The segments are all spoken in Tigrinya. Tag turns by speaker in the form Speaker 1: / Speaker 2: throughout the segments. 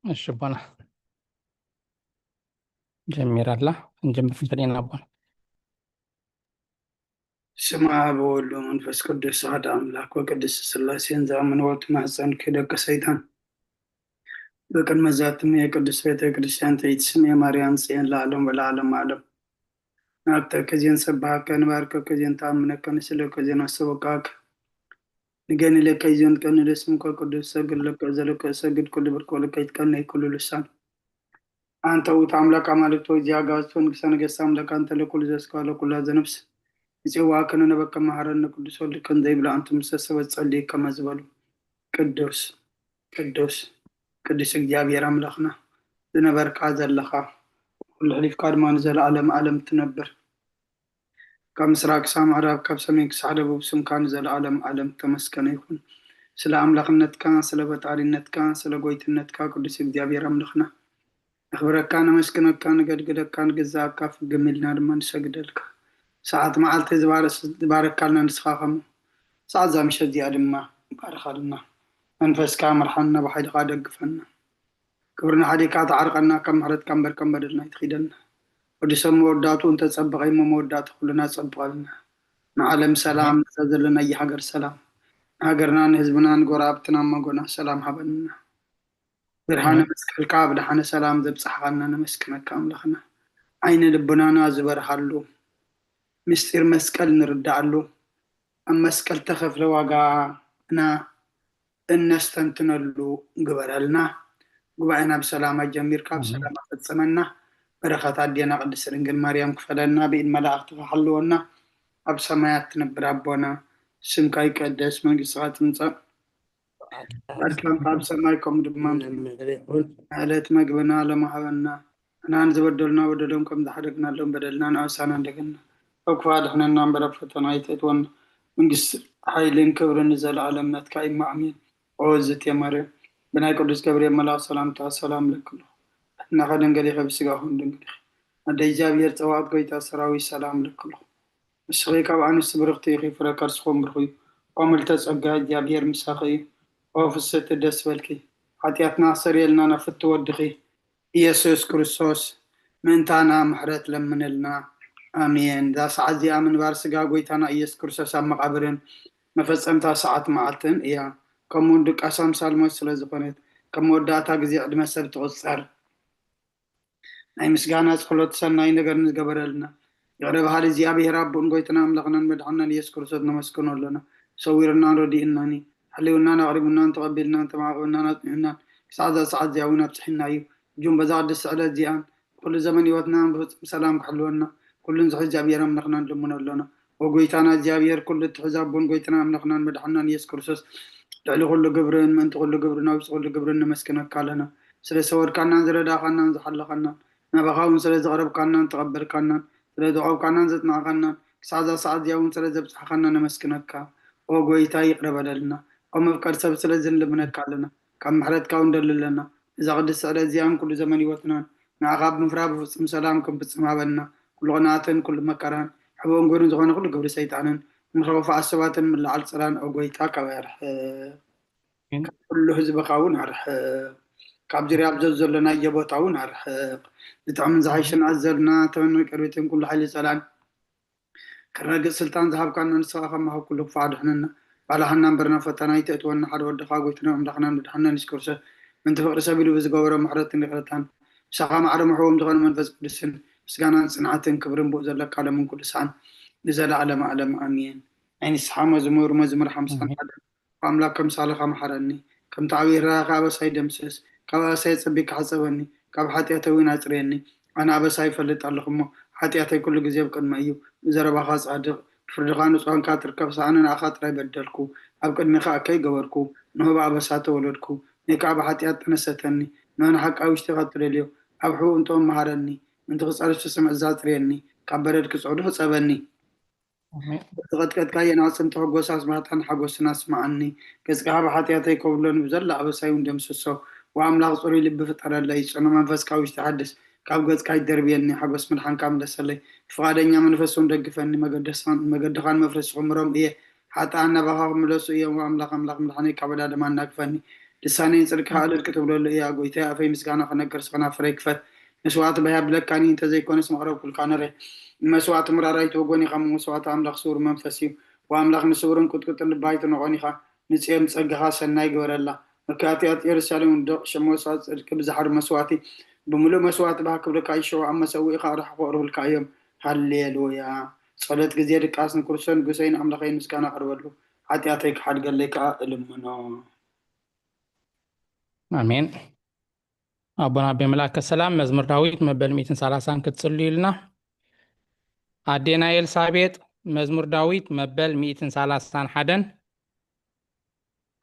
Speaker 1: እሺ ቦና ጀሚራላ እንጀምር ፍንፈዴና ቦና
Speaker 2: ስም አብ ወወልድ ወመንፈስ ቅዱስ አሐዱ አምላክ ወቅድስ ሥላሴን ዘአምነዎት ማኅፀን ክህደት ሰይጣን በቅድመ ዛትም የቅዱስ ቤተ ክርስቲያን ትይት ስም የማርያም ጽዮን ለዓለም ወለዓለም ዓለም ናብተ ከዚን ሰባከ ንባርከ ከዚን ተአምነከ ንስእለከ ከዚን አሰበካከ ንገኒ ለከ ይዘን ቀን ለስም ቅዱስ ሰግድ ለከ ዘለከ ሰግድ ኩሉ ብርክ ወለከ ይትቀነይ ኩሉ ልሳን አንተ ውእቱ አምላክ አማልክት ወእግዚአብሔር ንጉሠ ነገሥት አምላክ አንተ ለኩሉ ዘእስካለ ኩላ ዘነፍስ ጽዋ ከነነበከ መሐረነ ቅዱስ ወልድ ከንዘ ይብላ አንተ ምሰሰበት ጸልይ ከመዝበሉ ቅዱስ ቅዱስ ቅዱስ እግዚአብሔር አምላክና ዝነበርካ ዘለኻ ሁሉ ሕሊፍካ ድማ ንዘለዓለም ዓለም ትነብር ካብ ምስራቅ ክሳብ ምዕራብ ካብ ሰሜን ክሳብ ደቡብ ስምካ ንዘለዓለም ዓለም ተመስገነ ይሁን። ስለ አምላክነትካ ስለ ፈጣሪነትካ ስለ ጎይትነትካ ቅዱስ እግዚአብሔር አምላክና ነኽብረካ ነመስግነካ ንገድግደካ ንግዛእካ ፍግም ኢልና ድማ ንሰግደልካ ሰዓት መዓልቲ ዝባረካልና ንስኻ ኸሙ ሰዓት ዛምሸት እዚኣ ድማ ባርኻልና መንፈስካ መርሓና ብሓይልካ ደግፈና ክብርና ሓዲካ ተዓርቀና ካብ ምሕረትካ እምበር ከም በደልና ይትኺደና ወዲ ሰብ መወዳቱ እንተፀበቀ መወዳቱ ኩልና ፀብቀልና ንዓለም ሰላም ዘለና የሃገር ሰላም ሃገርና ንህዝብና ንጎራብትና መጎና ሰላም ሃበልና ብርሃነ መስቀልካ ብድሓነ ሰላም ዘብፅሕኻና ነመስክነካ ኣምላኽና ዓይነ ልቡናና ዝበርሃሉ ምስጢር መስቀል ንርዳእሉ ኣብ መስቀል ተኸፍለ ዋጋና እነስተንትነሉ ግበረልና ጉባኤና ብሰላም ጀሚርካ ብሰላም ፈፅመና በረኸት ኣዴና ቅድስት ድንግል ማርያም ክፈለና ብኢድ መላእክቲ ክሓልወና ኣብ ሰማያት ትነብር ኣቦና ስምካ ይቀደስ መንግስትካ ትምፀእ ፈቃድካ ኣብ ሰማይ ከምኡ ድማ ዕለት መግብና ለማሃበና እናን ዝበደሉና በደሎም ከም ዝሓደግናሎም በደልና ንኣውሳና እንደገና ወክፋድሕነና እምበረ ፈተና ይተእትወና መንግስት ሓይልን ክብርን ዘለዓለም ናትካ ኢማ ኣሜን። ኦዝት የመረ ብናይ ቅዱስ ገብርኤል መልአክ ሰላምታ ሰላም ለክሎ እናኸ ደንገሌኸ ብስጋኹም ደንገሌኸ ኣደ እግዚኣብሔር ፀዋዕት ጎይታ ሰራዊት ሰላም ለክሎ ምስኺ ካብ ኣንስቲ ብርክቲ ኢኺ ፍረ ከርስኹም ብርኺ እዩ ኦ ምልዕተ ጸጋ እግዚኣብሔር ምሳኺ እዩ ኦ ፍስሕቲ ደስ በልኪ ሓጢኣትና ሰሪየልና ነፍቲ ወድኺ ኢየሱስ ክርስቶስ ምእንታና ምሕረት ለምንልና አሜን። ዛ ሰዓት እዚኣ ምንባር ስጋ ጎይታና ኢየሱስ ክርስቶስ ኣብ መቃብርን መፈፀምታ ሰዓት መዓልትን እያ ከምኡውን ድቃሳ ምሳልሞት ስለ ዝኾነት ከም መወዳእታ ግዜ ዕድመ ሰብ ትቁፀር ናይ ምስጋና ፀሎት ሰናይ ነገር ንዝገበረልና ይቕረ በሃሊ እግዚኣብሔር ኣቦን ጎይታና ኣምላኽናን መድሓኒናን ኢየሱስ ክርስቶስ ነመስግኖ ኣለና ሰዊርናን ረዲእናኒ ሓልዩናን ኣቕሪቡናን ተቐቢልናን ተማዕቂብናን ኣፅኒዑናን ክሳብ ዛ ሰዓት እዚኣ እውን ኣብፅሒና እዩ እጁም በዛ ቅድስ ዕለት እዚኣን ኩሉ ዘመን ሂወትናን ብፍፁም ሰላም ክሕልወና ኩሉን ዝሕዚ እግዚኣብሔር ኣምላኽና ንልሙኖ ኣለና ወጎይታና እግዚኣብሔር ኩሉ እትሕዝ ኣቦን ጎይታና ኣምላኽናን መድሓኒናን ኢየሱስ ክርስቶስ ልዕሊ ኩሉ ግብርን ምእንቲ ኩሉ ግብርን ኣብዚ ኩሉ ግብርን ነመስግነካ ኣለና ስለ ሰወድካናን ዝረዳእኻናን ዝሓለኻናን ናባኻ እውን ስለ ዘቕረብካናን ተቐበልካናን ስለ ዘቆብካናን ዘፅናዕኻናን ክሳብ ዛ ሰዓት እዚኣ እውን ስለ ዘብፅሕኻና ነመስግነካ ኦ ጎይታ ይቅረ በለልና ኣብ መፍቀድ ሰብ ስለ ዝንልምነካ ኣለና ካብ ምሕረትካ እውን ደሊ ኣለና እዛ ቅድስቲ ዕለት እዚኣን ኩሉ ዘመን ሂወትናን ንዓኻ ብምፍራህ ብፍፁም ሰላም ክንፍፅም ሃበና ኩሉ ቅንዓትን ኩሉ መከራን ሕቦን ጎይኑን ዝኾነ ኩሉ ግብሪ ሰይጣንን ምኽረፉ ኣሰባትን ምልዓል ፅላን ኣብ ጎይታ ካብ ኣርሕ ኩሉ ህዝብኻ እውን ኣርሕ ካብ ዙርያ ብዘ ዘለና የቦታ እውን ኣርሕ ብጣዕሚ ዝሓይሽን ኣዘልና ተመን ቅርቢትን ኩሉ ሓይሊ ፀላን ክረግፅ ስልጣን ዝሃብካና ንስኻ ከማኸብ ኩሉ ክፋድሕነና ባላሃና እምበርና ፈተና ይተእትወና ሓደ ወድኻ ጎይትና ኣምላኽናን መድሓኒናን ኢየሱስ ክርስቶስ ምንቲ ፍቅሪ ሰብ ኢሉ ብዝገበሮ ምሕረትን ይቕረታን ብሳኻ ማዕረ ምሕቦም ዝኾነ መንፈስ ቅዱስን ምስጋናን ፅንዓትን ክብርን ብኡ ዘለካ ለምን ኩሉ ሰዓን ንዘለዓለም ዓለም ኣሜን። ናይ ንስሓ መዝሙር 51 ኣምላክ ከምሳለኻ መሓረኒ ከምቲ ዓብይ ራኸ ኣበሳይ ደምስስ ካብ ኣበሳይ ፀቢቅ ሓፀበኒ ካብ ሓጢኣተይ እውን ኣፅርየኒ ኣነ ኣበሳይ ይፈልጥ ኣለኹ እሞ ሓጢኣተይ ኩሉ ግዜ ብቅድመ እዩ ብዘረባኻ ፃድቕ ፍርድኻ ንፅዋንካ ትርከብ ሰኣነ ንኣኻ ጥራይ በደልኩ ኣብ ቅድሚኻ ከይገበርኩ ንሆ ብኣበሳ ተወለድኩ ናይ ከዓ ብሓጢኣት ተነሰተኒ ንሆነ ሓቃዊ ውሽጢኻ ትደልዮ ኣብ ሕቡእ እንቶም መሃረኒ ምንቲ ክፀርሱ ስምዕ ዛፅርየኒ ካብ በረድ ክፅዕዱ ክፀበኒ ዝቐጥቀጥካ የናፅንቲ ሕጎሳ ኣስማታን ሓጎስና ስማዓኒ ገፅካ ብሓጢኣተይ ከብሎን ብዘላ ኣበሳይ እውን ደምስሶ ወኣምላኽ ፅሩይ ልቢ ፍጠረለይ ፅኑ መንፈስካ ውሽጢ ሓድስ ካብ ገፅካ ይደርብየኒ ሓጎስ ምድሓንካ ምለሰለይ ፍቓደኛ መንፈስ እውን ደግፈኒ መገድኻን መፍረሲ ክምሮም እየ ሓጥኣን ናባኻ ክምለሱ እዮም ወኣምላኽ ኣምላኽ ምድሓነይ ካብ ዕዳድማ እናግፈኒ لساني صدق حالك كتب له يا قويتها في مسكانا خنقر سخنا فريكفت مسوات بها بلكاني انت زي كونس مغرب كل كان مسوات مرارايت وغوني خم مسوات املاخ سور منفسي واملاخ مسورن كنت بايت نغوني خا نصيم صقها سناي غورلا مكاتيات يرسالون دق شموسات صدق بزحر مسواتي بملو مسوات بها كبرك عيشو عم سوي خا راح فقرب الكايم هللويا صلاه غزير قاسن كرسن غسين املاخين مسكانا قربلو حتياتك حد قال لك المنو
Speaker 1: آمين. أبونا بملاك السلام مزمور داويت مبل 230 كتصلي لنا. أدينا إلسابيت مزمور داويت مبل 230 حدن.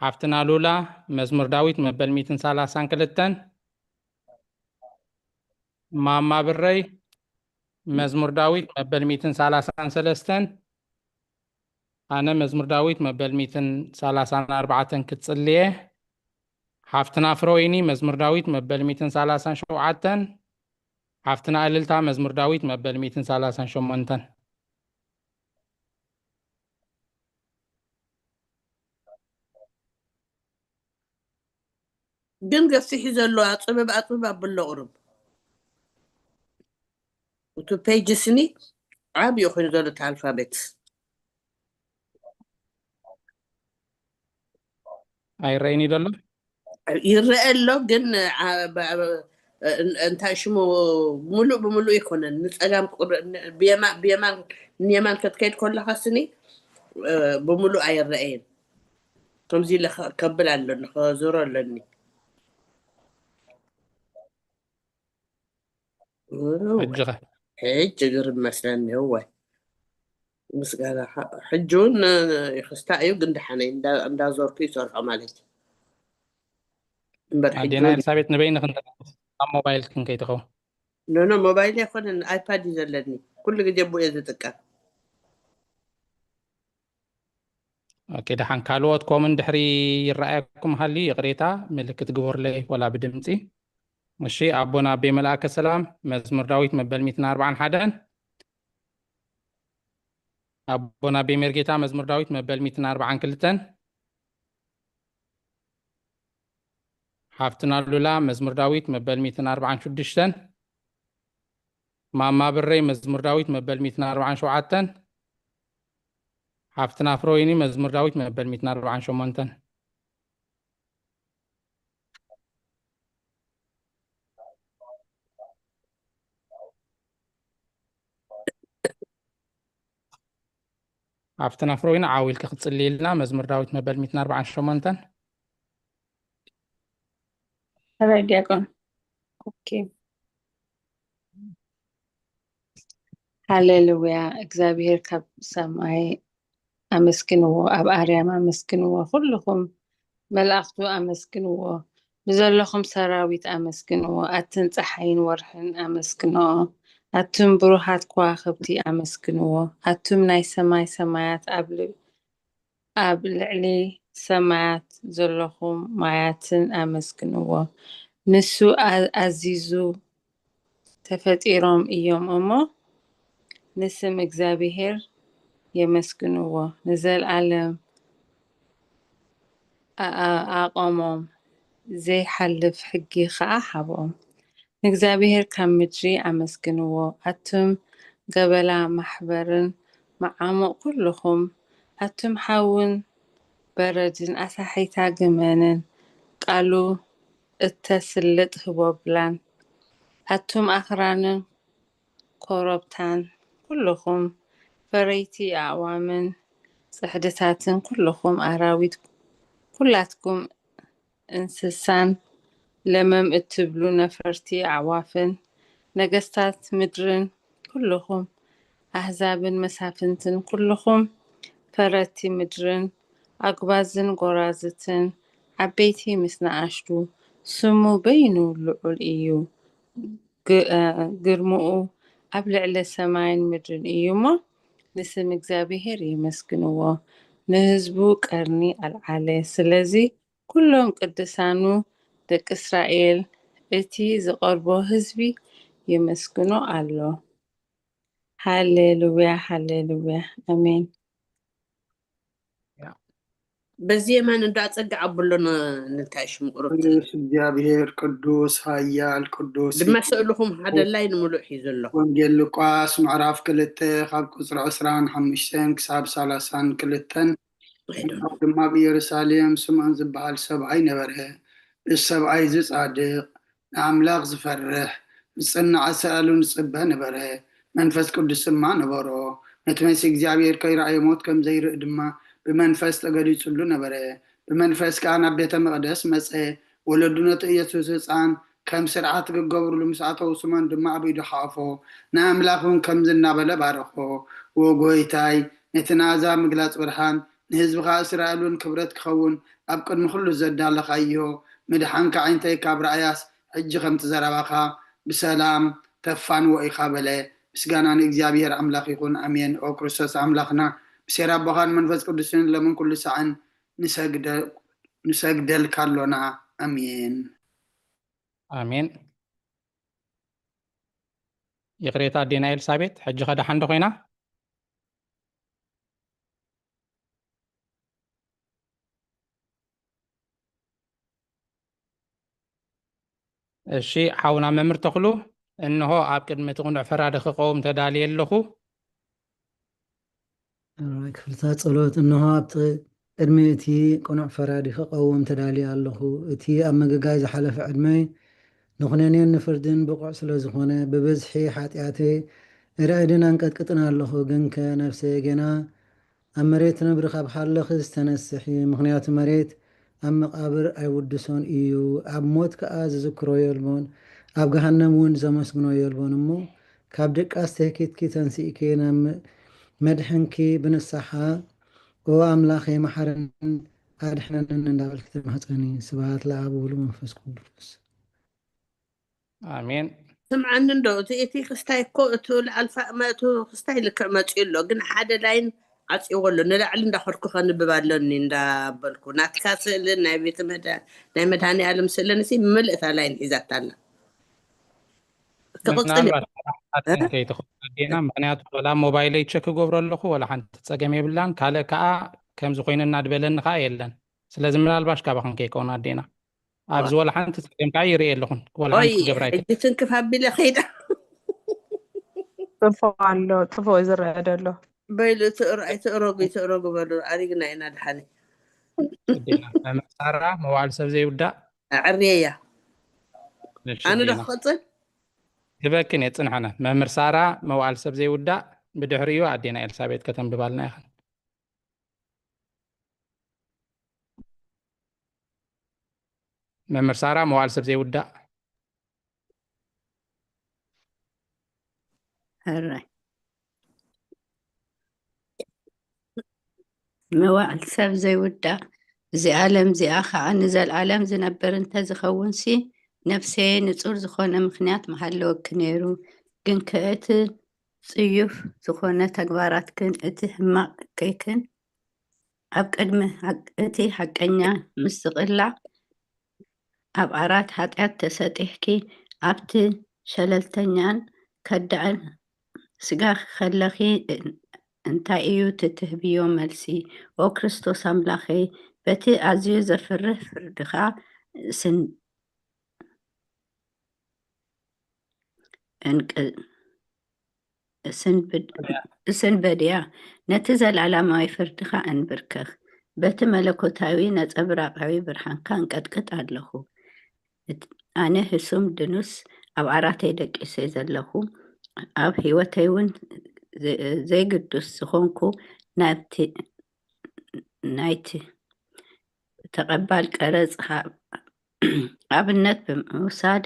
Speaker 1: عفتنا لولا مزمور داويت مبل 230 كلتن. ماما بري مزمور داويت مبل 230 سلستن. أنا مزمور داويت مبل 234 كتصليه. حفتنا فرويني مزمور داويت مبل 230 شوعتن. حفتنا أللتا مزمور داويت مبل 230 شمونتن.
Speaker 3: ግን ገፊሕ ዘሎ ኣፅበብ ኣብል ቁርብ እቲ ፔጅ ስኒ ዓብዪ ኮይኑ ዘሎ እቲ ኣልፋቤት
Speaker 1: ኣይረአይኒ ደሎ
Speaker 3: ይርአ ኣሎ ግን እንታይ ሽሙ ሙሉእ ብምሉእ ይኮነን ንፀጋም ብየማን ንየማን ክትከይድ ከለካ ስኒ ብምሉእ ኣይረአየን ከምዚ ኢለ ከብል ኣለኒ ከዞሮ ኣለኒ
Speaker 1: ሕጅኸ
Speaker 3: ሕጂ ግርም መስለኒ እዋይ ምስጋና ሕጂ እውን ይክስታ እዩ ግን ድሓነይ እንዳዞርኩ ይሰርሖ ማለት እዩ እምበር ሕጂ
Speaker 1: ኣዴና ኤልሳቤጥ ንበይኒ ኣብ ሞባይል ክንከይ ትኸው
Speaker 3: ኖ ሞባይል ኣይኮነን ኣይፓድ እዩ ዘለኒ ኩሉ ግዜ ብኡ እየ ዝጥቀም
Speaker 1: ኦኬ ድሓን ካልኦት ኮምን ድሕሪ ይረኣየኩም ሃሊ ይቕሬታ ምልክት ግበርለይ ወላ ብድምፂ እሺ ኣቦና ኣቤ መልኣከ ሰላም መዝሙር ዳዊት መበል 141 ኣቦና ኣቤ ሜርጌታ መዝሙር ዳዊት መበል 142 ሓፍትና ሉላ መዝሙር ዳዊት መበል 146 ማማ ብረይ መዝሙር ዳዊት መበል 147 ሓፍትና ፍሮይኒ መዝሙር ዳዊት መበል 148 ሓፍትና ፍሮይኒ ዓዊልክ ክትፅልይልና መዝሙር ዳዊት መበል 148
Speaker 4: هلا دياكون اوكي هللويا እግዚአብሔር ካብ ሰማይ ኣመስግንዎ ኣብ ኣርያም ኣመስግንዎ ኩልኩም መላእክቱ ኣመስግንዎ ብዘለኹም ሰራዊት ኣመስግንዎ ኣትን ፀሓይን ወርሕን ኣመስግንዎ ኣቱም ብሩሃት ከዋኽብቲ ኣመስግንዎ ኣቱም ናይ ሰማይ ሰማያት ኣብ ልዕሊ ሰማያት ዘለኹም ማያትን ኣመስግንዎ ንሱ ኣዚዙ ተፈጢሮም እዮም እሞ ንስም እግዚአብሔር የመስግንዎ ንዘለዓለም ኣቆሞም ዘይሓልፍ ሕጊ ከዓ ሓቦም ንእግዚአብሔር ካብ ምድሪ ኣመስግንዎ ኣቱም ገበላ ማሕበርን መዓሞቕ ኩልኹም ኣቱም ሓውን በረድን ኣሳሒታ ግመንን ቃሉ እተስልጥ ህቦብላን ኣቱም ኣኽራንን ኮረብታን ኩልኹም ፈረይቲ ኣዕዋምን ፅሕድታትን ኩልኹም ኣራዊት ኩላትኩም እንስሳን ለመም እትብሉ ነፈርቲ ኣዕዋፍን ነገስታት ምድርን ኩልኹም ኣሕዛብን መሳፍንትን ኩልኹም ፈረቲ ምድርን ኣግባዝን ጎራዝትን ዓበይቲ ምስ ንኣሽቱ ስሙ በይኑ ልዑል እዩ ግርምኡ ኣብ ልዕሊ ሰማይን ምድርን እዩ እሞ ንስም እግዚአብሔር ይመስግንዎ ንህዝቡ ቀርኒ ኣልዓለ ስለዚ ኩሎም ቅዱሳኑ ደቂ እስራኤል እቲ ዝቐርቦ ህዝቢ ይመስግኖ ኣሎ ሃሌሉያ ሃሌሉያ ኣሜን
Speaker 3: በዚህ የማን እንዳጸጋ አብሎን ንንታይሽ ምቁሩት
Speaker 2: ቅዱስ እግዚአብሔር ቅዱስ ኃያል ቅዱስ
Speaker 3: ድማ ስእልኩም ሓደ ላይ ንምሉእ ሒዘሎ
Speaker 2: ወንጌል ሉቃስ ምዕራፍ 2 ካብ ቁፅሪ 25 ክሳብ 32 ድማ ብኢየሩሳሌም ስምዖን ዝበሃል ሰብኣይ ነበረ። እዚ ሰብኣይ እዚ ጻድቕ ንኣምላኽ ዝፈርሕ ዝጽንዐ ሰኣሉን ዝጽበ ነበረ። መንፈስ ቅዱስ ድማ ነበሮ። ነቲ መሲ እግዚኣብሔር ከይረኣየ ሞት ከም ዘይርኢ ድማ ብመንፈስ ተገሊጹሉ ነበረ። ብመንፈስ ከዓ ናብ ቤተ መቕደስ መፀ። ወለዱ ነቲ ኢየሱስ ህፃን ከም ስርዓት ክገብርሉ ምስ ኣተው ስሞን ድማ ኣብ ኢዱ ሓቆፎ ንኣምላኽ እውን ከምዚ እናበለ ባረኾ። ወጎይታይ ነቲ ንኣሕዛብ ምግላፅ ብርሃን ንህዝብኻ እስራኤልን ክብረት ክኸውን ኣብ ቅድሚ ኩሉ ዘዳለኻዮ ምድሓንካ ዓይንተይ ካብ ራእያስ ሕጂ ከምቲ ዘረባኻ ብሰላም ተፋንዎ ኢኻ በለ። ምስጋና ንእግዚኣብሔር ኣምላኽ ይኹን ኣሜን። ኦ ክርስቶስ ኣምላኽና ብሴራ ኣቦኻን መንፈስ ቅዱስን ለምን ኩሉ ሰዓን ንሰግደልካ ኣሎና ኣሜን
Speaker 1: ኣሜን። ይቕሬታ ኣዴና ኤልሳቤጥ ሕጂ ኸዳሓንዶ ኮይና እሺ ሓውና መምህር ተኽሉ እንሆ ኣብ ቅድሚ እቲ ቁኑዕ ፈራዲ ክቀውም ተዳልየ ኣለኹ።
Speaker 5: ክፍልታት ጸሎት እንሆ ኣብቲ ቅድሚ እቲ ቁኑዕ ፈራዲ ክቀውም ተዳልየ ኣለኹ። እቲ ኣብ መገጋይ ዝሓለፈ ዕድመይ ንኹነኔን ንፍርድን ብቑዕ ስለ ዝኾነ ብብዝሒ ሓጢኣተይ ርዕድን ኣንቀጥቅጥን ኣለኹ። ግን ከነፍሰ ገና ኣብ መሬት ነብሪ ካብ ሓለኺ ዝተነስሒ ምክንያቱ መሬት ኣብ መቃብር ኣይውድሶን እዩ። ኣብ ሞት ከዓ ዝዝክሮ የልቦን ኣብ ገሃነም እውን ዘመስግኖ የልቦን እሞ ካብ ደቃስተይ ኪትኪ ተንስኢከ ናብ መድሕንኪ ብንሳሓ ኦ ኣምላኸ መሓረንን ኣድሕነንን እንዳበልክ ተማህፀኒ። ስብሃት ለኣብ ወወልድ ወመንፈስ ቅዱስ
Speaker 1: ኣሜን።
Speaker 3: ስምዓኒ እንዶ እቲ ክስታይ እኮ እቲ ልዓልፋ እቱ ክስታይ ልክዕ መፅኡ ኣሎ ግን ሓደ ላይን ዓፂዎ ኣሎ ንላዕሊ እንዳኸድኩ ከንብብ ኣለኒ እንዳበልኩ ናትካ ስእልን ናይ ቤተ ናይ መድሃኒ ዓለም ስእልን ሲ ምልእታ ላይን ሒዛታ ኣላ ክቕፅል
Speaker 1: ከይትኽእልና ምክንያቱ ወላ ሞባይለይ ቸክ ክገብሮ ኣለኹ ወላ ሓንቲ ፀገም የብላን ካልእ ከዓ ከምዚ ኮይኑ እናድበለኒ ከዓ የለን። ስለዚ ምናልባሽ ካባኸን ከይከውን ኣዴና ኣብዚ ወላ ሓንቲ ፀገም ከዓ ይርኢ ኣለኹን ወላ ሓንቲ ክገብራ
Speaker 3: ሕጂ ትንክፍ ኣቢለ ኸይዳ
Speaker 6: ፅፎ ኣሎ ፅፎ ዝርአ ደሎ
Speaker 3: በይሉ ትእረጉ በሉ ኣሪግና ኢና ድሓኒ
Speaker 1: ኣዴና መሳራ መዋዕል ሰብ ዘይውዳእ
Speaker 3: ዕርየያ ኣነ ዶ ክቕፅል
Speaker 1: ይበክን እየ ፅንሐነ መምህር ሳራ መዋዕል ሰብ ዘይውዳእ ብድሕሪኡ ኣዴና ኤልሳቤጥ ከተንብባልና ይኽእል። መምህር ሳራ መዋዕል ሰብ ዘይውዳእ
Speaker 7: هراي مواعل سب زي ودا زي عالم زي آخر نزل عالم زي نبر انت زخون سي نفسي نصور زخونة مخنيات محلو كنيرو كن كأت صيوف زخونة تقبارات كن اتهما كيكن أب قدمه اتي حقنيا مستقلع أب عرات حقات تساتيحكي أبت شللتنيان كدعن سقاخ خلخي انتا ايو تتهبيو ملسي او كريستوس املاخي بتي ازيو زفره فردخا سن بديا نتزل على ما يفردخا انبركخ بتي ملكوتاوي نتبراقاوي برحان كان قد علخو انا هسوم دنوس او عراتي دقيسي زلخو ኣብ ሂወተይ እውን ዘይግዱስ ዝኾንኩ ናይቲ ተቐባል ቀረፅ ኣብነት ብምውሳድ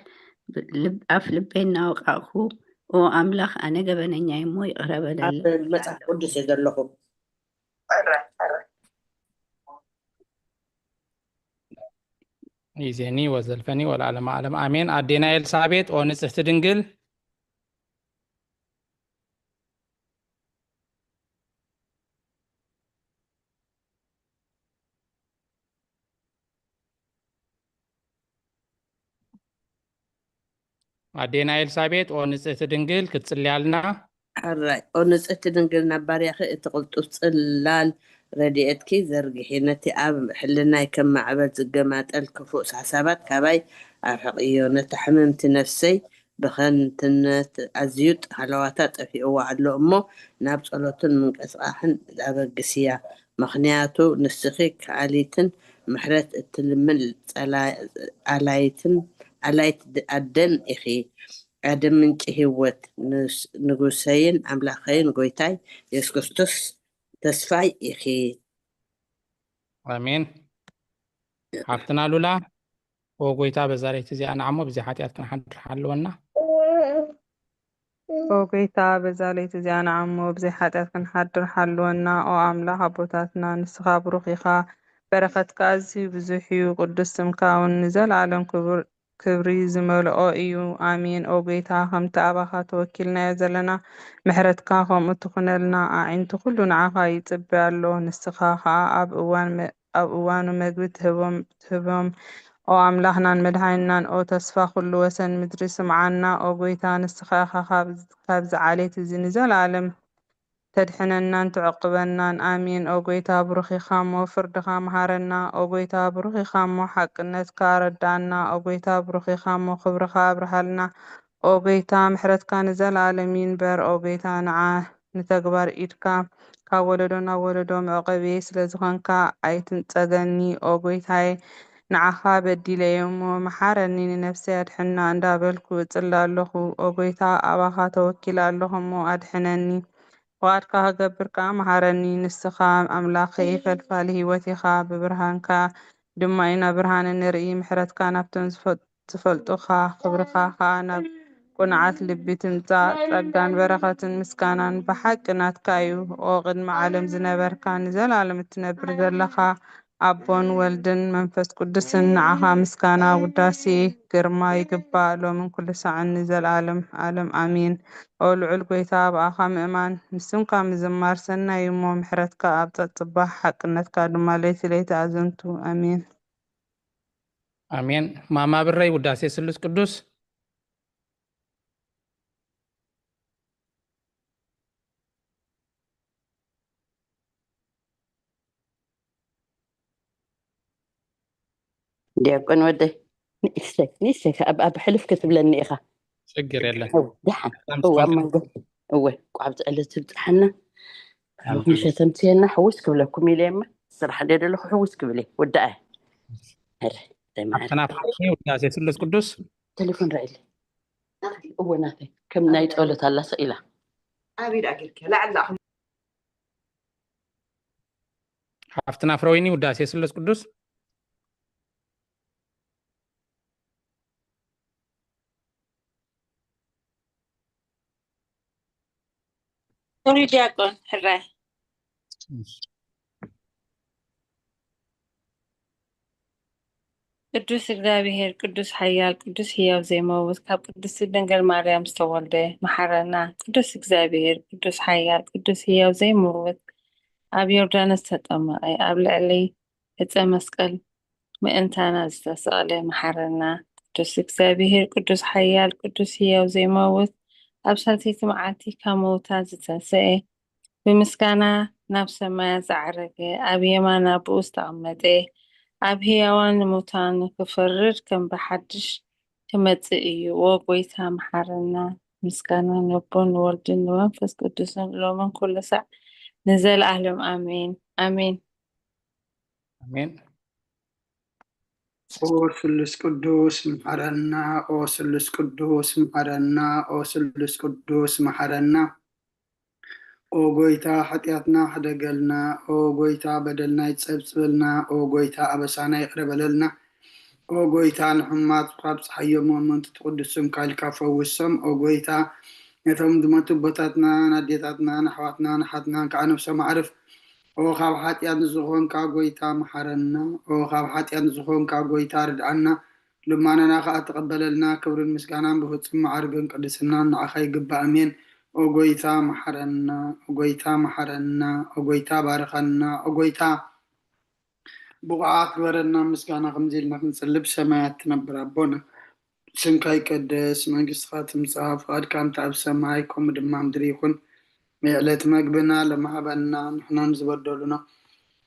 Speaker 7: ኣፍ ልበይ እናወቃቕኩ ኦ ኣምላኽ ኣነ ገበነኛ እሞ ይቕረበለለ
Speaker 3: መፅሓፍ ቅዱስ እየ ዘለኹም
Speaker 1: ይዜኒ ወዘልፈኒ ወለዓለመ ዓለም ኣሜን። ኣዴና ኤልሳቤጥ ኦ ንጽሕቲ ድንግል ኣዴና ኤልሳቤጥ ኦ ንጽሕቲ ድንግል ክትጽልያልና
Speaker 3: حراي ونصت دنقلنا باريخ تقلتو صلال ረድኤትኪ ዘርግሒ ነቲ ኣብ ሕልናይ ከም ማዕበል ዝገማጠል ክፉእ ሳዕሳባት ካባይ ኣርሕቕዮ ነቲ ሕምምቲ ነፍሰይ ብኸንትነት ኣዝዩ ሃለዋታ ጠፊእዋ ኣሎ እሞ ናብ ጸሎትን ምንቅስቓሕን ኣበግስ እያ ምኽንያቱ ንስኺ ከኣሊትን ምሕረት እትልምን ኣላይት ኣደን ኢኺ ኣደም ምንጪ ህይወት ንጉሰይን ኣምላኸይን ጎይታይ ኢየሱስ ክርስቶስ ተስፋይ ኢኺ
Speaker 1: ኣሜን ሓፍትና ሉላ ወጎይታ በዛሬት እዚኣ ንዓሞ ብዚ ሓጢኣት ክንሓድር ሓለወና
Speaker 6: ጎይታ በዛ ለይቲ እዚኣ ንዓሞ ብዘይ ሓጢኣት ክንሓድር ሓለወና ኦ ኣምላኽ ኣቦታትና ንስኻ ብሩኽ ኢኻ በረኸትካ ኣዝዩ ብዙሕ እዩ ቅዱስ ስምካ እውን ንዘለዓለም ክብሪ ዝመልኦ እዩ ኣሚን ኦ ጎይታ ከምቲ ኣባኻ ተወኪልናዮ ዘለና ምሕረትካ ከምኡ ትኹነልና ኣዒንቲ ኩሉ ንዓኻ ይፅበ ኣሎ ንስኻ ከዓ ኣብ እዋኑ መግቢ ትህቦም ኦ ኣምላኽናን መድሃኒናን ኦ ተስፋ ኩሉ ወሰን ምድሪ ስምዓና ኦ ጎይታ ንስኻ ኢኻ ካብዚ ዓሌት እዚ ንዘለዓለም ተድሕነናን ትዕቅበናን ኣሚን ኦ ጎይታ ብሩኽ ኢኻ እሞ ፍርድኻ መሃረና ኦ ጎይታ ብሩኽ ኢኻ እሞ ሓቅነትካ ረዳእና ኦ ጎይታ ብሩኽ ኢኻ እሞ ክብርኻ ኣብርሃልና ኦ ጎይታ ምሕረትካ ንዘለዓለም ይንበር ኦ ጎይታ ንተግባር ኢድካ ካብ ወለዶ ናብ ወለዶ መዕቀቢ ስለዝኾንካ ኣይትንፀገኒ ኦ ጎይታዬ ንዓኻ በዲለየ እሞ መሓረኒ ንነፍሰይ ኣድሕና እንዳበልኩ እፅላ ኣለኹ ኦ ጎይታ ኣባኻ ተወኪለ ኣለኹ እሞ ኣድሕነኒ ፍቓድካ ክገብር ከዓ መሃረኒ ንስኻ ኣምላኸይ ፈልፋሊ ሂወት ኢኻ ብብርሃንካ ድማ ኢና ብርሃን ንርኢ ምሕረትካ ናብቶም ዝፈልጡኻ ክብርካ ከዓ ናብ ቁንዓት ልቢ ትምፃእ ፀጋን በረኸትን ምስጋናን ብሓቂ ናትካ እዩ ኦ ቅድሚ ዓለም ዝነበርካ ንዘላለም እትነብር ዘለኻ ኣቦን ወልድን መንፈስ ቅዱስን ንዓኻ ምስጋና ውዳሴ ግርማ ይግባእ ሎምን ኩሉ ሰዓን ንዘለዓለም ዓለም ኣሚን ኦ ልዑል ጎይታ ብኣኻ ምእማን ንስምካ ምዝማር ሰናይ እሞ ምሕረትካ ኣብ ፀፅባሕ ሓቅነትካ ድማ ለይቲ ለይቲ ኣዘንቱ ኣሚን
Speaker 1: ኣሜን ማማ ብረይ ውዳሴ ስሉስ ቅዱስ
Speaker 3: ዲያቆን ወደይ نيسك أب حلف كتب لنا إخا
Speaker 1: شجر يلا
Speaker 3: دحن هو أما هو قعدت على تبتحنا مش تمتينا حوسك لكم يلما صراحة ده له حوسك بلي ودعه هلا دايما
Speaker 1: أنا بحكي وجالس يسلس قدوس
Speaker 3: تليفون رأيلي هو نافي كم نايت قولت الله سئلة
Speaker 8: أبيد أكلك لعل
Speaker 1: حفتنا فرويني وجالس يسلس قدوس
Speaker 4: أريد أكون حرة ቅዱስ እግዚአብሔር ቅዱስ ኃያል ቅዱስ ሕያው ዘይመውት ካብ ቅድስቲ ድንግል ማርያም ዝተወልደ መሐረና ቅዱስ እግዚአብሔር ቅዱስ ኃያል ቅዱስ ሕያው ዘይመውት ኣብ ዮርዳኖስ ተጠመቀ ኣብ ልዕሊ ዕፀ መስቀል ምእንታና ዝተሰቀለ መሐረና ቅዱስ እግዚአብሔር ቅዱስ ኃያል ቅዱስ ሕያው ዘይመውት ኣብ ሳልሰይቲ መዓልቲ ካብ ምውታት ዝተንስአ ብምስጋና ናብ ሰማያት ዝዓረገ ኣብ የማና ብኡ ዝተቐመጠ ኣብ ህያዋን ሙታን ክፈርድ ከም ብሓድሽ ክመጽእ እዩ ወጎይታ መሐረና ምስጋና ንቦን ወልድን መንፈስ ቅዱስን ሎምን ኩሉ ሰዕ ንዘለዓለም አሜን አሜን
Speaker 1: አሜን
Speaker 2: ኦ ስሉስ ቅዱስ መሐረና ኦ ስሉስ ቅዱስ መሐረና ኦ ስሉስ ቅዱስ መሐረና ኦ ጎይታ ኃጢአትና ሓደገልና ኦ ጎይታ በደልና ይጸብጽበልና ኦ ጎይታ አበሳና ይቅረበለልና ኦ ጎይታ ንሕማት ካብ ፀሓዮም ወመንቱ ትቅዱስም ካልካ ፈውሶም ኦ ጎይታ ነቶም ዝመቱ ቦታትና ናዴታትና ናሕዋትና ናሓትና ከዓ ነብሶም ኣዕርፍ ኦ ካብ ኃጢአት ዝኾንካ ጎይታ መሐረና ኦ ካብ ኃጢአት ዝኾንካ ጎይታ ርድአና ልማናና ከዓ ተቀበለልና ክብርን ምስጋናን ብፍጹም ማዕርግን ቅድስናን ንዓኻ ይግባእ አሜን ኦ ጎይታ መሐረና ኦ ጎይታ መሐረና ኦ ጎይታ ባረኸና ኦ ጎይታ ብቑዓት ግበረና ምስጋና ከምዚልና ክንጽልብ ሰማያት ትነብር ኣቦና ስምካ ይቀደስ መንግስትካ ትምጻእ ፍቃድካ ኣብ ሰማይ ከምኡ ድማ ምድሪ ይኹን የዕለት መግብና ለማህበና ንሕና ንዝበደሉና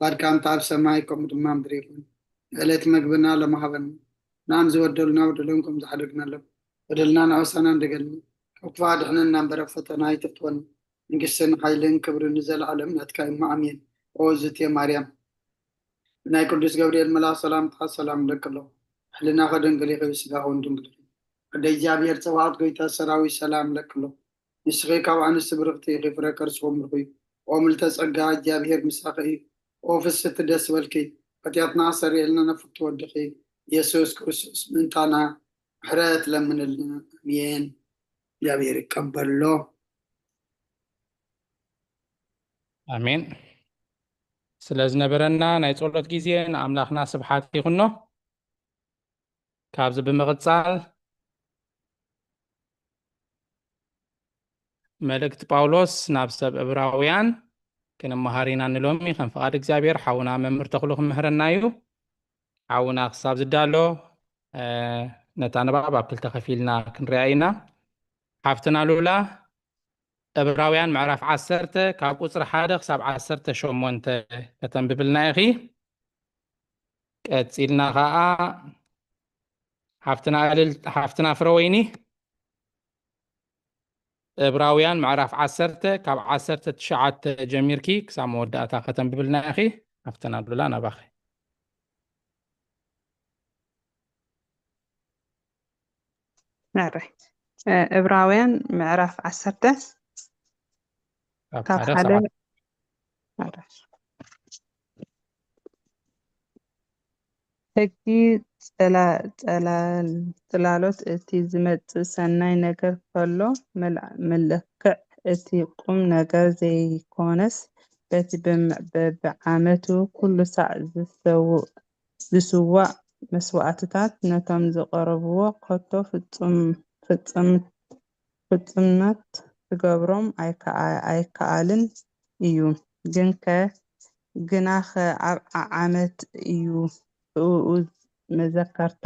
Speaker 2: ባድካ እንታ ኣብ ሰማይ ከምኡ ድማ ምድሪ ይኹን ዕለት መግብና ለማሃበና ናን ዝወደሉና በደሎም ከም ዝሓደግናሎም በደልና ናወሳና እንደገልና ካብ ክፉ ኣድሕነና እምበር ኣብ ፈተና ኣይተፍትወና መንግስትን ሓይልን ክብርን ንዘለዓለም ናትካ እማ ኣሜን ኦ እግዝእትየ ማርያም ናይ ቅዱስ ገብርኤል መልኣክ ሰላምታ ሰላም ለክሎ ሕልና ከደንግል ይኽብ ስጋውን ድንግል ወደ እግዚአብሔር ፀባዖት ጎይታ ሰራዊት ሰላም ለክሎ ንስኺ ካብ ኣንስቲ ብርክቲ ኢኺ ፍረ ከርስኹም ርኹይ ኦ ምልዕተ ጸጋ እግዚአብሔር ምሳኺ እዩ ኦ ፍስቲ ደስ በልኪ ኃጢአትና ሰሪዕልና ነፍቲ ወድኺ ኢየሱስ ክርስቶስ ምንታና ምሕረት ለምንልና አሜን። እግዚአብሔር ይቀበሎ
Speaker 1: አሜን። ስለ ዝነበረና ናይ ጸሎት ጊዜ ንኣምላኽና ስብሓት ይኹኖ። ካብዚ ብምቕጻል መልእክቲ ጳውሎስ ናብ ሰብ ዕብራውያን ክንመሃር ኢና ንሎሚ ከም ፍቓድ እግዚኣብሔር ሓውና መምህር ተኽሉ ክምህረና እዩ። ሓውና ክሳብ ዝዳሎ ነታ ንባብ ኣብ ክልተ ከፊልና ክንሪኣ ኢና። ሓፍትና ሉላ ዕብራውያን ምዕራፍ 10 ካብ ቁፅሪ 1 ክሳብ 18 ከተንብብልና ኢኺ። ቀፂልና ከዓ ሓፍትና ፍረወይኒ ዕብራውያን ምዕራፍ 10 ካብ 19 ጀሚርኪ ክሳብ መወዳእታ ከተንብብልና ኢኺ። ሓፍትና ሉላ ናባኺ።
Speaker 6: نعرف عبراويان معرف 10 كاب حدا نعرف هكي تلالوت اتي زمت سناي نجر كله ملكع اتي قم نجر زي كونس باتي بعامته كل ساعة زسوا مسوعتታት ነቶም ዝቐረብዎ ከቶ ፍጽምነት ዝገብሮም ኣይከኣልን እዩ ግናኸ ኣብ ዓመት እዩ ብኡ መዘከርታ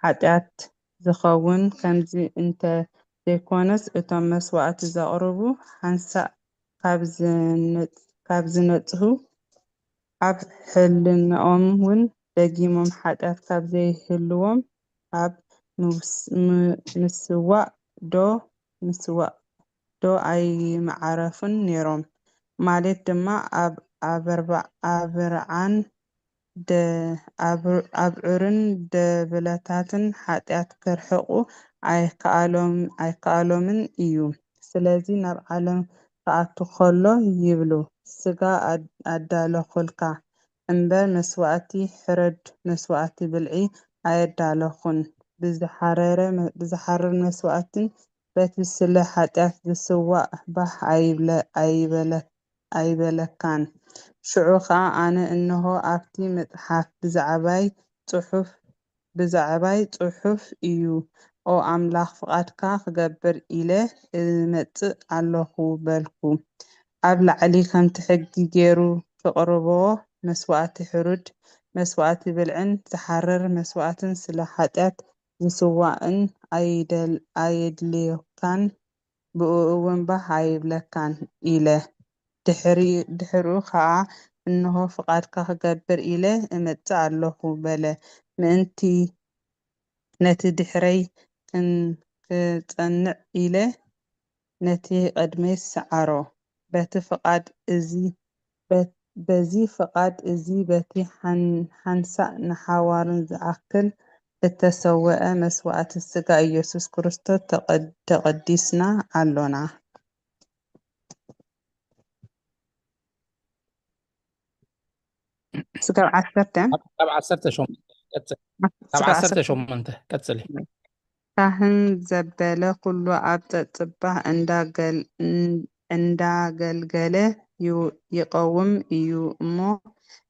Speaker 6: ሓጢአት ዝኸውን ከምዚ እንተ ዘይኮነስ እቶም መስዋዕቲ ዘቕርቡ ሓንሳእ ካብ ዝነጽሁ ኣብ ሕልንኦም እውን ደጊሞም ሓጢአት ካብ ዘይህልዎም ኣብ ምስዋዕ ዶ ኣይመዓረፉን ነይሮም ማለት ድማ ኣብዑርን ደብለታትን ሓጢአት ክርሕቁ ኣይከኣሎምን እዩ። ስለዚ ናብ ዓለም ክኣቱ ከሎ ይብሉ ስጋ ኣዳለኹልካ እምበር መስዋዕቲ ሕረድ መስዋዕቲ ብልዒ ኣየዳለኹን ብዝሓረር መስዋዕትን በቲ ስለ ሓጢአት ዝስዋዕ ባህ ኣይበለካን። ሽዑ ከዓ ኣነ እንሆ ኣብቲ መጽሓፍ ብዛዕባይ ጽሑፍ እዩ ኦ ኣምላኽ ፍቓድካ ክገብር ኢለ እመጽእ ኣለኹ በልኩ። ኣብ ላዕሊ ከምቲ ሕጊ ገይሩ ክቕርብዎ መስዋዕቲ ሕሩድ መስዋዕቲ ብልዕን ዝሓረር መስዋዕትን ስለ ሓጢአት ዝስዋዕን ኣየድልዮካን ብኡ እውን ባህ ኣይብለካን ኢለ ድሕሪኡ ከዓ እንሆ ፍቓድካ ክገብር ኢለ እመጽእ ኣለኹ በለ። ምእንቲ ነቲ ድሕረይ ክጸንዕ ኢለ ነቲ ቅድመይ ሰዓሮ በዚ ፍቓድ እዚ በቲ ሓንሳእ ንሓዋርን ዝኣክል እተሰውአ መስዋዕቲ ስጋ ኢየሱስ ክርስቶስ ተቐዲስና ኣሎና። ስጋብ
Speaker 1: 18 ቀጽሊ
Speaker 6: ካህን ዘበለ ኩሉ ኣብ ፀጥባህ እንዳገልገለ ይቀውም እዩ እሞ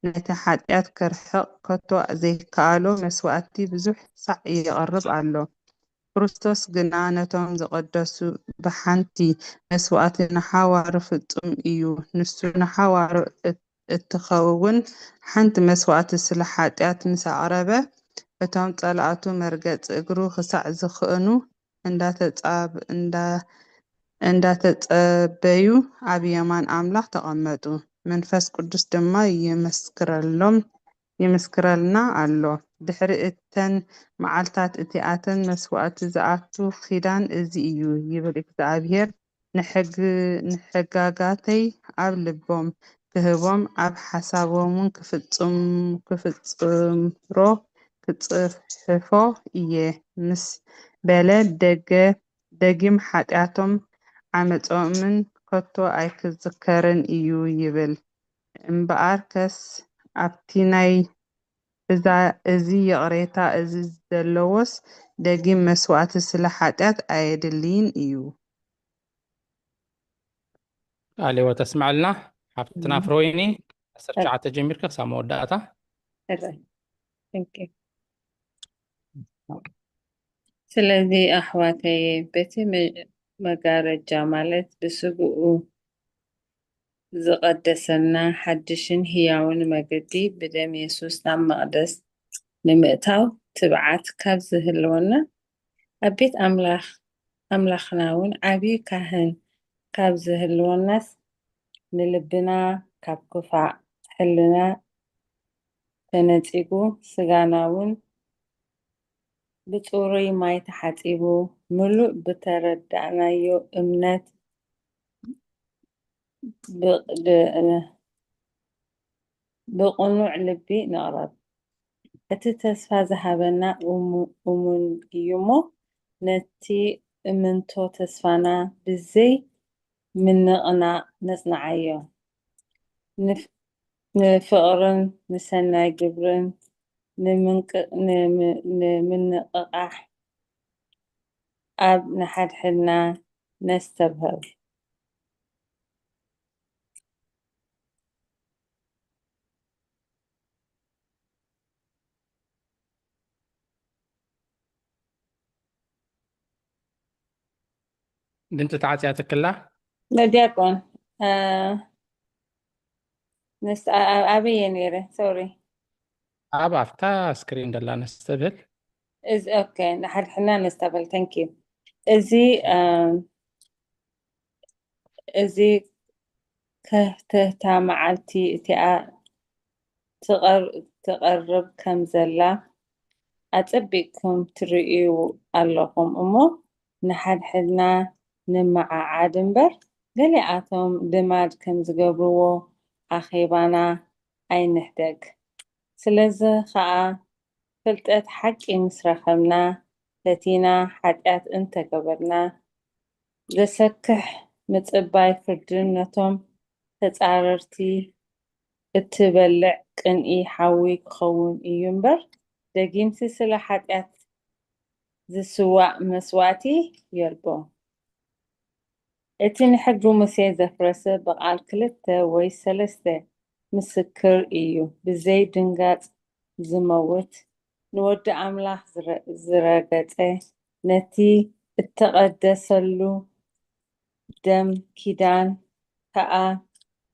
Speaker 6: ነቲ ሓጢአት ክርሕቕ ከቶ ዘይከኣሎ መስዋዕቲ ብዙሕ ሳዕ ይቐርብ ኣሎ። ክርስቶስ ግና ነቶም ዝቐደሱ ብሓንቲ መስዋዕቲ ንሓዋሩ ፍጹም እዩ። ንሱ ንሓዋሩ እትኸውን ሓንቲ መስዋዕቲ ስለ ሓጢአት ምስ ኣቕረበ እቶም ጸላእቱ መርገፂ እግሩ ክሳዕ ዝኽእኑ እንዳተጸበዩ ኣብ የማን ኣምላኽ ተቐመጡ። መንፈስ ቅዱስ ድማ ይመስክረልና ኣሎ። ድሕሪ እተን መዓልታት እቲኣተን መስዋእቲ ዝኣቱ ኪዳን እዚ እዩ ይብል እግዚአብሔር ንሕግጋተይ ኣብ ልቦም ክህቦም ኣብ ሓሳቦምን ክፍጽምሮ ክጽሕፎ እየ ምስ በለ ደጊም ኃጢአቶም ዓመፆምን ከቶ ኣይክዝከርን እዩ ይብል እምበኣር ከስ ኣብቲ ናይ እዚ የቕሬታ እዚ ዘለዎስ ደጊም መስዋእቲ ስለ ኃጢአት ኣየድልይን እዩ።
Speaker 1: ቃልዎ ተስማዕልና ሓፍትና ፍሮይኒ 19 ጀሚርካ ክሳብ መወዳእታ
Speaker 4: ስለዚ ኣሕዋተይ በቲ መጋረጃ ማለት ብስግኡ ዝቐደሰና ሓድሽን ህያውን መገዲ ብደም የሱስ ናብ መቕደስ ንምእታው ትብዓት ካብ ዝህልወና ኣብ ቤት ኣምላኽና እውን ዓብይ ካህን ካብ ዝህልወናስ ንልብና ካብ ክፋእ ሕልና ተነፂጉ ስጋና እውን ብፅሩይ ማይ ተሓፂቡ ሙሉእ ብተረዳእናዮ እምነት ብቕኑዕ ልቢ ንቕረብ። እቲ ተስፋ ዝሃበና እሙን እዩ እሞ ነቲ እምንቶ ተስፋና ብዘይ ምንቕናቕ ነጽንዓዮ። ንፍቕርን ንሰናይ ግብርን ንምንቕቓሕ ኣብ ንሓድሕድና ነስተብህር።
Speaker 1: ድምፂ ተዓፅያ ትክላ
Speaker 4: ነዲያቆን ኣበየ ነይረ ሶሪ
Speaker 1: ኣብ ኣፍታ ስክሪን ደላ ነስተብል
Speaker 4: እዚ ኦኬ ንሓድሕድና ነስተብል ታንክ ዩ እዚ ከህተታ መዓልቲ እቲኣ ትቐርብ ከም ዘላ ኣፀቢቅኩም ትርእዩ ኣለኹም እሞ ንሓድሕድና ንመዓዓድ እምበር ገሊኣቶም ልማድ ከም ዝገብርዎ ኣኼባና ኣይንሕደግ። ስለዚ ከዓ ፍልጠት ሓቂ ምስ ረኸብና ነቲና ሓጢአት እንተገበርና ዘሰክሕ ምጽባይ ፍርድን ነቶም ተጻረርቲ እትበልዕ ቅንኢ ሓዊ ክኸውን እዩ እምበር ደጊምሲ ስለ ሓጢአት ዝስዋዕ መስዋዕቲ የልቦ። እቲ ንሕጊ ሙሴ ዘፍረሰ በቓል 2 ወይ 3 ምስክር እዩ ብዘይ ድንጋጽ ዝመውት ንወዲ ኣምላኽ ዝረገጸ ነቲ እተቐደሰሉ ደም ኪዳን ከዓ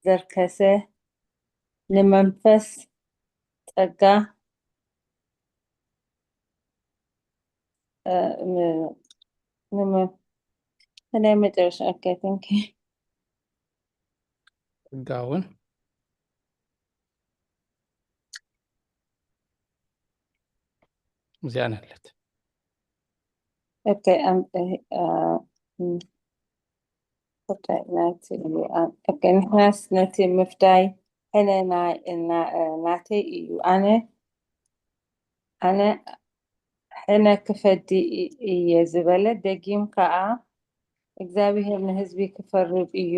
Speaker 4: ዘርከሰ ንመንፈስ ጸጋ ናይ መጨረሻ ኦኬ ቴንክ ዩ
Speaker 1: ጋውን እዚኣ ነለት
Speaker 4: ኦኬ ኦኬ ንሕናስ ነቲ ምፍዳይ ሕነና ናተይ እዩ ኣነ ሕነ ክፈዲ እየ ዝበለ ደጊም ከዓ እግዚአብሔር ንህዝቢ ክፈርድ እዩ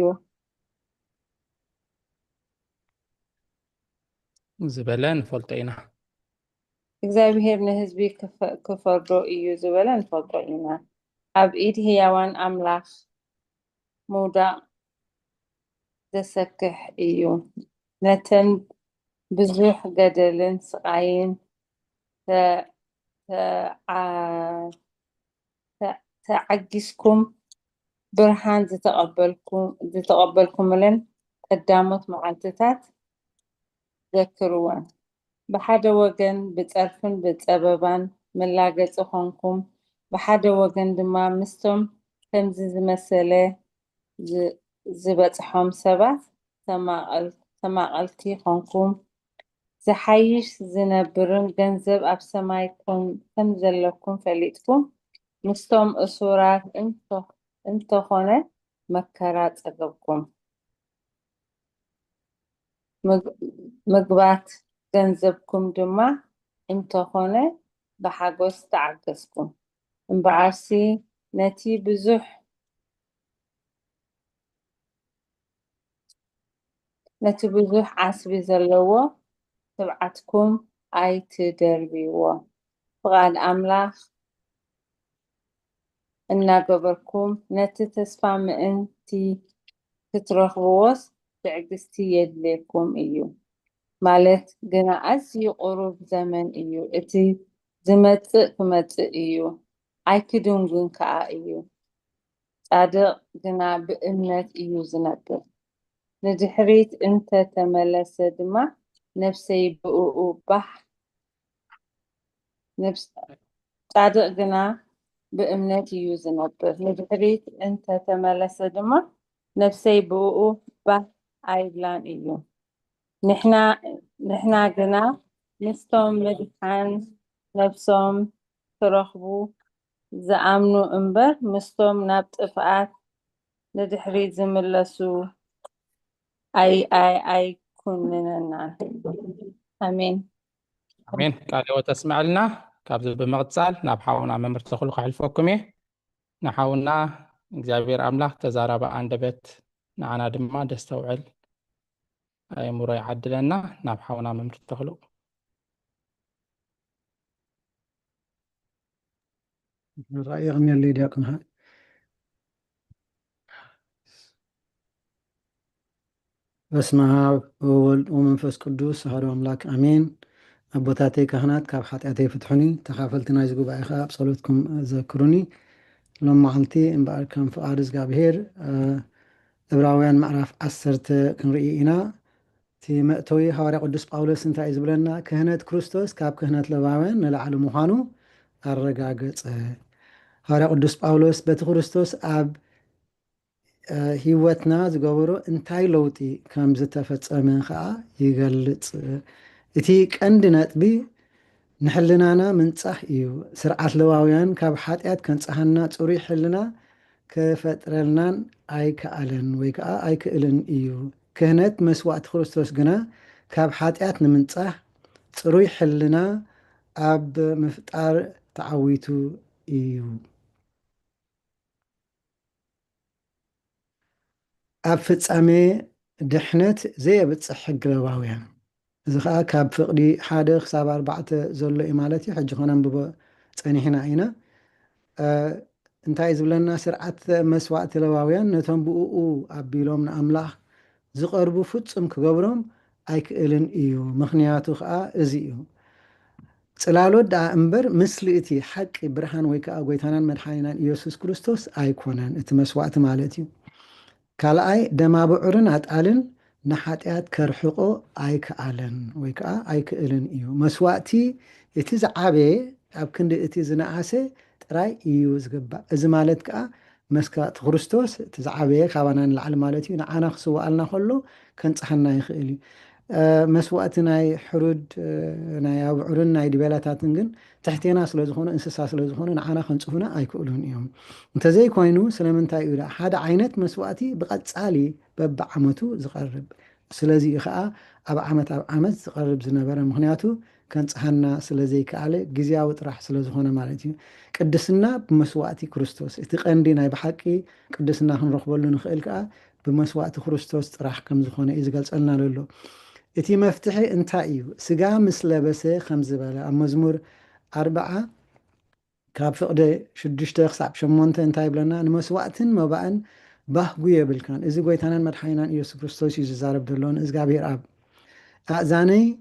Speaker 1: ዝበለ ንፈልጦ ኢና።
Speaker 4: እግዚአብሔር ንህዝቢ ክፈርዶ እዩ ዝበለ ንፈልጦ ኢና። ኣብ ኢድ ህያዋን ኣምላኽ ምውዳቕ ዘሰክሕ እዩ። ነተን ብዙሕ ገደልን ስቃይን ተዓጊስኩም ብርሃን ዝተቐበልኩምለን ቀዳሞት መዓልትታት ዘክርወን። ብሓደ ወገን ብፀርፍን ብፀበባን መላገፂ ኾንኩም፣ ብሓደ ወገን ድማ ምስቶም ከምዚ ዝመሰለ ዝበፅሖም ሰባት ተማቐልቲ ኾንኩም ዝሓይሽ ዝነብርን ገንዘብ ኣብ ሰማይ ከም ዘለኩም ፈሊጥኩም ምስቶም እሱራት እንተኾነ መከራ ፀገብኩም ምግባት ገንዘብኩም ድማ እንተኾነ ብሓጎስ ተዓገስኩም እምበዓርሲ ነቲ ብዙሕ ዓስቢ ዘለዎ ትብዓትኩም ኣይትደርብይዎ ፍቓድ ኣምላኽ እናገበርኩም ነቲ ተስፋ ምእንቲ ክትረኽብዎስ ትዕግስቲ የድልየኩም እዩ ማለት ግና ኣዝዩ ቁሩብ ዘመን እዩ እቲ ዝመጽእ ክመጽእ እዩ ኣይክዱን ግን ከዓ እዩ ጻድቕ ግና ብእምነት እዩ ዝነብር ንድሕሪት እንተተመለሰ ድማ ነፍሰይ ብእኡ ባህ ጻድቕ ግና ብእምነት እዩ ዝነብር ንድሕሪት እንተተመለሰ ድማ ነፍሰይ ብእኡ ባህ ኣይብላን እዩ ንሕና ግና ምስቶም ምድሓን ነፍሶም ክረኽቡ ዝኣምኑ እምበር ምስቶም ናብ ጥፍኣት ንድሕሪት ዝምለሱ ኣይኩንነናን ኣሜን
Speaker 1: ኣሜን ቃል ሕይወት ተስማዕልና ካብዚ ብምቕጻል ናብ ሓውና መምህር ተኽሉ ከሕልፈኩም እየ ንሓውና እግዚአብሔር ኣምላኽ ተዛራባ አንደበት ንዓና ድማ ደስ ተውዕል ኣእምሮ ይዓድለና ናብ ሓውና መምህር ተኽሉ
Speaker 5: رأيكم يلي ديكم هاي بسم الله وولد ومنفس قدوس هذا أملاك أمين أبوتاتي كهنات كاب حاتياتي فتحوني تخافلتنا يزقوا بأيخا بصلوتكم ذكروني لما عملتي إن بأركم فقارز قابهير إبراويان معرف أسرت كنرئينا تي مأتوي هواري قدوس باولوس انتا إزبلنا كهنات كروستوس كاب كهنات لباوين نلعلو مخانو الرقاقت هواري قدوس باولوس بيت كروستوس أب هيوتنا زقابرو انتاي لوتي كام زتفت أمين خاء يقلت إتي كندنات بي نحلنانا من صح إيو سرعات لواويان كاب حاتيات كانت صحنا توري حلنا كفترلنان أي كألن ويكا أي كألن إيو كهنت مسوات خرستوس جنا كاب حاتيات من صح تروي حلنا أب مفتار تعويتو إيو أب فتسامي دحنت زي بتصحق لواويان إذا خا كاب فقدي حادة خساب 4 زول إمالتي حج خنام ببا تاني هنا أينا انتاي زبلنا سرعة مسوات لواويان نتهم بؤو أبيلوم أملاح زقربو فتسم كقبرهم أيك إلن إيو مخنياتو خا إزيو تلالو دا أمبر مثلتي حق إبراهان ويكا أغويتانان مدحانان إيوسوس كريستوس أيكونان إتمسوات مالتي كالاي دما بعرن أتقالن نحاتيات كرحقو أيكالن ويكا أيكالن إيو مسواتي إتز عابي أبكند إتز نعاسي تراي إيو زقبا إذا مالت كا مسكات خريستوس إتز عابي خابانان العالم مالتي نعانا خسوا ألنا خلو كنت حنا يخيلي مسواتنا حرود ناي بعرن ناي دبالاتاتن تحتينا سلازخونو انسسا سلازخونو نعانا خنصفونا أيكالون إيوم انت زي كوينو سلامنتاي إيولا هذا عينت مسواتي بقد سالي بب عمتو زقرب سلازي خا أب عمت زقرب زنبر مخنياتو كان صحنا سلازي كاله غزياو طرح سلازخونه مالتي قدسنا بمسواتي كريستوس اتقندي ناي بحقي قدسنا خنرخبلو نخيل كا بمسواتي كريستوس طرح كم زخونه يزغلصلنا لولو اتي مفتحي انتايو سغا مسلبسه خمز بلا مزمور 4 كاب فقده 6 خصاب 8 انتاي بلنا نمسواتن مبان باهغو يبلكان إذا قويتانان مدحينان إيوسو كريستوس يزارب دلون إزقابير أب أعزاني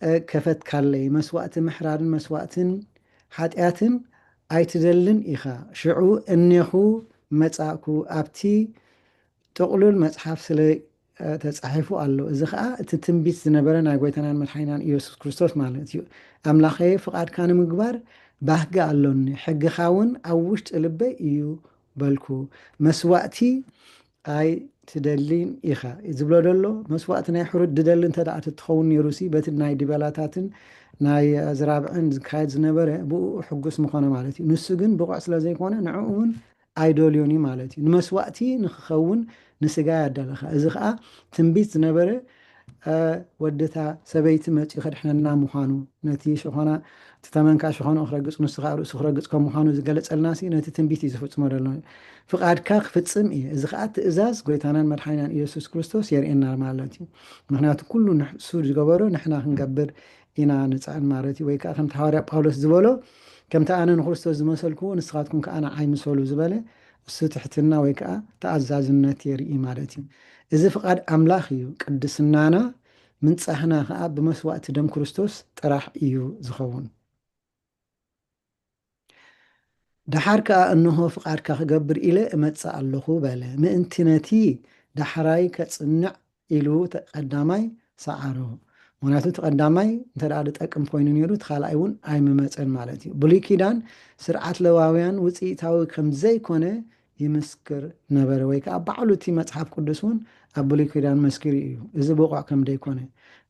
Speaker 5: كفت كالي مسوأت محرارن مسوأت حاتياتن أيتدلن إخا شعو أنيخو متاكو أبتي تقولون متحف سلي تتصحفو ألو إذا خا تتنبيت زنبرن قويتانان مدحينان إيوسو كريستوس مالتيو أملاخي فقاد كان مقبار باهغا ألوني حق خاون أوشت قلبي إيو بلكو مسوأتي أي ትደሊን ኢኻ ዝብሎ ደሎ መስዋዕቲ ናይ ሕሩድ ድደሊ እንተደኣ ትትኸውን ነይሩሲ በቲ ናይ ድበላታትን ናይ ዝራብዕን ዝካየድ ዝነበረ ብኡ ሕጉስ ምኾነ ማለት እዩ። ንሱ ግን ብቑዕ ስለ ዘይኮነ ንዕኡ እውን ኣይደልዮን እዩ ማለት እዩ። ንመስዋዕቲ ንክኸውን ንስጋ ያዳለኻ። እዚ ከዓ ትንቢት ዝነበረ ወደታ ሰበይቲ መፂኡ ከድሕነና ምዃኑ ነቲ ሽኾና ተመንካ ሽኾኑ ክረግፅ ንስኻ ርእሱ ክረግፅ ከም ምዃኑ ዝገለፀልና ሲ ነቲ ትንቢት እዩ ዝፍፅሞ ደሎ ፍቃድካ ክፍፅም እየ። እዚ ከዓ ትእዛዝ ጎይታናን መድሓኒናን ኢየሱስ ክርስቶስ የርእየና ማለት እዩ። ምክንያቱ ኩሉ ንሱ ዝገበሮ ንሕና ክንገብር ኢና ንፅዕን ማለት እዩ። ወይ ከዓ ከምቲ ሓዋርያ ጳውሎስ ዝበሎ ከምቲ ኣነ ንክርስቶስ ዝመሰልክዎ ንስኻትኩም ከኣነ ኣይምሰሉ ዝበለ እሱ ትሕትና ወይ ከዓ ተኣዛዝነት የርኢ ማለት እዩ። እዚ ፍቃድ ኣምላኽ እዩ። ቅድስናና ምንፃሕና ከዓ ብመስዋዕቲ ደም ክርስቶስ ጥራሕ እዩ ዝኸውን። ድሓር ከዓ እንሆ ፍቃድካ ክገብር ኢለ እመፅእ ኣለኹ በለ። ምእንቲ ነቲ ዳሕራይ ከፅንዕ ኢሉ ቀዳማይ ሰዓሮ። ምክንያቱ እቲ ቀዳማይ እንተደኣ ዝጠቅም ኮይኑ ነይሩ እቲ ካልኣይ እውን ኣይምመፀን ማለት እዩ። ብሉይ ኪዳን ስርዓት ለዋውያን ውፅኢታዊ ከምዘይኮነ ይምስክር ነበረ። ወይ ከዓ ባዕሉ እቲ መፅሓፍ ቅዱስ እውን ኣብ ብሉይ ኪዳን መስኪሩ እዩ እዚ ብቑዕ ከም ደይኮነ።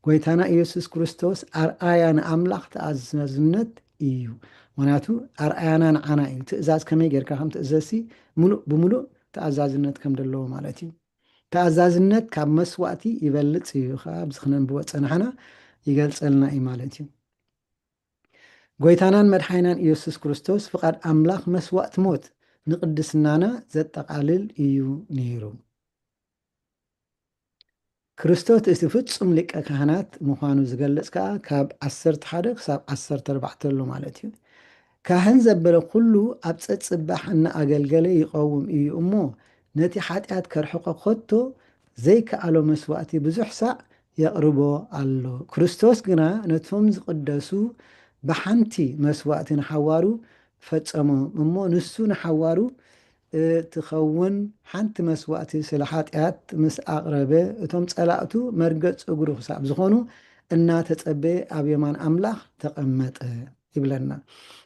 Speaker 5: ጎይታና ኢየሱስ ክርስቶስ ኣርኣያ ንኣምላኽ ተኣዛዝነት እዩ። ምክንያቱ ኣርኣያና ንዓና እዩ። ትእዛዝ ከመይ ጌርካ ከም ትእዘዝሲ ሙሉእ ብሙሉእ ተኣዛዝነት ከም ዘለዎ ማለት እዩ። ተኣዛዝነት ካብ መስዋዕቲ ይበልፅ እዩ ከዓ ብዝክነንብቦ ፀናሕና ይገልፀልና እዩ ማለት እዩ። ጎይታናን መድሓኒናን ኢየሱስ ክርስቶስ ፍቃድ ኣምላኽ መስዋዕቲ ሞት ንቅድስናና ዘጠቃልል እዩ ነይሩ። ክርስቶስ እቲ ፍፁም ሊቀ ካህናት ምዃኑ ዝገልፅ ከዓ ካብ 11 ክሳብ 14 ኣሎ ማለት እዩ። ካህን ዘበለ ኩሉ ኣብ ፀፅባሕ እናኣገልገለ ይቀውም እዩ እሞ ነቲ ሓጢኣት ከርሕቆ ከቶ ዘይከኣሎ መስዋዕቲ ብዙሕ ሳዕ የቕርቦ ኣሎ። ክርስቶስ ግና ነቶም ዝቅደሱ ብሓንቲ መስዋዕቲ ንሓዋሩ ፈፀሞም እሞ ንሱ ንሓዋሩ ትኸውን ሓንቲ መስዋዕቲ ስለ ሓጢኣት ምስ ኣቕረበ እቶም ፀላእቱ መርገፅ እግሩ ክሳብ ዝኾኑ እናተፀበየ ኣብ የማን ኣምላኽ ተቐመጠ ይብለና።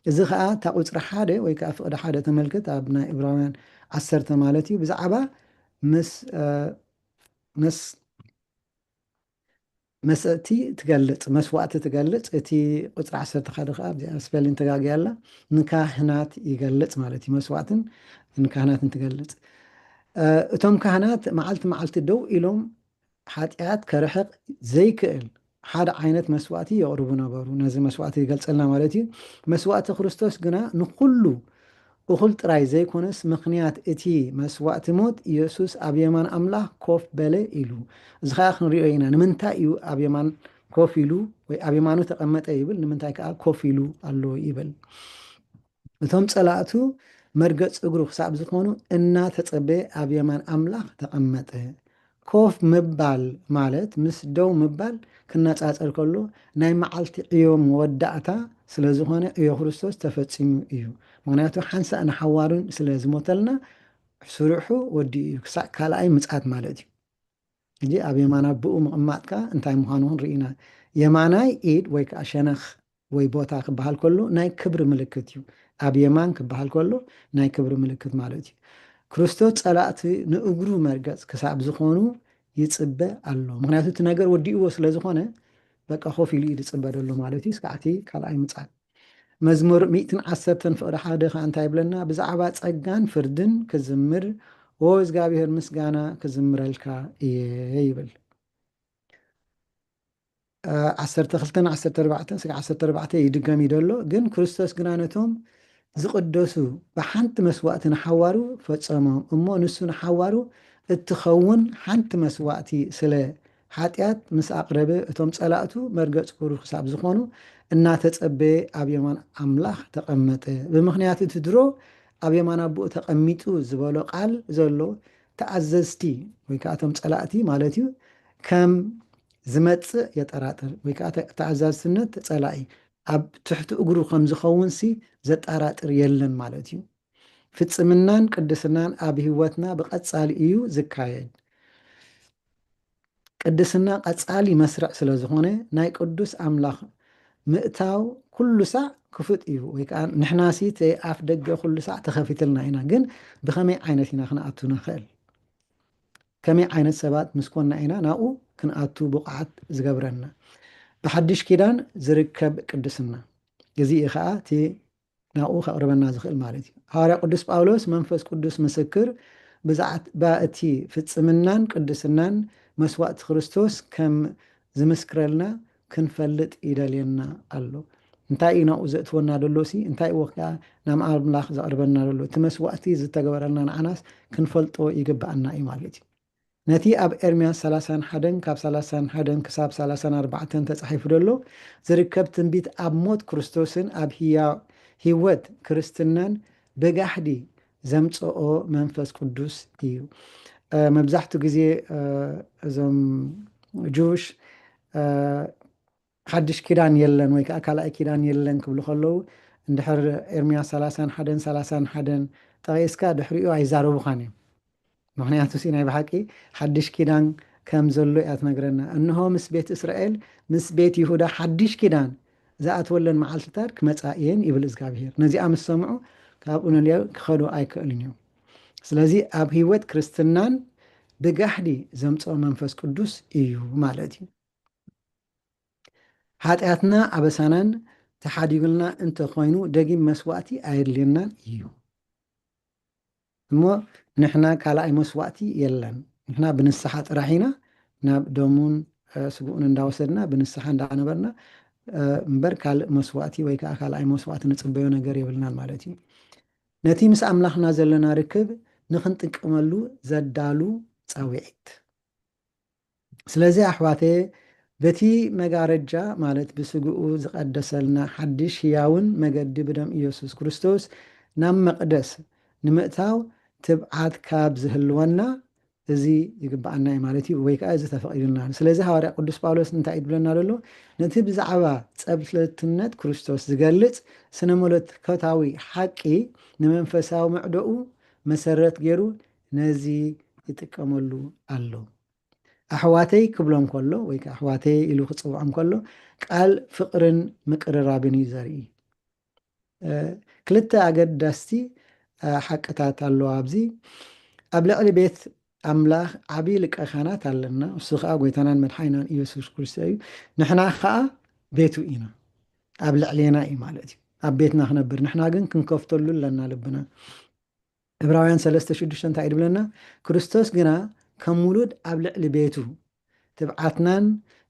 Speaker 5: እዚ ከዓ እታ ቁፅሪ 1 ወይ ከዓ ፍቅዲ 1 ተመልክት ኣብ ናይ ዕብራውያን 10 ማለት እዩ ብዛዕባ መስእቲ ትገልፅ መስዋዕቲ ትገልፅ። እቲ ቁፅሪ 11 ከዓ ስፔሊን ተጋጊያላ ንካህናት ይገልፅ ማለት እዩ። መስዋዕትን ንካህናትን ትገልፅ። እቶም ካህናት መዓልቲ መዓልቲ ደው ኢሎም ሓጢኣት ከርሕቕ ዘይክእል ሓደ ዓይነት መስዋዕቲ የቕርቡ ነበሩ። ነዚ መስዋዕቲ ይገልፀልና ማለት እዩ። መስዋዕቲ ክርስቶስ ግና ንኩሉ እኹል ጥራይ ዘይኮነስ ምክንያት እቲ መስዋዕቲ ሞት ኢየሱስ ኣብ የማን ኣምላኽ ኮፍ በለ ኢሉ። እዚ ከዓ ክንሪኦ ኢና ንምንታይ እዩ ኣብ የማን ኮፍ ኢሉ ወይ ኣብ የማኑ ተቐመጠ ይብል፣ ንምንታይ ከዓ ኮፍ ኢሉ ኣሎ ይብል። እቶም ፀላእቱ መርገፅ እግሩ ክሳብ ዝኾኑ እናተፀበየ ኣብ የማን ኣምላኽ ተቐመጠ። ኮፍ ምባል ማለት ምስ ደው ምባል ክነፃፀር ከሎ ናይ መዓልቲ ዕዮም መወዳእታ ስለ ዝኾነ ዕዮ ክርስቶስ ተፈፂሙ እዩ። ምክንያቱ ሓንሳእ ንሓዋሩን ስለ ዝሞተልና ስሩሑ ወዲ እዩ ክሳዕ ካልኣይ ምፅኣት ማለት እዩ። እዚ ኣብ የማና ብኡ ምቕማጥካ እንታይ ምዃኑ ንርኢና። የማናይ ኢድ ወይ ከዓ ሸነኽ ወይ ቦታ ክበሃል ከሎ ናይ ክብሪ ምልክት እዩ። ኣብ የማን ክበሃል ከሎ ናይ ክብሪ ምልክት ማለት እዩ። ክርስቶስ ፀላእቲ ንእግሩ መርገፅ ክሳብ ዝኾኑ ይፅበ ኣሎ። ምክንያቱ እቲ ነገር ወዲእዎ ስለ ዝኾነ በቃ ኮፍ ኢሉ እዩ ዝፅበ ደሎ ማለት እዩ። ስካዕቲ ካልኣይ ምፅኣት መዝሙር 110 ፍቅዲ 1 ከዓ እንታይ ይብለና? ብዛዕባ ፀጋን ፍርድን ክዝምር ኦ እግዚኣብሔር ምስጋና ክዝምረልካ እየ ይብል። 12-14 ይድገም ይደሎ ግን ክርስቶስ ግና ነቶም ዝቅደሱ ብሓንቲ መስዋዕቲ ንሓዋሩ ፈፀሞም እሞ ንሱ ንሓዋሩ እትኸውን ሓንቲ መስዋዕቲ ስለ ሓጢኣት ምስ ኣቅረበ እቶም ፀላእቱ መርገፅ እግሩ ክሳብ ዝኾኑ እናተፀበየ ኣብ የማን ኣምላኽ ተቐመጠ። ብምክንያት እቲ ድሮ ኣብ የማን ኣቦኡ ተቐሚጡ ዝበሎ ቃል ዘሎ ተኣዘዝቲ ወይ ከዓ እቶም ፀላእቲ ማለት እዩ ከም ዝመፅእ የጠራጥር ወይ ከዓ ተኣዛዝትነት ፀላኢ ኣብ ትሕቲ እግሩ ከም ዝኸውን ሲ ዘጠራጥር የለን ማለት እዩ። ፍፅምናን ቅድስናን ኣብ ሂወትና ብቐፃሊ እዩ ዝካየድ። ቅድስና ቀፃሊ መስርዕ ስለ ዝኾነ ናይ ቅዱስ ኣምላኽ ምእታው ኩሉ ሳዕ ክፉት እዩ ወይ ከዓ ንሕናሲ ኣፍ ደገ ኩሉ ሳዕ ተኸፊትልና ኢና። ግን ብኸመይ ዓይነት ኢና ክንኣቱ ንኽእል? كمي عينت سبات مسكونا إنا ناو كنأتو بقعت زقبرنا بحدش كيدان زركب قدسنا جزي إخاء تي ناو خقربنا زخيل مالتي هارا قدس باولوس منفس قدس مسكر بزعت باتي في السمنان قدسنان مسوات خريستوس كم زمسكرلنا كنفلت إيدالينا قالو انتاي ناو زأتونا دلوسي انتاي وقع نام الله زقربنا دلو تمسواتي زتقبرنا نعناس كنفلتو يقبعنا إيمالتي نتي أب إرميا 31 كاب 31 كساب 34 تصحيف دلو زركب تنبيت أب موت كريستوسن أب هيوت كريستنان بجحدي زمصኦ منفس قدوس إيو مبزحتو جزي زم جوش حدش كيدان يلن ويك أكالا كيدان يلن كبلو خلو اندحر إرميا 31 تغيسكا دحريو عيزارو بخاني مخنياتو سيناي بحقي حدش كيدان كم زلو ياتنقرنا انه مس بيت اسرائيل مس بيت يهودا حدش كيدان زات ولن معالتتار كمصائين يبل ازغابير نزي ام سمعو كابون اليو كخدو ايكلنيو سلازي اب هيوت كريستنان بغحدي زمصو منفس قدوس ايو مالتي حاتياتنا ابسانان تحاديقلنا انت خوينو دقيم مسواتي ايرلينا ايو مو نحنا كالاي مسواتي يلن نحنا بنسحات راحينا ناب دومون سبقون انداوسدنا بنسحا اندانبرنا مبر كال مسواتي ويكا كالاي مسواتي نصبيو ነገር ይብልናል ማለት እዩ ነቲ ምስ አምላኽና ዘለና ርክብ ንኽንጥቅመሉ ዘዳሉ ጻዊዒት ስለዚ አሕዋቴ በቲ መጋረጃ ማለት ብስግኡ ዝቀደሰልና ሓድሽ ህያውን መገዲ ብደም ኢየሱስ ክርስቶስ ናብ መቅደስ ንምእታው تبعات كاب زهلونا زي يقبعنا مالتي ويكا زي تفقيلنا سلازي هواري قدس باولوس انتا يدبلنا لولو نتيب زعبا تسبتلتنت كريستوس زقلت سنمولت كوتاوي حقي نمنفساو معدؤو مسرت غيرو نزي يتكملو ألو أحواتي كبلهم كله ويكا أحواتي إلو خصوعهم كله قال فقرن مقررابني زري كلتا أقد داستي حقتات الله أبزي أبلغ بيت أملاخ عبي لك أخانات لنا وسخاء قويتنان من حينان إيسوس كريستوس نحنا خاء بيتو إينا أبلغ علينا إيمالتي أبيتنا خنبر نحنا قن كنكفتلو لنا لبنا إبراهيم 3:6 تعيد لنا كريستوس قنا كمولود أبلغ لبيتو تبعتنان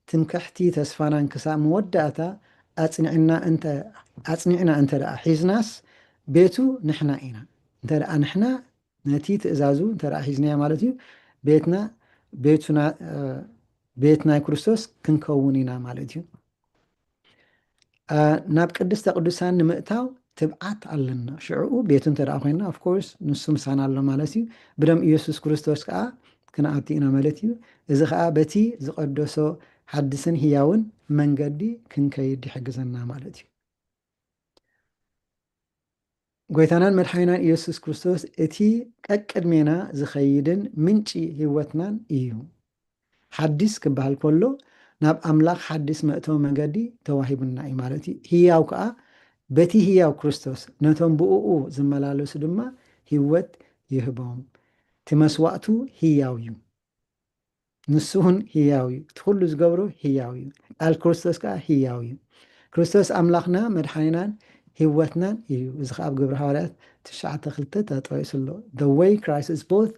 Speaker 5: تنكحتي تسفانان كسا مودعتا أتصنعنا أنت رأى حيزناس بيتو نحنا إينا انت رأى نحنا نتي تأزازو انت رأى حيزنيا مالتي بيتنا كريستوس كنكونينا مالتي ناب قدس تقدسان نمئتاو تبعت علنا شعو بيتو انت رأى خوينا of course نسو مسانا الله مالتي بدم إيسوس كريستوس كأ كنا أتينا مالتي إذا خاء بتي زقدسو حدثن هياون منقدي كنكيدي حقزنا مالتي قويتانان مدحينان إيسوس كريستوس اتي كأكدمينا زخيدن منشي هيوتنان إيو حدث كبهال كله ناب أملاك حدث مأتو منقدي تواهبنا إمالتي هياو كأ بتي هياو كريستوس نتون بؤو زملالو سدما هيوت يهبهم تمسواتو هياويو نسوهن هياوي تخلو زقبرو هياوي الكريستوس كأ هياوي كريستوس أملاكنا مدحينان هيوتنا إيو إذا خاب قبر حوالات تشعة خلطة تطويس الله the way Christ is both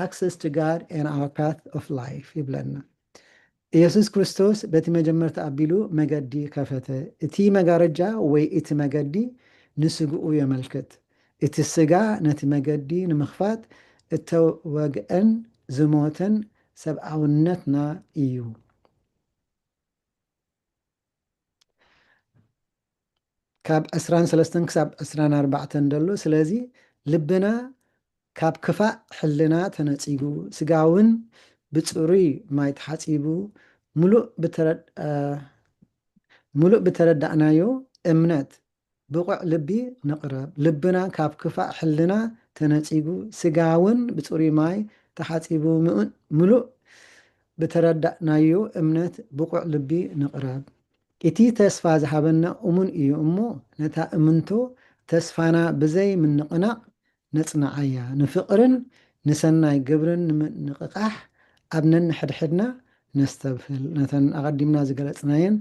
Speaker 5: access to God and our path of life يبلنا ኢየሱስ ክርስቶስ በቲ መጀመርታ አቢሉ መገዲ ከፈተ እቲ መጋረጃ ወይ እቲ መገዲ ንስግኡ የመልክት እቲ ስጋ ነቲ መገዲ ንምኽፋት እተወግአን ዝሞተን ሰብአውነትና እዩ ካብ 23 ክሳብ 24 ደሎ ስለዚ ልብና ካብ ክፋእ ሕልና ተነፂጉ ስጋውን ብፅሩይ ማይ ተሓፂቡ ሙሉእ ብተረዳእናዮ እምነት ብቑዕ ልቢ ንቕረብ ልብና ካብ ክፋእ ሕልና ተነፂጉ ስጋውን ብፅሩይ ማይ ተሓፂቡ ሙሉእ ብተረዳእናዮ እምነት ብቑዕ ልቢ ንቕረብ እቲ ተስፋ ዝሃበና እሙን እዩ እሞ ነታ እምንቶ ተስፋና ብዘይ ምንቕናቕ ነጽናዓያ ንፍቕርን ንሰናይ ግብርን ንቕቓሕ ኣብ ነንሕድሕድና ነስተብህል ነተን ኣቐዲምና ዝገለጽናየን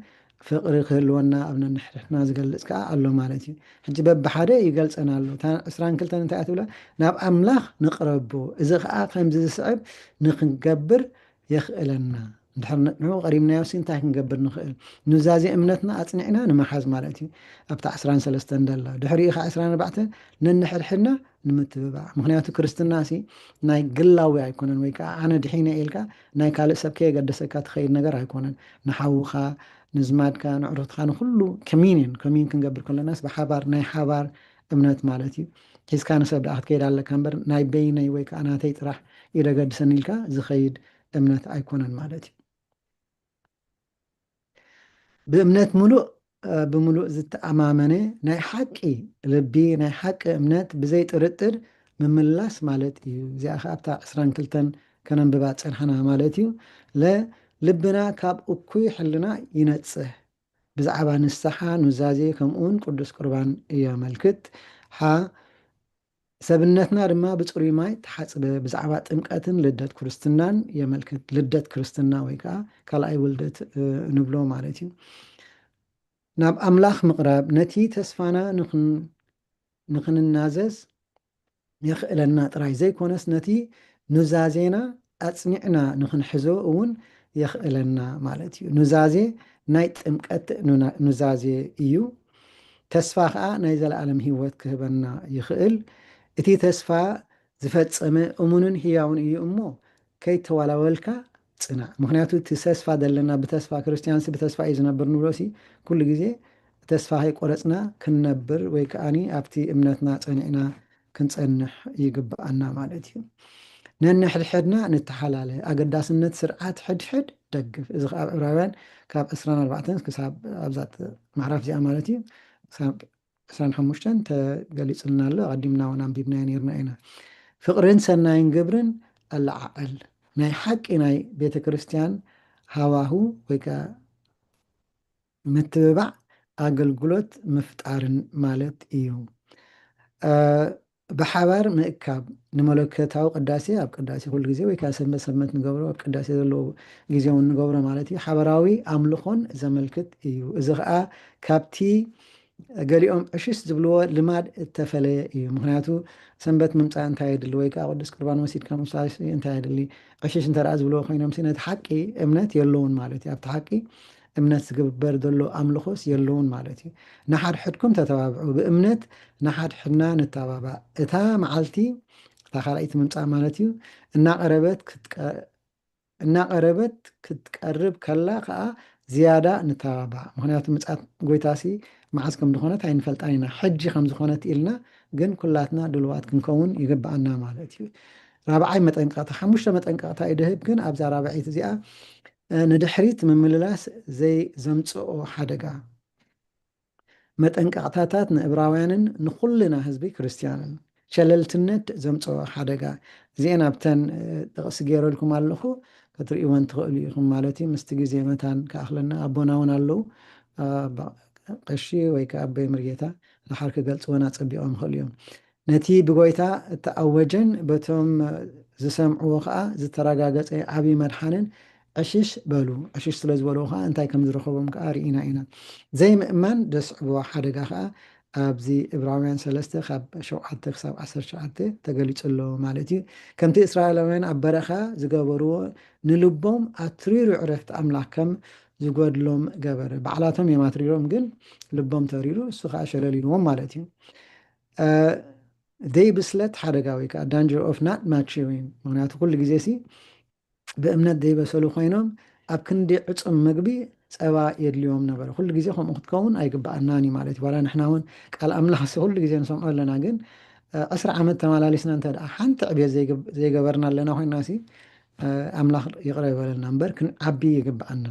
Speaker 5: ፍቕሪ ክህልወና ኣብ ነንሕድሕድና ዝገልጽ ከዓ ኣሎ ማለት እዩ። ሕጂ በብሓደ ይገልጸና ኣሎ። 22 እንታይ እያ ትብላ? ናብ ኣምላኽ ንቕረቦ እዚ ከዓ ከምዚ ዝስዕብ ንክንገብር የኽእለና። እንድሕር ንዑ ቀሪብናዮ እንታይ ክንገብር ንኽእል? ኑዛዜ እምነትና ኣጽኒዕና ንመሓዝ ማለት እዩ። ኣብቲ 13 ደላ ድሕሪኡ ከዓ 14 ነንሕድሕድና ንምትብባዕ። ምክንያቱ ክርስትና ናይ ግላዊ ኣይኮነን፣ ወይ ከዓ ኣነ ድሒነ ኢልካ ናይ ካልእ ሰብ ከየገደሰካ ትኸይድ ነገር ኣይኮነን። ንሓውኻ ንዝማድካ ንዕሩትካ ንኩሉ ኮሚኒን ክንገብር ከለናስ ብሓባር ናይ ሓባር እምነት ማለት እዩ። ሒዝካ ንሰብ ደኣ ክትከይድ ኣለካ እምበር ናይ በይነይ ወይ ከዓ ናተይ ጥራሕ ይደገድሰኒ ኢልካ ዝኸይድ እምነት ኣይኮነን ማለት እዩ። ብእምነት ብምሉእ ዝተኣማመነ ናይ ሓቂ ልቢ ናይ ሓቂ እምነት ብዘይ ጥርጥር ምምላስ ማለት እዩ። እዚኣ ከዓ ኣብታ 22 ከነንብባ ፀንሐና ማለት እዩ። ልብና ካብ እኩይ ሕልና ይነጽህ ብዛዕባ ንስሓ ኑዛዜ ከምኡውን ቅዱስ ቁርባን እየመልክት። ሰብነትና ድማ ብፅሩይ ማይ ተሓፅበ ብዛዕባ ጥምቀትን ልደት ክርስትናን የመልክት። ልደት ክርስትና ወይ ከዓ ካልኣይ ውልደት ንብሎ ማለት እዩ። ናብ ኣምላኽ ምቕራብ ነቲ ተስፋና ንኽንናዘዝ የኽእለና ጥራይ ዘይኮነስ ነቲ ኑዛዜና ኣጽኒዕና ንኽንሕዞ እውን የኽእለና ማለት እዩ። ኑዛዜ ናይ ጥምቀት ኑዛዜ እዩ። ተስፋ ከዓ ናይ ዘለዓለም ሂወት ክህበና ይኽእል። እቲ ተስፋ ዝፈጸመ እሙንን ህያውን እዩ እሞ ከይተወላወልካ ጽናዕ። ምክንያቱ እቲ ተስፋ ዘለና ብተስፋ ክርስቲያንስ ብተስፋ እዩ ዝነብር ንብሎሲ ኩሉ ግዜ ተስፋ ከይቆረፅና ክንነብር ወይ ከዓኒ ኣብቲ እምነትና ፀኒዕና ክንፀንሕ ይግባአና ማለት እዩ። ነንሕድሕድና ንተሓላለ ኣገዳስነት ስርዓት ሕድሕድ ደግፍ። እዚ ከዓ ኣብ ዕብራውያን ካብ 24 ክሳብ ኣብዛት ምዕራፍ እዚኣ ማለት እዩ 25 ተገሊፅልና ኣሎ። ቀዲምና እውን ኣንቢብናዮ ነርና ኢና። ፍቅርን ሰናይን ግብርን ኣለዓዕል ናይ ሓቂ ናይ ቤተ ክርስቲያን ሃዋሁ ወይ ከዓ ምትብባዕ ኣገልግሎት ምፍጣርን ማለት እዩ። ብሓባር ምእካብ ንመለከታዊ ቅዳሴ ኣብ ቅዳሴ ኩሉ ግዜ ወይ ከዓ ሰንበት ንገብሮ ኣብ ቅዳሴ ዘለዎ ግዜ እውን ንገብሮ ማለት እዩ። ሓበራዊ ኣምልኾን ዘመልክት እዩ። እዚ ከዓ ካብቲ ገሊኦም ዕሽስ ዝብልዎ ልማድ እተፈለየ እዩ። ምክንያቱ ሰንበት ምምፃእ እንታይ የድሊ ወይ ከዓ ቅዱስ ቁርባን ወሲድካ ምምሳሌ እንታይ የድሊ ዕሽሽ እንተረኣ ዝብልዎ ኮይኖም ነቲ ሓቂ እምነት የለውን ማለት እዩ። ኣብቲ ሓቂ እምነት ዝግበር ዘሎ ኣምልኾስ የለውን ማለት እዩ። ንሓድሕድኩም ተተባብዑ ብእምነት ንሓድሕድና ንተባባዕ። እታ መዓልቲ እታ ካልኣይቲ ምምፃእ ማለት እዩ እናቀረበት ክትቀርብ ከላ ከዓ ዝያዳ ንተባባዕ። ምክንያቱ ምፅኣት ጎይታሲ መዓዝ ከም ዝኾነት ኣይንፈልጣን ኢና። ሕጂ ከም ዝኾነት ኢልና ግን ኩላትና ድልዋት ክንከውን ይግባአና ማለት እዩ። ራብዓይ መጠንቀቕታ 5 መጠንቀቕታ ይድህብ። ግን ኣብዛ ራብዒት እዚኣ ንድሕሪት ምምልላስ ዘምፅኦ ሓደጋ መጠንቀቕታታት ንዕብራውያንን ንኩልና ህዝቢ ክርስቲያንን ሸለልትነት ዘምፅኦ ሓደጋ እዚአን ኣብተን ጥቕሲ ገይረልኩም ኣለኹ ክትርእይወን ትኽእሉ ኢኹም ማለት እዩ። ምስቲ ግዜ መታን ከኣኽለና ኣቦና እውን ኣለው ቀሺ ወይ ከዓ ኣበይ ምርጌታ ድሓር ክገልፅወና ፀቢቖም ይኽእሉ እዮም። ነቲ ብጎይታ እተኣወጀን በቶም ዝሰምዕዎ ከዓ ዝተረጋገፀ ዓብይ መድሓንን ዕሽሽ በሉ። ዕሽሽ ስለ ዝበልዎ ከዓ እንታይ ከም ዝረኸቦም ከዓ ርኢና ኢና። ዘይምእማን ደስዕቦ ሓደጋ ከዓ ኣብዚ ዕብራውያን 3 ካብ 7 ክሳብ 19 ተገሊፁ ኣሎ ማለት እዩ። ከምቲ እስራኤላውያን ኣብ በረኻ ዝገበርዎ ንልቦም ኣትሪሩ ዕረፍቲ ኣምላኽ ከም ዝጎድሎም ገበረ። ባዕላቶም እዮም ኣትሪሮም ግን ልቦም ተሪሩ እሱ ከዓ ሸለሊልዎም ማለት እዩ። ደይ ብስለት ሓደጋ ወይ ከዓ ዳንጀር ኦፍ ናት ማቹሪንግ። ምክንያቱ ኩሉ ግዜ ብእምነት ዘይበሰሉ ኮይኖም ኣብ ክንዲ ዕፁም ምግቢ ፀባ የድልዮም ነበረ። ኩሉ ግዜ ከምኡ ክትከውን ኣይግባአናኒ ማለት እዩ። ዋላ ንሕና እውን ቃል ኣምላኽ ኩሉ ግዜ ንሰምዖ ኣለና። ግን 10 ዓመት ተመላሊስና እንተ ደኣ ሓንቲ ዕብየት ዘይገበርና ኣለና ኮይና ኣምላኽ ይቕረ ይበለና እምበር ክንዓቢ ይግባአና።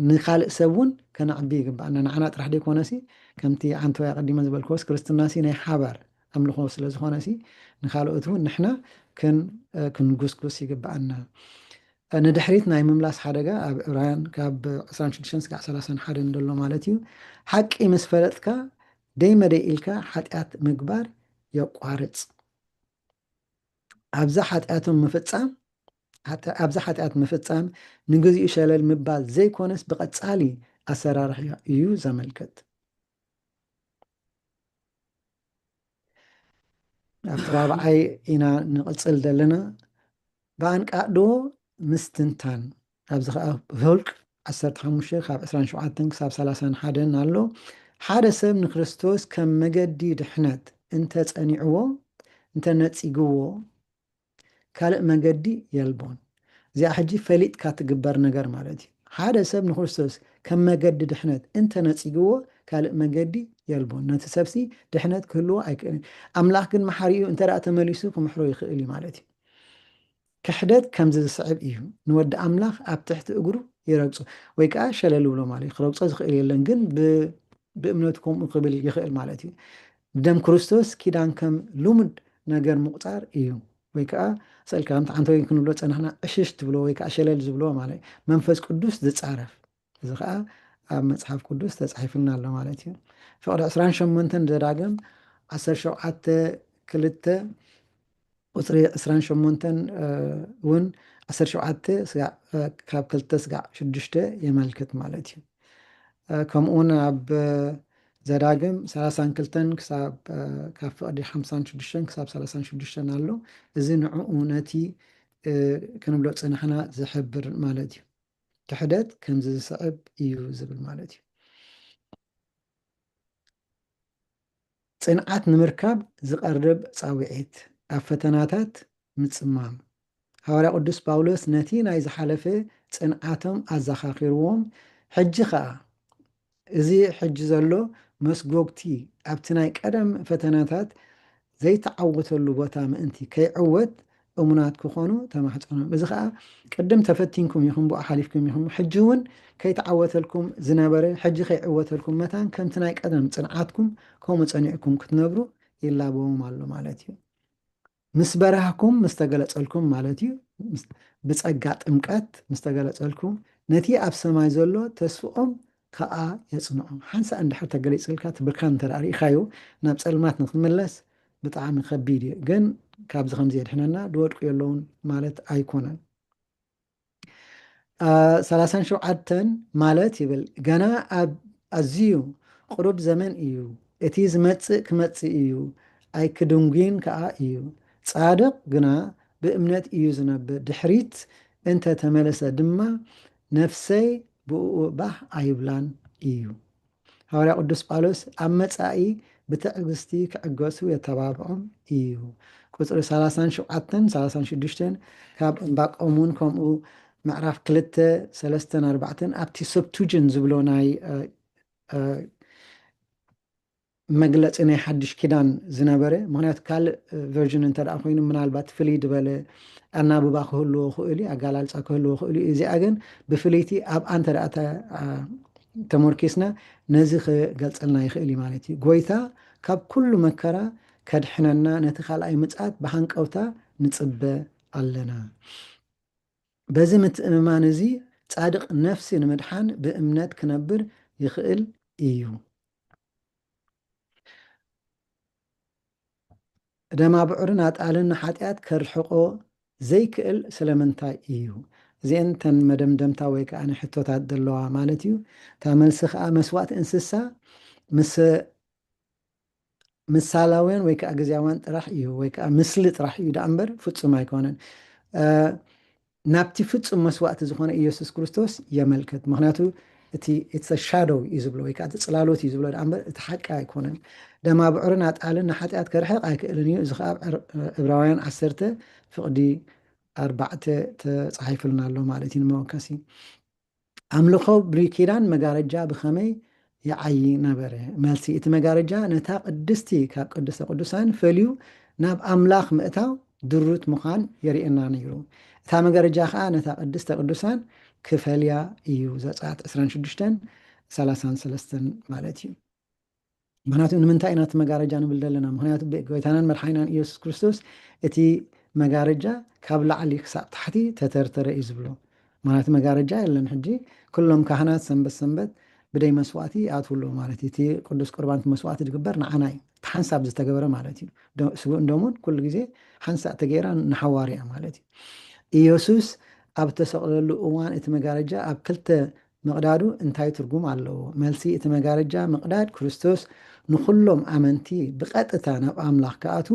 Speaker 5: ንካልእ ሰብ እውን ከነዕቢ ይግባአና። ንዓና ጥራሕ ደይኮነሲ ከምቲ ዓንቲ ወይ ቀዲመ ዝበልክዎስ ክርስትና ናይ ሓባር ኣምልኾ ስለ ዝኾነ ንካልኦት እውን ንሕና ክንጉስጉስ ይግባአና። ንድሕሪት ናይ ምምላስ ሓደጋ ኣብ ዕብራውያን ካብ 26-31 ደሎ ማለት እዩ። ሓቂ ምስ ፈለጥካ ደይ መደይ ኢልካ ሓጢኣት ምግባር የቋርፅ። ኣብዛ ሓጢኣቶም ምፍጻም ኣብዛ ሓጢኣት ምፍጻም ንግዚኡ ሸለል ምባል ዘይኮነስ ብቐጻሊ ኣሰራርሕ እዩ ዘመልክት። ኣብቲ ራብዓይ ኢና ንቕፅል ዘለና ብኣንቃዶ ምስትንታን ኣብዚ ከዓ ብህልቅ 15 ካብ 27 ክሳብ 31 ኣሎ። ሓደ ሰብ ንክርስቶስ ከም መገዲ ድሕነት እንተጸኒዕዎ እንተነጺግዎ ካልእ መገዲ የልቦን። እዚኣ ሕጂ ፈሊጥካ ትግበር ነገር ማለት እዩ። ሓደ ሰብ ንክርስቶስ ከም መገዲ ድሕነት እንተነጺግዎ ካልእ መገዲ የልቦን። ነቲ ሰብሲ ድሕነት ክህልዎ ኣይክእልን። ኣምላኽ ግን መሓሪ እዩ። እንተ ደኣ ተመሊሱ ክምሕሮ ይኽእል እዩ ማለት እዩ። ክሕደት ከምዚ ዝስዕብ እዩ። ንወዲ ኣምላኽ ኣብ ትሕቲ እግሩ ይረግፆ ወይ ከዓ ሸለል ብሎ ማለት እዩ። ክረግፆ ዝኽእል የለን ግን ብእምነቱ ከምኡ ክብል ይኽእል ማለት እዩ። ብደም ክርስቶስ ኪዳን ከም ልሙድ ነገር ምቁፃር እዩ። ወይ ከዓ ስእልካ ሓንቲ ወይ ክንብሎ ፀናሕና ዕሽሽ ትብሎ ወይ ከዓ ሸለል ዝብሎ ማለት እዩ። መንፈስ ቅዱስ ዝፃረፍ እዚ ከዓ ኣብ መፅሓፍ ቅዱስ ተፃሒፍና ኣሎ ማለት እዩ። ፍቅዲ 28 ዘዳግም 17:2 ቁፅሪ 28 እውን 17 ካብ 2-6 የመልክት ማለት እዩ። ከምኡውን ኣብ ዘዳግም 32 ካብ ፍቅዲ 56 ክሳብ 36 ኣሎ። እዚ ንዕኡ ነቲ ክንብሎ ፅናሕና ዝሕብር ማለት እዩ። ክሕደት ከምዚ ዝስዕብ እዩ ዝብል ማለት እዩ። ፅንዓት ንምርካብ ዝቐርብ ፃዊዒት ኣብ ፈተናታት ምፅማም ሃዋርያ ቅዱስ ጳውሎስ ነቲ ናይ ዝሓለፈ ፅንዓቶም ኣዘኻኺርዎም ሕጂ ከዓ እዚ ሕጂ ዘሎ መስጎግቲ ኣብቲ ናይ ቀደም ፈተናታት ዘይተዓወተሉ ቦታ ምእንቲ ከይዕወት እሙናት ክኾኑ ተማሕፀኖም። እዚ ከዓ ቅድም ተፈቲንኩም ኢኹም ብኡ ሓሊፍኩም ኢኹም ሕጂ እውን ከይተዓወተልኩም ዝነበረ ሕጂ ከይዕወተልኩም መታን ከምቲ ናይ ቀደም ፅንዓትኩም ከምኡ ፀኒዕኩም ክትነብሩ ይላበዎም ኣሎ ማለት እዩ። ምስ በረሃኩም ምስ ተገለፀልኩም ማለት እዩ። ብፀጋ ጥምቀት ምስ ተገለፀልኩም ነቲ ኣብ ሰማይ ዘሎ ተስፍኦም ከዓ የፅንዑ። ሓንሳ እንድሕር ተገሊፅልካ ትብርካን እንተዳ ርኢኻዮ ናብ ፀልማት ንክትምለስ ብጣዕሚ ከቢድ እዩ። ግን ካብዚ ከምዚ የድሕነና ድወድቁ የለውን ማለት ኣይኮነን። 37 ማለት ይብል ገና ኣብ ኣዝዩ ቅሩብ ዘመን እዩ። እቲ ዝመፅእ ክመፅእ እዩ ኣይክድንጉን ከዓ እዩ። ጻድቕ ግና ብእምነት እዩ ዝነብር። ድሕሪት እንተተመለሰ ድማ ነፍሰይ ብኡ ባህ ኣይብላን እዩ። ሃዋርያ ቅዱስ ጳውሎስ ኣብ መጻኢ ብትዕግስቲ ክዕገሱ የተባብዖም እዩ። ቁፅሪ 37-36 ካብ ዕንባቆሙን ከምኡ ምዕራፍ 2:3-4 ኣብቲ ሰብቱጅን ዝብሎ ናይ መግለፂ ናይ ሓድሽ ኪዳን ዝነበረ ምክንያቱ ካልእ ቨርዥን እንተ ደኣ ኮይኑ ምናልባት ፍልይ ድበለ ኣናብባ ክህልዎ ክእል እዩ፣ ኣጋላልፃ ክህልዎ ክእል እዩ። እዚኣ ግን ብፍለይቲ ኣብኣ እንተ ደኣ ተሞርኪስና ነዚ ክገልፀልና ይኽእል እዩ ማለት እዩ። ጎይታ ካብ ኩሉ መከራ ከድሕነና ነቲ ካልኣይ ምፅኣት ብሃንቀውታ ንፅበ ኣለና። በዚ ምትእምማን እዚ ጻድቕ ነፍሲ ንምድሓን ብእምነት ክነብር ይኽእል እዩ። ደማብዑርን ኣጣልን ሓጢኣት ከርሕቆ ዘይክእል ስለምንታይ እዩ? እዚአን ተን መደምደምታ ወይ ከዓ ናይ ሕቶታት ዘለዋ ማለት እዩ። እታ መልሲ ከዓ መስዋእቲ እንስሳ ምሳላውያን ወይ ከዓ ግዝያውያን ጥራሕ እዩ ወይ ከዓ ምስሊ ጥራሕ እዩ ዳ እምበር ፍፁም ኣይኮነን። ናብቲ ፍፁም መስዋእቲ ዝኾነ ኢየሱስ ክርስቶስ የመልክት። ምክንያቱ እቲ ሻዶው እዩ ዝብሎ ወይ ከዓ እቲ ፅላሎት እዩ ዝብሎ ዳ እምበር እቲ ሓቂ ኣይኮነን። ደማብዑርን ኣጣልን ንሓጢኣት ከርሕቕ ኣይክእልን እዩ። እዚ ከዓ ዕብራውያን 10:4 ተፃሒፍልና ኣሎ ማለት እዩ ንመወከሲ። ኣምልኾ ብሉይ ኪዳን መጋረጃ ብኸመይ ይዓይ ነበረ? መልሲ እቲ መጋረጃ ነታ ቅድስቲ ካብ ቅድስተ ቅዱሳን ፈልዩ ናብ ኣምላኽ ምእታው ድሩት ምዃን የርእየና ነይሩ። እታ መጋረጃ ከዓ ነታ ቅድስተ ቅዱሳን ክፈልያ እዩ። ዘፀአት 26:33 ማለት እዩ። ምክንያቱ ንምንታይ ኢና እቲ መጋረጃ ንብል ዘለና? ምክንያቱ ጎይታናን መድሓኒናን ኢየሱስ ክርስቶስ እቲ መጋረጃ ካብ ላዕሊ ክሳብ ታሕቲ ተተርተረ እዩ ዝብሎ። ምክንያቱ መጋረጃ የለን ሕጂ ኩሎም ካህናት ሰንበት ብደይ መስዋእቲ ኣትውሎ ማለት እዩ። እቲ ቅዱስ ቁርባን መስዋእቲ ዝግበር ንዓና እዩ። እቲ ሓንሳብ ዝተገበረ ማለት እዩ ስቡእ ደሙን ኩሉ ግዜ ሓንሳብ ተገይራ ንሓዋርያ ማለት እዩ ኢየሱስ ኣብ ተሰቕለሉ እዋን እቲ መጋረጃ ኣብ ክልተ መቕዳዱ እንታይ ትርጉም ኣለዎ መልሲ እቲ መጋረጃ ምቕዳድ ክርስቶስ ንኩሎም ኣመንቲ ብቐጥታ ናብ ኣምላኽ ከኣቱ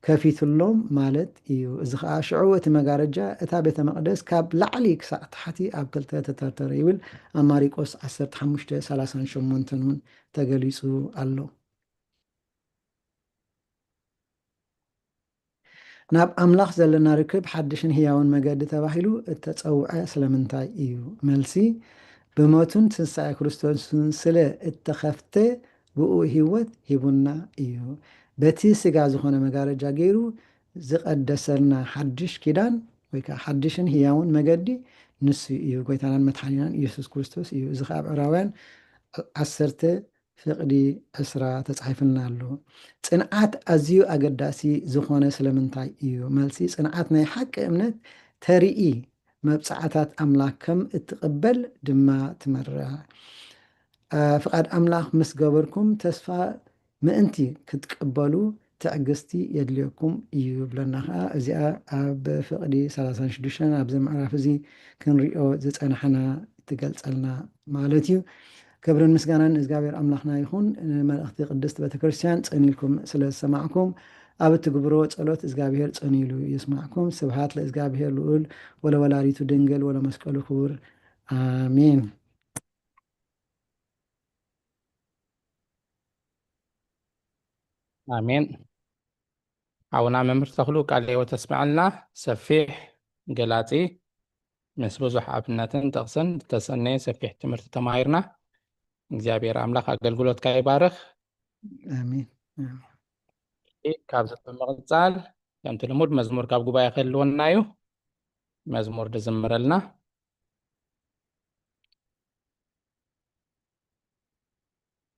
Speaker 5: ከፊትሎም ማለት እዩ እዚ ከዓ ሽዑ እቲ መጋረጃ እታ ቤተ መቅደስ ካብ ላዕሊ ክሳብ ታሕቲ ኣብ ክልተ ተተርተረ ይብል ኣብ ማሪቆስ 15:38 እውን ተገሊጹ ኣሎ ናብ ኣምላኽ ዘለና ርክብ ሓድሽን ህያውን መገዲ ተባሂሉ እተፀውዐ ስለምንታይ እዩ መልሲ ብሞቱን ትንሣኤ ክርስቶስን ስለ እተኸፍተ ብኡ ህይወት ሂቡና እዩ በቲ ስጋ ዝኾነ መጋረጃ ገይሩ ዝቐደሰልና ሓድሽ ኪዳን ወይ ከዓ ሓድሽን ህያውን መገዲ ንሱ እዩ ጎይታናን መድሓኒናን ኢየሱስ ክርስቶስ እዩ እዚ ከዓ ዕብራውያን 10:20 ተጻሒፍልና ኣሎ ጽንዓት ኣዝዩ ኣገዳሲ ዝኾነ ስለምንታይ እዩ መልሲ ጽንዓት ናይ ሓቂ እምነት ተርኢ መብጻዕታት ኣምላኽ ከም እትቕበል ድማ ትመርሕ ፍቃድ ኣምላኽ ምስ ገበርኩም ተስፋ ምእንቲ ክትቀበሉ ትዕግስቲ የድልየኩም እዩ ብለና ከዓ እዚኣ ኣብ ፍቅዲ 36 ኣብዚ ምዕራፍ እዚ ክንሪኦ ዝፀናሕና ትገልፀልና ማለት እዩ ክብርን ምስጋናን እግዚኣብሔር ኣምላኽና ይኹን መልእኽቲ ቅድስቲ ቤተክርስትያን ፀኒልኩም ስለ ዝሰማዕኩም ኣብ እትግብሮ ጸሎት እግዚኣብሔር ፀኒሉ ይስማዕኩም ስብሃት ለእግዚኣብሔር ልዑል ወለወላዲቱ ድንግል ወለመስቀሉ ክቡር ኣሜን
Speaker 1: ኣሜን ኣቡና መምህር ተኽሉ ቃል ሕይወት ተስምዐልና ሰፊሕ ገላፂ ምስ ብዙሕ ኣብነትን ጥቕስን ዝተሰነየ ሰፊሕ ትምህርቲ ተማሂርና እግዚአብሔር ኣምላኽ ኣገልግሎትካ ይባርኽ
Speaker 5: ኣሜን
Speaker 1: ካብዚ ብምቕፃል ከምቲ ልሙድ መዝሙር ካብ ጉባኤ ክህልወና እዩ መዝሙር ድዝምረልና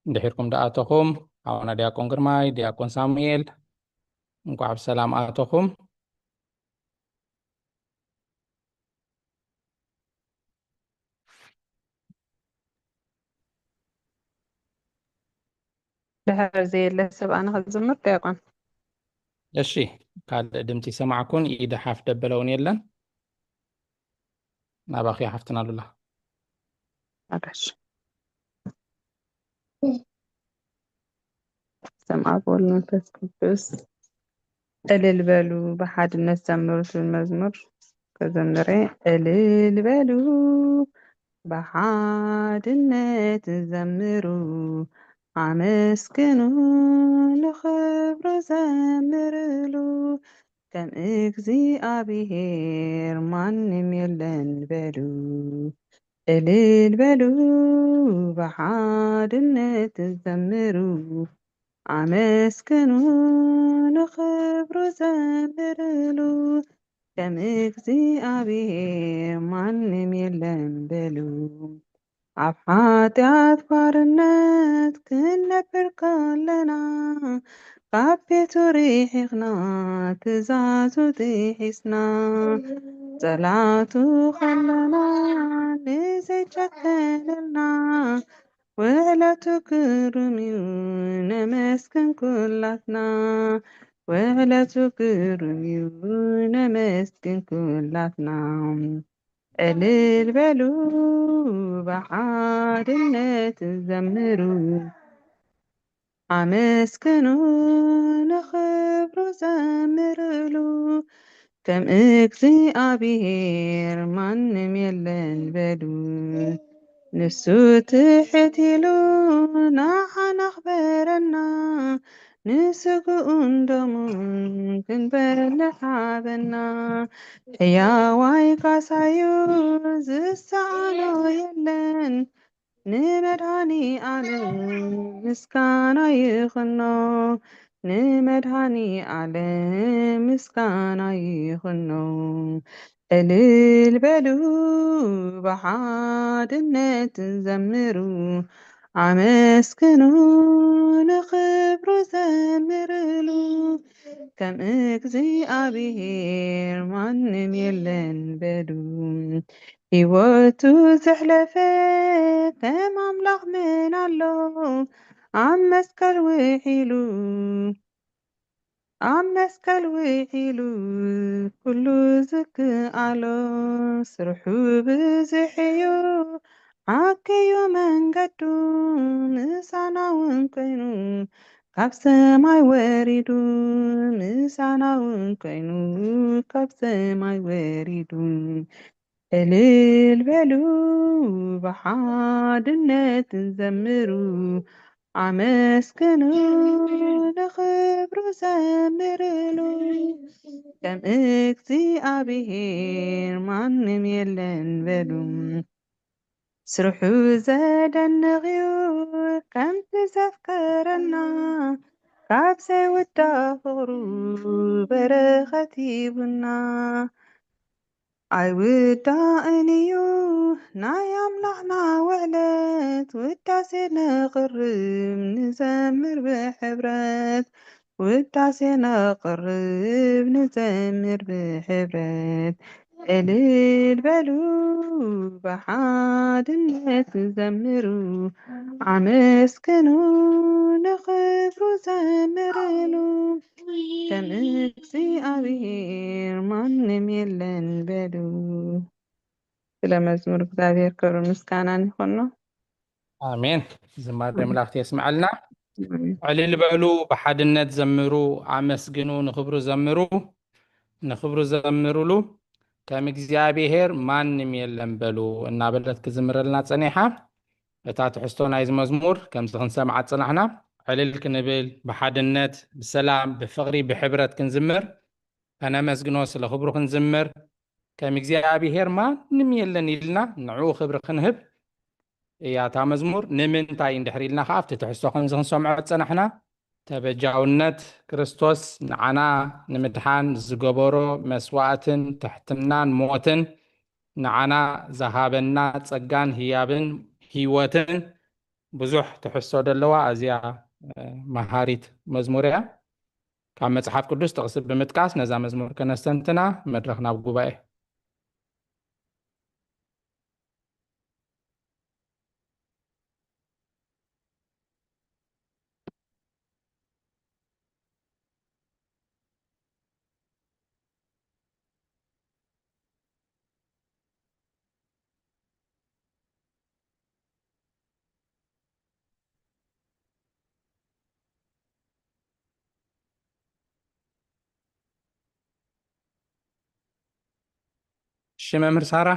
Speaker 1: እንድሒርኩም ደኣተኹም ኣቡና ዲያቆን ግርማይ ዲያቆን ሳሙኤል እንኳዕ ብሰላም ኣተኹም
Speaker 6: ድሕር ዘየለ ሰብ ኣነ ክዝምር ዲያቆን
Speaker 1: እሺ ካልእ ድምፂ ሰማዕኩን ኢደ ሓፍ ደበለውን የለን ናባኺ ሓፍትና ሉላ
Speaker 6: ኣጋሽ ሰማዕ ቦል መንፈስ ቅዱስ እልል በሉ ብሓድነት ዘምሩ መዝሙር ከዘምረ እልል በሉ ብሓድነት ዘምሩ አመስግኑ ለኽብሩ ዘምርሉ ከም እግዚአብሔር ማንም የለን በሉ እልል በሉ በሓድነት ዘምሩ አመስግኑ ለኽብሩ ዘምርሉ ከም እግዚአብሔር ማንም የለን በሉ ኣብ ኃጢአት ባርነት ክንነብር ከለና ካብ ቤቱ ሪሒቕና ትእዛዙ ጥሒስና ጸላቱ ኸለና ንዘይጨከነልና ውዕለቱ ግሩም እዩ ነመስግን ኩላትና ውዕለቱ ግሩም እዩ ነመስግን ኩላትና እልል በሉ በሓድነት ዘምሩ አመስግኑ ለኽብሩ ዘምርሉ ከም እግዚአብሔር ማንም የለን በሉ ንሱ ትሕት ኢሉ ንዓና ኣኽበረና ንስግኡን ደሙን ክንበልዕ ሃበና ሕያዋይ ካሳዩ ዝሰኣኖ የለን ንመድሃኒ ዓለም ምስጋና ይኽኖ ንመድሃኒ ዓለም ምስጋና ይኽኖ እልል በሉ በሓድነት ዘምሩ አመስግኑ ለኽብሩ ዘምርሉ ከም እግዚአብሔር ማንም የለን በሉ ሕይወቱ ዘሕለፈ ከም ኣምላኽ ምን ኣሎ عم مسكل وحيلو عم مسكل وحيلو كله زكالو سرحو بزحيو عكيو من قدو نسانا ونكينو ካብ ሰማይ ወሪዱ ምሳና እውን ኮይኑ ካብ ሰማይ ወሪዱ እልል በሉ ብሓድነት ዘምሩ አመስግኑ ለክብሩ ዘምርሉ ከም እግዚአብሔር ማንም የለን በሉ ስርሑ ዘደንቕ እዩ ከምቲ ዘፍቅረና ካብ ዘይውዳእ ፍቅሩ በረኸት ሂቡና ኣይውዳእን እዩ ናይ ኣምላኽና ውዕለት ውዳሴ ነቕርብ ንዘምር ብሕብረት ውዳሴ ነቕርብ ንዘምር ብሕብረት እልል በሉ ብሓድነት ዘምሩ አመስግኑ ንክብሩ ዘምርሉ ከም እግዚአብሔር ማንም የለን በሉ። ስለ መዝሙር እግዚአብሔር ክብር ምስጋናን ይኹኖ።
Speaker 1: አሜን። ዝማሬ መላእክት የስምዐልና። ዕልል በሉ ብሓድነት ዘምሩ አመስግኑ ንክብሩ ዘምሩ ንክብሩ ዘምሩሉ ከም እግዚአብሔር ማንም የለን በሉ እናበለት ክዝምረልና ፀኒሓ እታ ትሕዝቶ ናይዚ መዝሙር ከምዚ ክንሰምዓ ፀናሕና ዕልል ክንብል ብሓድነት ብሰላም ብፍቅሪ ብሕብረት ክንዝምር ከነመስግኖ ስለ ክብሩ ክንዝምር ከም እግዚአብሔር ማንም የለን ኢልና ንዕኡ ክብሪ ክንህብ እያ እታ መዝሙር። ንምንታይ እንድሕር ኢልና ከዓ ኣብቲ ትሕዝቶ ከምዚ ክንሰምዖ ፀናሕና ተበጃውነት ክርስቶስ ንዓና ንምድሓን ዝገበሮ መስዋዕትን ትሕትናን ሞትን ንዓና ዝሃበና ፀጋን ህያብን ሂወትን ብዙሕ ትሕዝቶ ዘለዋ ኣዝያ መሃሪት መዝሙር እያ። ካብ መፅሓፍ ቅዱስ ጥቕሲ ብምጥቃስ ነዛ መዝሙር ከነስተንትና መድረክ ናብ ጉባኤ እሺ መምህር ሳራ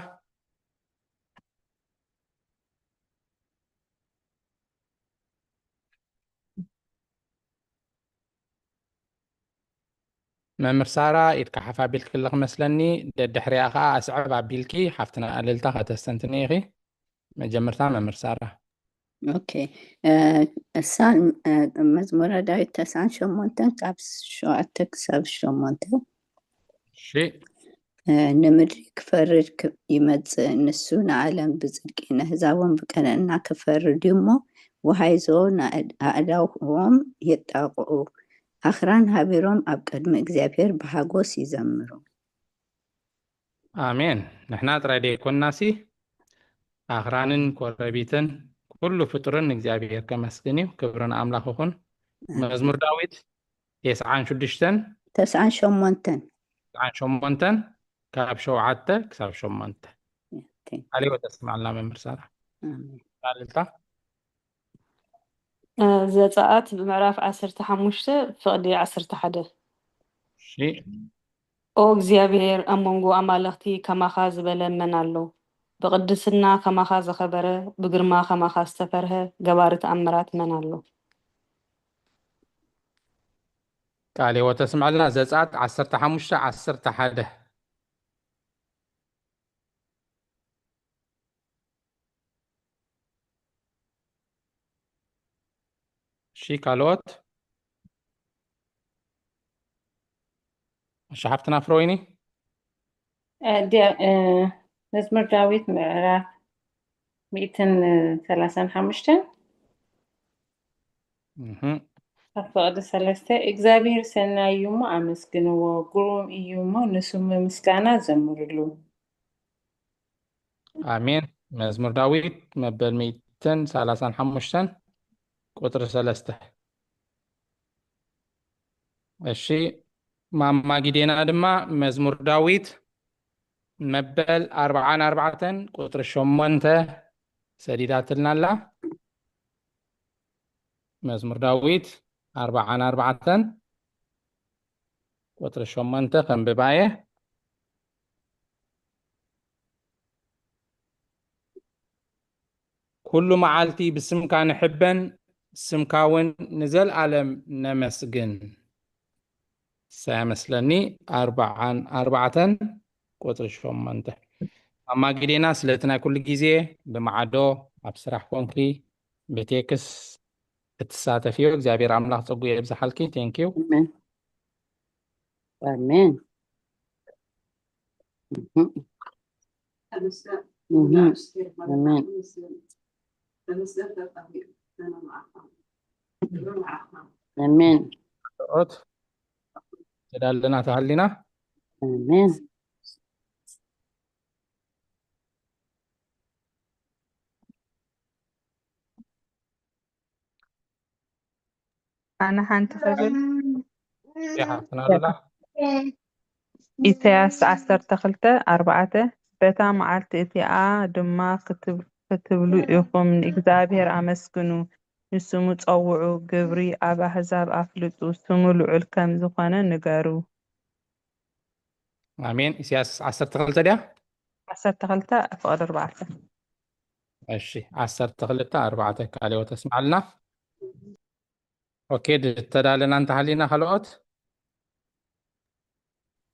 Speaker 1: መምህር ሳራ ኢድካ ሓፍ ኣቢልክ ክልኽ መስለኒ ደድሕሪኣ ከዓ ኣስዕብ ኣቢልኪ ሓፍትና ኣልልታ ከተስተንትኒ ኢኺ መጀመርታ መምህር ሳራ
Speaker 7: ኦኬ መዝሙረ ዳዊት 98 ካብ 7 ክሳብ 8
Speaker 1: እሺ
Speaker 7: ንምድሪ ክፈርድ ይመጽእ ንሱ ንዓለም ብጽድቂ ንህዛቦም ብቀነና ክፈርድ እሞ ወሃይዞ ኣእዳዎም የጣቕዑ ኣኽራን ሃቢሮም ኣብ ቅድሚ እግዚኣብሔር ብሃጎስ ይዘምሩ።
Speaker 1: ኣሜን። ንሕና ጥራይ ደይኮናሲ ኣኽራንን ኮረቢትን ኩሉ ፍጡርን እግዚኣብሔር ከመስግን እዩ። ክብርን ኣምላኽ ይኹን። መዝሙር ዳዊት 98 ካብ 7 ክሳብ 8 عليه تسمعنا ممر سارة قالتا
Speaker 9: ዘፀአት ብምዕራፍ 15 ፍቕዲ 11
Speaker 1: شيء
Speaker 9: ኦ እግዚአብሔር ኣብ መንጎ ኣማልኽቲ ከማኻ ዝበለ መን ኣሎ? ብቅድስና ከማኻ ዘኸበረ ብግርማ ከማኻ ዝተፈርሀ ገባሪ ተኣምራት መን ኣሎ?
Speaker 1: قالي وتسمع لنا زقات 15 11 شي كالوت شحبتنا فرويني
Speaker 4: መዝሙር ዳዊት ምዕራፍ 135 ኣብ ፍቕዲ 3 እግዚአብሔር ሰናይ እዩ እሞ ኣመስግንዎ ግሩም እዩ እሞ ንስሙ ምስጋና ዘምርሉ።
Speaker 1: آمين مزمور داوود مبل 135 ቁጥሪ 3 እሺ ማማ ጊዴና ድማ መዝሙር ዳዊት መበል 44 ቁጥሪ 8 ሰዲዳትልና ኣላ መዝሙር ዳዊት 44 ቁጥሪ 8 ከንብባየ ኩሉ መዓልቲ ብስምካ ንሕበን ስምካ እውን ንዘለዓለም ነመስግን ሳያመስለኒ 44 ቁጥሪ 8 ማማ ጊዴና ስለቲ ናይ ኩሉ ግዜ ብማዓዶ ኣብ ስራሕ ኮንኪ ብቴክስ እትሳተፊዮ እግዚአብሔር አምላክ ፀጉ የብዛሓልኪ ቴንኪዩ
Speaker 7: አሜን አሜን አሜን አሜን
Speaker 1: ኦት ተዳለና ተሃሊና
Speaker 7: አሜን
Speaker 6: أنا حنتخبر
Speaker 1: يحفنا لله
Speaker 6: ኢሳያስ 12:4 በታ መዓልቲ እቲኣ ድማ ክትብሉ ኢኹም ንእግዚአብሔር ኣመስግኑ ንስሙ ፀውዑ ግብሪ ኣብ ኣሕዛብ ኣፍልጡ ስሙ ልዑል ከም ዝኾነ ንገሩ
Speaker 1: አሜን ኢሳያስ 12 ድያ
Speaker 6: 12:4
Speaker 1: እሺ 12:4 ካልኦት ተስማዕልና ኦኬ ተዳለና እንተ ሃሊና ካልኦት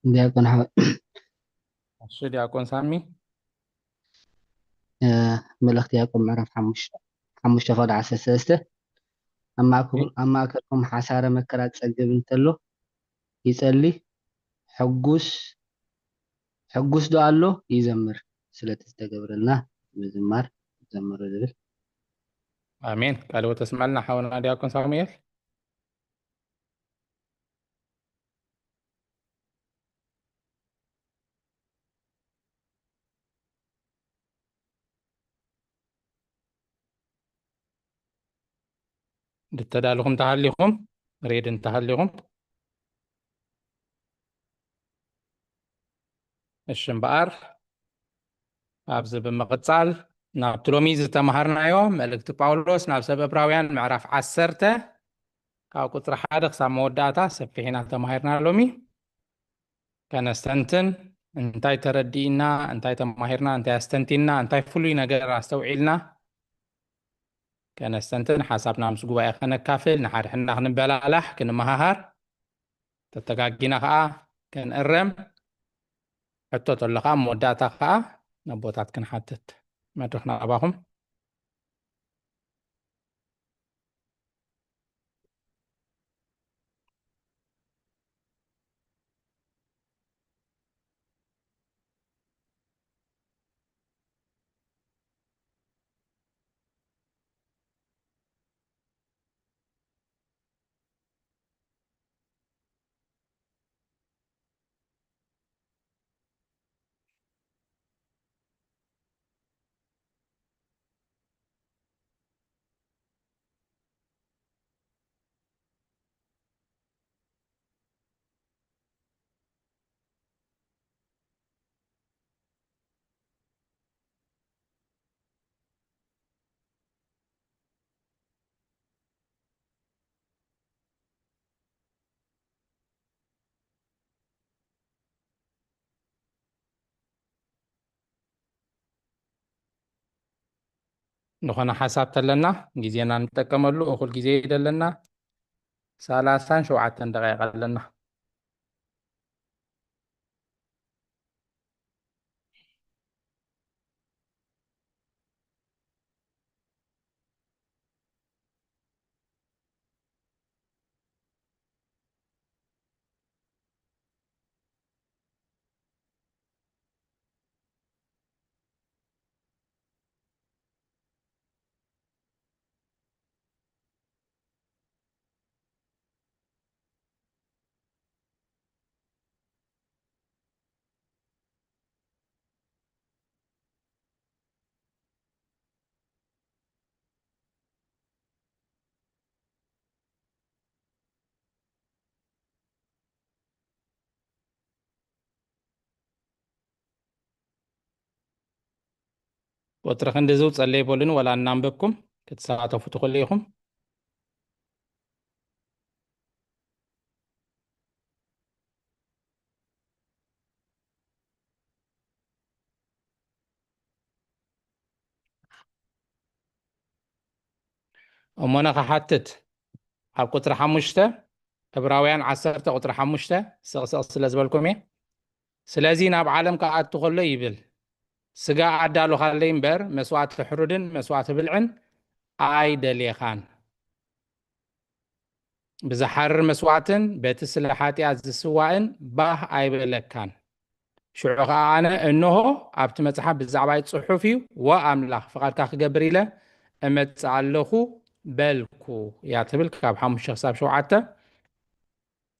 Speaker 10: ዲያቆን
Speaker 1: እሺ ዲያቆን ሳሚ
Speaker 10: መልእክቲ ያዕቆብ ምዕራፍ 5:13 ኣብ ማእከልኩም ሓሳረ መከራ ፀግብ እንተሎ ይጸልይ ሕጉስ ዶ ኣሎ ይዘምር ስለቲ ዝተገብረልና ምዝማር ዘምሩ ዝብል
Speaker 1: አሜን ካልኦት ተስማዕልና ሓውና ዲያቆን ሳሙኤል እንድተዳልኹም ተሃሊኹም ሬድ እንተሃሊኹም እሺ እምበኣር ኣብዚ ብምቕፃል ናብቲ ሎሚ ዝተምሃርናዮ መልእክቲ ጳውሎስ ናብ ሰብ ዕብራውያን ምዕራፍ 10 ካብ ቁፅሪ 1 ክሳብ መወዳእታ ሰፊሕና ተማሂርና ሎሚ ከነስተንትን እንታይ ተረዲእና እንታይ ተማሂርና እንታይ ኣስተንቲና እንታይ ፍሉይ ነገር ኣስተውዒልና ከነስተንትን ሓሳብና ምስ ጉባኤ ከነካፍል ንሓድሕና ክንበላላሕ ክንመሃሃር ተተጋጊና ከዓ ክንእረም ሕቶ ተሎ ከዓ መወዳእታ ከዓ ነቦታት ክንሓትት መድረኽ ናባኹም ዝኾነ ሓሳብ ተለና ጊዜና ንጥቀመሉ እኹል ጊዜ ይደለና 37 ደቂቃ ኣለና ቁጥሪ ክንዲ ዝውፅእ ዘይበሉን ወላ እናንበብኩም ክትሳተፉ ትኽእሉ ኢኹም። እሞነ ክሓትት ኣብ ቁጥሪ 5 ዕብራውያን 10 ቁጥሪ 5 ስቕስቕ ስለ ዝበልኩም እየ። ስለዚ ናብ ዓለም ክኣቱ ከሎ ይብል ስጋ ኣዳሉ ካለይ እምበር መስዋዕቲ ሕሩድን መስዋዕቲ ብልዕን ኣይደልየኻን ብዝሓርር መስዋዕትን በቲ ስለ ሓጢኣት ዝስዋእን ባህ ኣይበለካን። ሽዑ ከዓ ኣነ እንሆ ኣብቲ መፅሓፍ ብዛዕባ ፅሑፍ እዩ ወኣምላኽ ፍቓድካ ክገብር ኢለ እመፅእ ኣለኹ በልኩ እያ ትብል ካብ 5 ክሳብ 7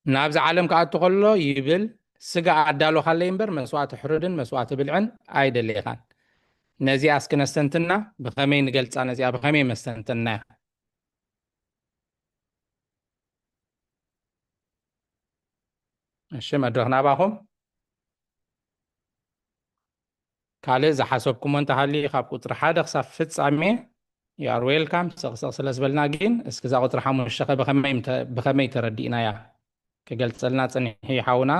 Speaker 1: ናብዚ ዓለም ክኣቱ ከሎ ይብል ስጋ ኣዳሎ ካለይ እምበር መስዋዕቲ ሕሩድን መስዋዕቲ ብልዕን ኣይደልየኻን። ነዚኣ እስክነስተንትና ብኸመይ ንገልፃ ነዚኣ ብኸመይ መስተንትና እያ? እሺ መድረኽ ናባኹም ካልእ ዝሓሰብኩሞ እንተሃሊ ካብ ቁጥሪ 1 ክሳብ ፍጻሜ ዩኣር ዌልካም ስቕስቕ ስለ ዝበልና ግን እስኪ እዛ ቁጥሪ 5 ብኸመይ ተረዲእና እያ ክገልፀልና ፅኒሑ ይሓውና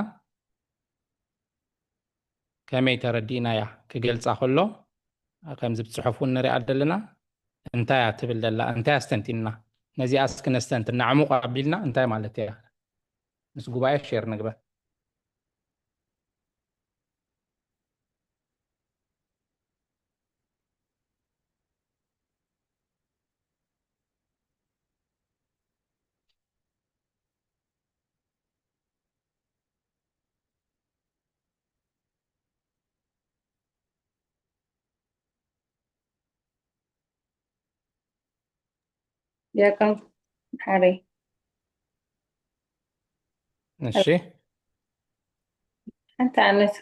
Speaker 1: ከመይ ተረዲእና እያ ክገልፃ ከሎ ከምዚ ብፅሑፍ እውን ንሪኣ ዘለና እንታይ እያ ትብል ዘላ እንታይ ኣስተንቲና ነዚኣ እስኪ ነስተንትና ዕሙቕ ኣቢልና እንታይ ማለት እያ ምስ ጉባኤ ሼር ንግበር።
Speaker 4: ዲያቆን ሓረይ
Speaker 1: እሺ
Speaker 4: ሓንቲ ኣነት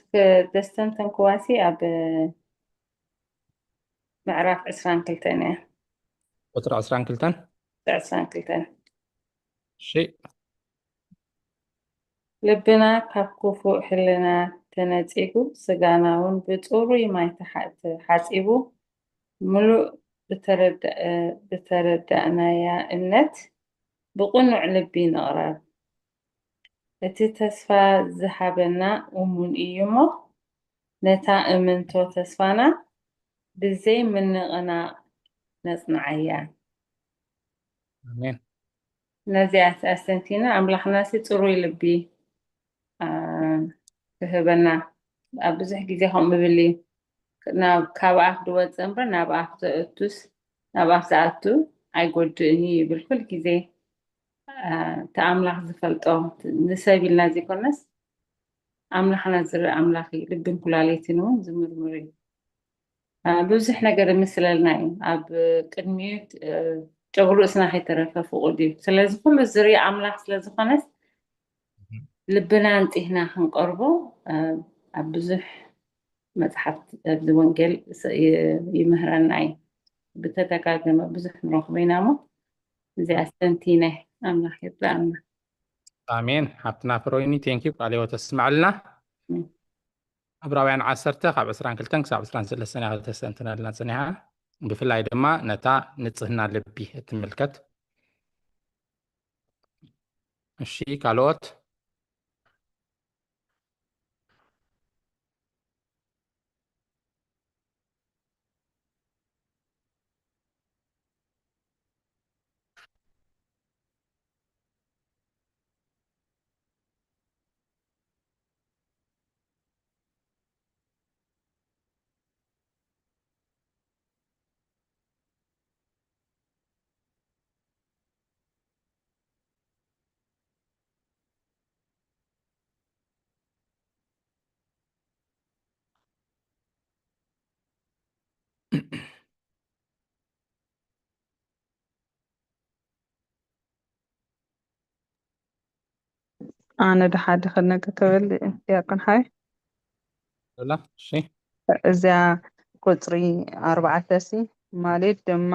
Speaker 4: ደስተንተን ክዋሲ ኣብ ምዕራፍ 22 እያ
Speaker 1: ቁጥሪ 22 እሺ
Speaker 4: ልብና ካብ ክፉእ ሕልና ተነፂጉ ስጋና እውን ብፅሩይ ማይ ተሓፂቡ ሙሉእ ብተረዳእናያ እምነት ብቕኑዕ ልቢ ንቕረብ እቲ ተስፋ ዝሃበና እሙን እዩ እሞ ነታ እምንቶ ተስፋና ብዘይ ምንቕናቕ ነፅንዓያ።
Speaker 1: ኣሜን።
Speaker 4: ነዚኣ ኣስተንቲና ኣምላኽናሲ ፅሩይ ልቢ ክህበና ኣብ ብዙሕ ግዜ ከምኡ ብል እዩ ካብ ኣፍ ዝወፅእ እምበር ናብ ኣፍ ዝኣቱ ኣይጎድእን ይብል ኩል ግዜ እቲ ኣምላኽ ዝፈልጦ ንሰብ ኢልና ዘይኮነስ ኣምላኽና ዝርኢ ኣምላኽ እዩ ልብን ኩላሊትን እውን ዝምርምር እዩ ብዙሕ ነገር ይምስለልና እዩ ኣብ ቅድሚኡ ጨጉሩ ርእስና ከይተረፈ ፍቑድ እዩ ስለዚ ኩሉ ዝርኢ ኣምላኽ ስለዝኾነስ ልብና እንጢህና ክንቀርቦ ኣብ ብዙሕ መፅሓፍቲ ኣብዚ ወንጌል ይምህረና እዩ ብተደጋገመ ብዙሕ ንረኽቦ ኢና እሞ እዚኣ ኣስተንቲነ ኣምላኽ ይርዳእና።
Speaker 1: ኣሜን። ሓፍትና ፍሮይኒ ቴንኪዩ ቃልዮ ተስማዕልና ዕብራውያን 10 ካብ 22 ክሳብ 23 እያ ተስተንትነልና ፅኒሓ ብፍላይ ድማ ነታ ንፅህና ልቢ እትምልከት። እሺ ካልኦት
Speaker 6: أنا ده حد خلنا كتبل ዲያቆን ሓይ
Speaker 1: እሺ
Speaker 6: እዛ ቁፅሪ 4 ማለት ድማ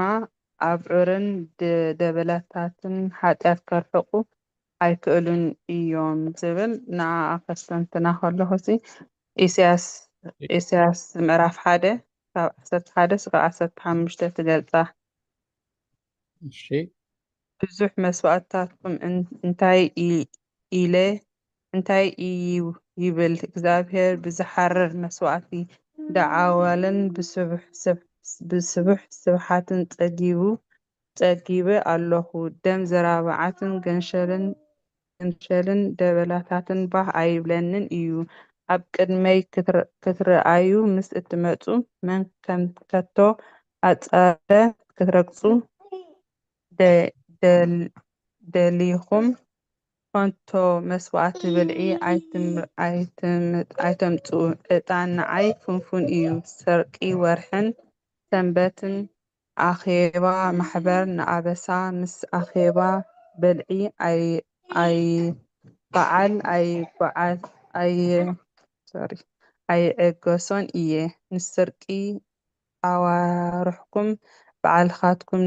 Speaker 6: ኣብ ዑርን ደበላታትን ሓጢኣት ከርሕቁ ኣይክእሉን እዮም ዝብል ንዓ ከስተንትና ከለኹ ኢሳያስ ምዕራፍ 1 ካብ 11 እስካብ 15 ትገልጻ።
Speaker 1: እሺ
Speaker 6: ብዙሕ መስዋዕትታትኩም እንታይ እዩ ይብል እግዚአብሔር ብዝሓርር መስዋዕቲ ደዓዋልን ብስቡሕ ስብሓትን ጸጊበ ኣለኹ። ደም ዘራብዓትን ገንሸልን ደበላታትን ባህ ኣይብለንን እዩ። ኣብ ቅድመይ ክትረኣዩ ምስ እትመጹ መን ከም ከቶ ኣጸደ ክትረግጹ ደሊኹም ኮንቶ መስዋዕቲ ብልዒ ኣይተምጽኡ። ዕጣን ንዓይ ፍንፉን እዩ። ሰርቂ ወርሕን ሰንበትን ኣኼባ ማሕበር ንኣበሳ ምስ ኣኼባ ብልዒ ኣይዕገሶን እየ። ንሰርቂ ኣዋርሕኩም ባዕልኻትኩም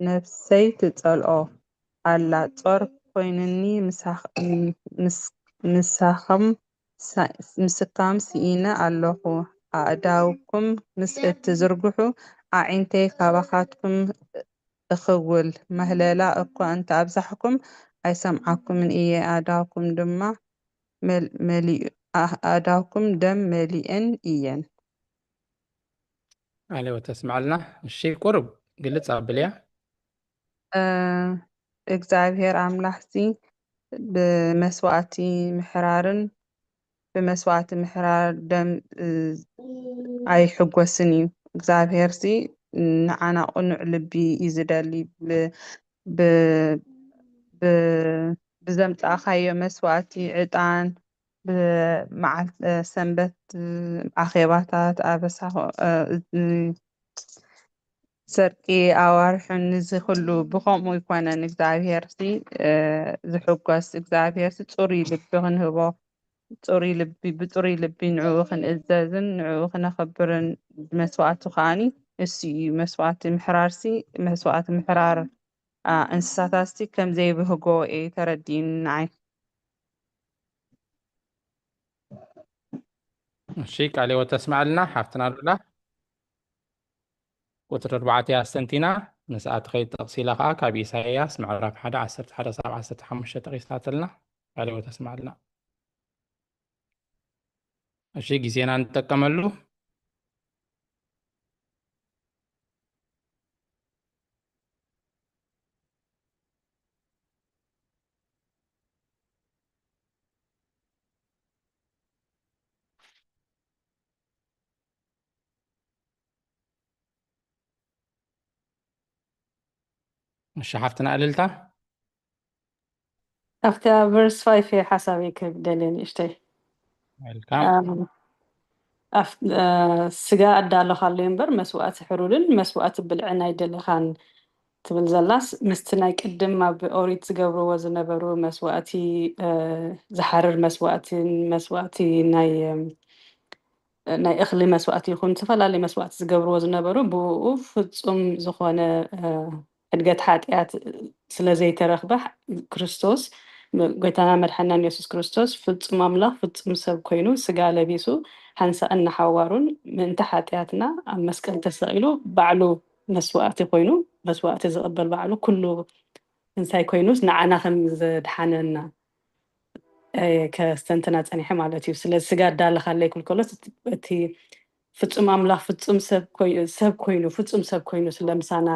Speaker 6: ነፍሰይ ትጸልኦ ኣላ። ጾር ኮይኑኒ ምስካም ሲኢነ ኣለኹ። ኣእዳውኩም ምስ እትዝርግሑ ኣዒንተይ ካባኻትኩም እኽውል። ምህለላ እኳ እንተኣብዛሕኩም ኣይሰምዓኩምን እየ። ኣእዳውኩም ደም መሊአን እየን።
Speaker 1: ቃልዮት ተስማዕልና። እሺ ቁርብ ግልጽ ኣብል እያ።
Speaker 6: እግዚአብሔር ኣምላኽሲ ብመስዋዕቲ ምሕራር ደም ኣይሕጐስን እዩ። እግዚአብሔርሲ ንዓና ቁኑዕ ልቢ እዩ ዝደሊ። ብዘምጽኣኻዮ መስዋዕቲ ዕጣን ብመዓልቲ ሰንበት ኣኼባታት ኣበሳ ሰርቂ ኣዋርሕን እዚ ኩሉ ብከምኡ ይኮነን። እግዚአብሔርሲ ዝሕጓስ እግዚአብሔርሲ ጽሩይ ልቢ ክንህቦ ብጽሩይ ልቢ ንዕኡ ክንእዘዝን ንዕኡ ክነኽብርን መስዋዕቱ ከዓኒ እሱ እዩ። መስዋዕቲ ምሕራር እንስሳታትሲ ከም ዘይብህጎ እየ ተረዲእኒ ንዓይ።
Speaker 1: እሺ ቃልዮት ተስማዕልና። ሓፍትና ሉላ ቁጥሪ 4 ኣስተንቲና ምስኣ ትኸይድ ጠቕሲላ ከዓ ካብ ኢሳይያስ ምዕራፍ 1:11-15 ጠቒስናተልና ቃልዮት ተስማዕልና። እሺ ጊዜና እንጠቀመሉ እሺ ሓፍትና እልልታ
Speaker 9: ኣብታ ቨርስ 5 ሓሳበይ ከብደልን እሽተይ
Speaker 1: ዌልካም።
Speaker 9: ስጋ ኣዳለኻሉ እምበር መስዋዕቲ ሕሩድን መስዋዕቲ ብልዕን ኣይደለኻን ትብል ዘላስ ምስቲ ናይ ቅድም ኣብ ኦሪት ዝገብርዎ ዝነበሩ መስዋዕቲ ዝሓርር መስዋዕቲ ናይ እኽሊ መስዋዕቲ ይኹን ዝተፈላለዩ መስዋዕቲ ዝገብርዎ ዝነበሩ ብኡ ፍጹም ዝኾነ ዕድገት ሓጢኣት ስለ ዘይተረኽበ ክርስቶስ ጎይታና መድሓኒና ኢየሱስ ክርስቶስ ፍጹም ኣምላኽ ፍጹም ሰብ ኮይኑ ስጋ ለቢሱ ሓንሳእና ሓዋሩን ምእንቲ ሓጢኣትና ኣብ መስቀል ተሰቂሉ ባዕሉ መስዋዕቲ ኮይኑ መስዋዕቲ ዝቕበል ባዕሉ ኩሉ እንሳይ ኮይኑስ ንዓና ከም ዘድሓነና ከስተንትና ፀኒሐ ማለት እዩ። ስለዚ ስጋ ዳለኻለ ይክልከሎስ እቲ ፍጹም ኣምላኽ ፍጹም ሰብ ኮይኑ ፍጹም ሰብ ኮይኑ ስለምሳና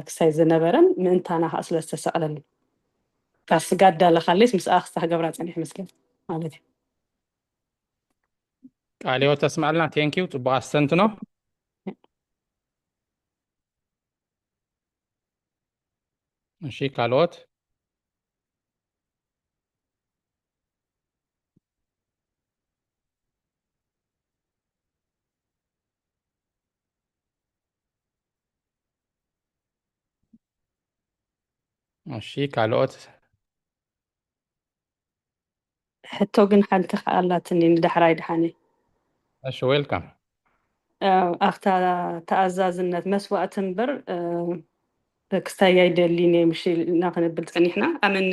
Speaker 9: ክሳይ ዝነበረን ምእንታና ከዓ ስለዝተሰቕለሉ ካብ ስጋ ዳለኻለስ ምስ ኣኽስታ ገብራ ፀኒሕ መስገን ማለት እዩ።
Speaker 1: ቃልዮት ተስማዕልና። ቴንኪው ጽቡቕ ኣስተንትኖ። እሺ ካልኦት እሺ ካልኦት
Speaker 9: ሕቶ ግን ሓንቲ ከኣላትኒ ንዳሕራይ ድሓኒ
Speaker 1: እሺ ዌልካም።
Speaker 9: ኣፍታ ተኣዛዝነት መስዋዕቲ እምበር ክስታይ ኣይደሊን እየ ምሽ ኢና ክንብል ፀኒሕና ኣመን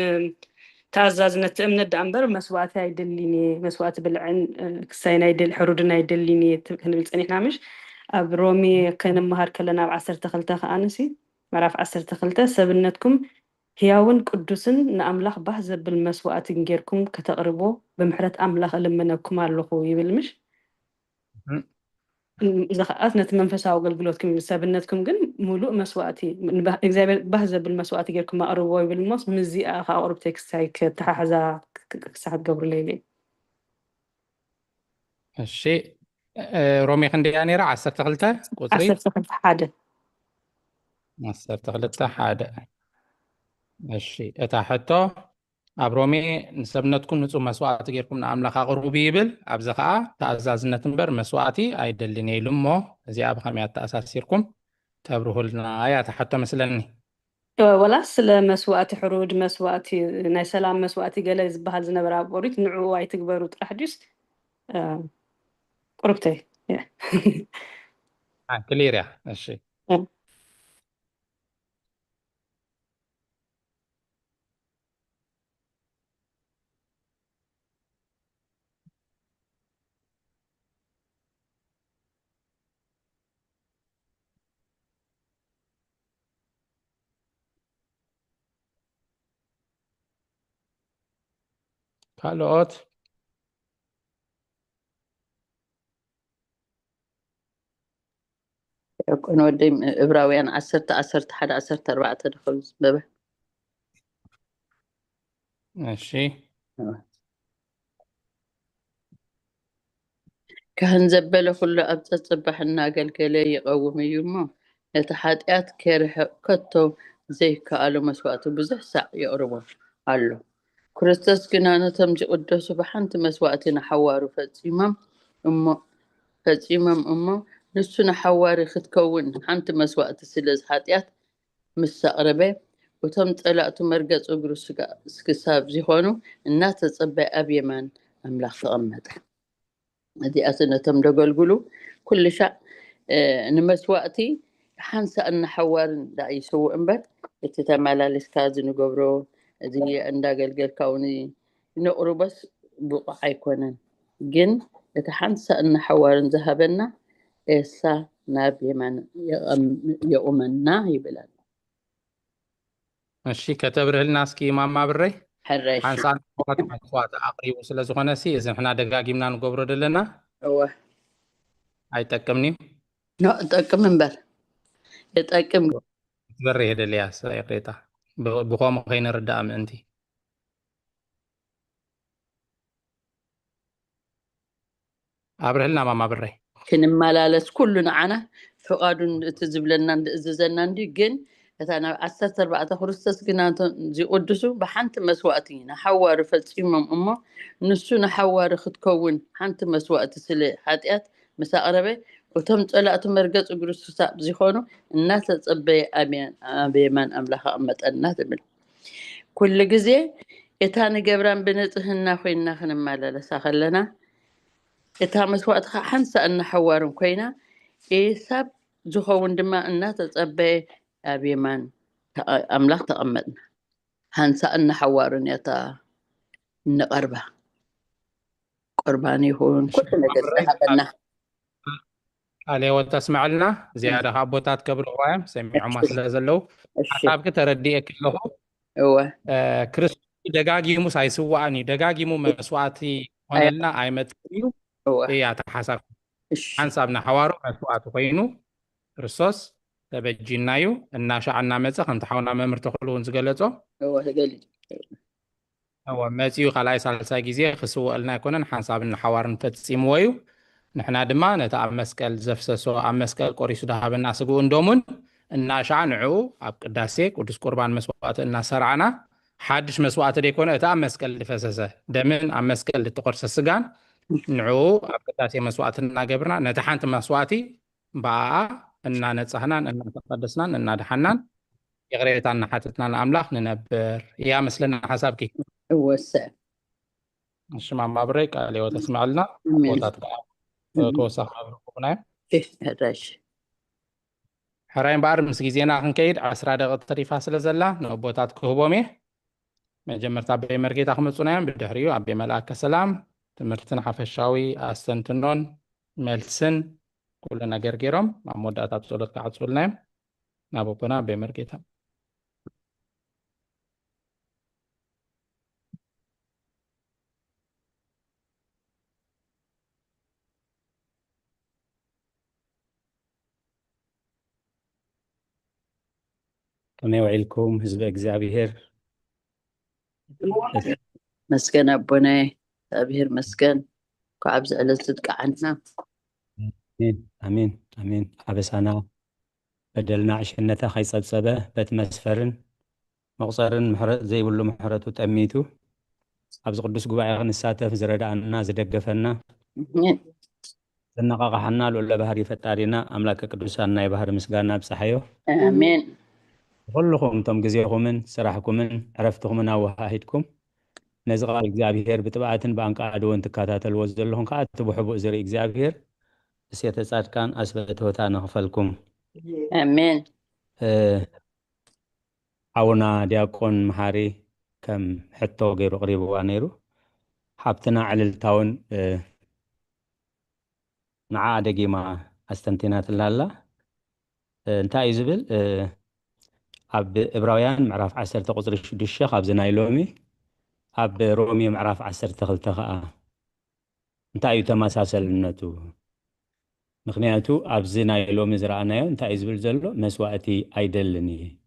Speaker 9: تأزازنا تأمن الدأمبر مسواتي يدليني مسوات بالعن كسينا يدل حرودنا يدليني كنبلت أني نامش أبرومي كان مهار كلنا بعصر تخلتها أنسي معرف عصر تخلتها سبنتكم هياون قدوسن نأملاخ بحزب بالمسوات نجيركم كتقربوا بمحرة أملاخ لمنكم على الخوي بالمش إذا خاطنا منفسها وقلقلوتكم سابنتكم جن ملوء مسواتي إذا بحزب بالمسوات جيركم ما قربوا بالمص مزي أخا قرب تكسايك تحزا ساعة قبل ليلي
Speaker 1: الشيء رومي خندي يعني رع عسر تغلتها قطري
Speaker 9: عصر تخلت حاجة
Speaker 1: عسر تغلتها حاجة الشيء اتاحتو أبرومي نسبنتكم نصو مسواتي جيركم نعمل قربي يبل أبزخاء تأزازنا تنبر مسواتي أيدلني لمو زي أبخاميات تأساسيركم تبروه لنا آيات حتى مثلني
Speaker 9: ولا سل مسواتي حروج مسواتي ناي سلام مسواتي قال يزبها زنبرا بوريت نعو واي تكبروا تحدث قربتي
Speaker 1: كلير يا الشيء كالوت
Speaker 11: يكون ودي إبراويان 10 دخل بابا
Speaker 1: ماشي
Speaker 11: كهن زبله كله أبتت صبحنا قال كلي يقوم يومه يتحديات كره كتو زي كألو مسوات بزح ساعة يقربون قالوا كريستوس كنا نتمجي قدوس بحنت مسواتنا حوارو فتيمم نسونا حواري ختكون حنت مسوات سلز حاتيات مسقربه وتم طلعت مرقص اجرو سكساب زيخونو الناس تصبع ابيمان املاح تقمط هذه أسنة تم دقلقلو كل شيء نمسواتي حنسى أن حوار دا يسوي أمبر يتتمالى لسكازن وقبرو دي أندا قلقل كوني نقرو بس بقع يكونن جن يتحنسى أن حوار ذهبنا إسا نابي من يؤمننا يبلاد
Speaker 1: ماشي كتبره الناس كي ما بري
Speaker 11: حراشي
Speaker 1: حنسان مسوات أقريب سلازوخنا سي إذن حنا دقاقي منا نقبرو دلنا
Speaker 11: هو
Speaker 1: አይጠቅምኒ
Speaker 11: ጠቅም እምበር የጠቅም
Speaker 1: በሪ ሄደልያስ ይቅሬታ ብኾም ከይንርዳእ ምእንቲ አብረህልና ማማ ብረይ
Speaker 11: ክንመላለስ ኩሉ ንዓና ፍቃዱን ትዝብለና እዝዘና እንዲ ግን እታና 14 ክርስቶስ ግና ዝቅድሱ በሓንቲ መስዋዕቲ ንሓዋሪ ፈፂሞም እሞ ንሱ ንሓዋሪ ክትከውን ሓንቲ መስዋዕቲ ስለ ሓጢአት مساقربه وتم طلعت مرقص اغرسوسا زيخونو الناس تصبي ابيمان املاخ امطنا تبل كل غزي اتان جبران بنصحنا خوينا خنمالله ساخلنا اتا مسوات حنسا ان حوارن كوينا حساب زخون دما الناس تصبي ابيمان املاخ تقمطنا حنسا ان حوارن يتا نقربه قرباني هون كل نجس حبنا
Speaker 1: عليه وتسمع لنا زيادة هابوتات قبل قوام سمعوا ما سلازلو حسابك ترديك له
Speaker 11: هو
Speaker 1: كريستوس دقاقي مو سايسواني دقاقي مو مسواتي هونلنا ايمتيو هي تحسب حنسابنا حوارو مسواتو كوينو كريستوس تبجينايو الناشعنا مزخ انت حاولنا ممر تخلون زقلتو
Speaker 11: هو تقلج
Speaker 1: هو ماتيو خلاص سالسا غيزي خسو قلنا كونن حسابنا حوارن تتسيم ويو نحنا دما نتا مسكل زفسسو مسكل قريسو دهبنا سغو اندومن እና ሻንዑ ኣብ ቅዳሴ ቅዱስ ቁርባን መስዋዕት እና ሰርዓና ሓድሽ መስዋዕት ደይኮነ እታ መስቀል ድፈሰሰ ደምን ኣብ መስቀል ድትቆርሰ ስጋን ንዑ ኣብ ቅዳሴ መስዋዕት እናገብርና ነቲ ሓንቲ መስዋዕቲ በኣ እናነጻህናን እናተቀደስናን እናድሓናን የቅሬታ እናሓተትና ንኣምላኽ ንነብር እያ መስለና ሓሳብኪ
Speaker 11: ወሰን
Speaker 1: እሺ ማማ ብረይ ቃል ህይወት ተስማዕልና ቦታት ተወሳኺ ኣብርኩና
Speaker 11: እሺ
Speaker 1: حراين بار مس جيزينا خنكيد 10 دقيقة طريفة سلازلا نوبوتات كهبومي መጀመርታ ኣቤ መርጌታ ክመፁና እዮም ብድሕሪኡ ኣቤ መልኣከ ሰላም ትምህርትን ሓፈሻዊ ኣስተንትኖን መልስን ኩሉ ነገር ገይሮም ኣብ መወዳእታ ብፀሎት ክዓፅውልና እዮም ናብ ኣቦና ኣቤ መርጌታ
Speaker 12: كما يوعيلكم حزب እግዚአብሔር
Speaker 11: مسكن أبونا أبهر مسكن كعبز على صدق عنا
Speaker 12: امين امين امين عبسانا بدلنا عشنته خيصبصبه بتمسفرن مقصرن محرت زي بلو محرتو تأميتو عبز قدس قبعي نساتف زردعنا زدقفنا زنقاقحنا لولا بهاري فتارينا أملاك قدسانا يبهر مسقانا بصحيو
Speaker 11: آمين
Speaker 12: كلكم تم جزيكمن سرحكمن عرفتكمن وهاهدكم نزغال እግዚአብሔር بتبعاتن بانك عدوان تكاتاتل وزدلهم كاتبو حبو زري እግዚአብሔር سيادة صادقان أسبتوتا نغفلكم
Speaker 11: آمين
Speaker 12: عونا دياقون محاري كم حتو غيرو قريبو وانيرو حابتنا على التاون نعا دقي ما استنتينات اللالا انتا يزبل أب إبراهيم معرف 10 قصر الشيخ أب زنايلومي أب رومي معرف 10 تخلتها انتا يتماساسل النتو مخنياتو أب زنايلومي زرعنايو انتا يزبل زلو مسواتي أيدلني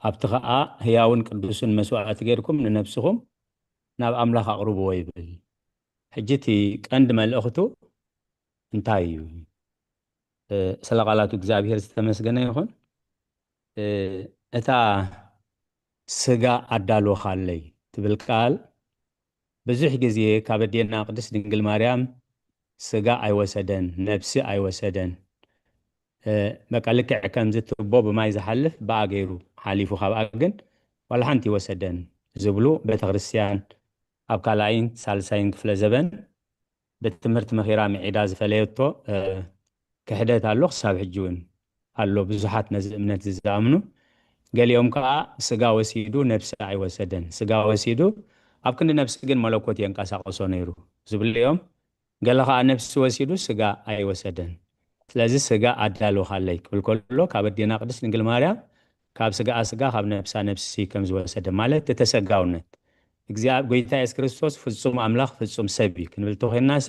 Speaker 12: أب تخاء هياون قدسون مسواتي غيركم لنفسهم ناب أملاخ أقربوا ويبل حجتي عندما الأختو انتايو سلقالاتو እግዚአብሔር ዝተመስገነ ይሁን እታ ስጋ አዳልወኻለይ ትብል ቃል ብዙሕ ግዜ ካብ ኣዴና ቅድስት ድንግል ማርያም ስጋ ኣይወሰደን ነፍሲ ኣይወሰደን በቃ ልክዕ ከምዚ ትቦ ብማይ ዝሓልፍ በኣ ገይሩ ሓሊፉ ካብኣ ግን ዋላ ሓንቲ ይወሰደን ዝብሉ ቤተክርስትያን ኣብ ካልኣይን ሳልሳይን ክፍለ ዘበን ብትምህርቲ መኺራ ምዒዳ ዝፈለየቶ ክሕደት ኣሎ ክሳብ ሕጂ እውን ኣሎ ብዙሓት ነዚ እምነት ዝኣምኑ ገሊኦም ከዓ ስጋ ወሲዱ ነፍሲ ኣይወሰደን ስጋ ወሲዱ ኣብ ክንዲ ነፍሲ ግን መለኮት የንቀሳቀሶ ነይሩ ዝብልዮም ገለ ከዓ ነፍሲ ወሲዱ ስጋ ኣይወሰደን ስለዚ ስጋ ኣዳልወኻለይ ክብል ከሎ ካብ ኣዴና ቅድስት ድንግል ማርያም ካብ ስጋኣ ስጋ ካብ ነፍሳ ነፍሲ ከም ዝወሰደ ማለት ተተሰጋውነት እግዚአብሔር ጎይታ ኢየሱስ ክርስቶስ ፍጹም ኣምላኽ ፍጹም ሰብ እዩ ክንብል ተኾይናሲ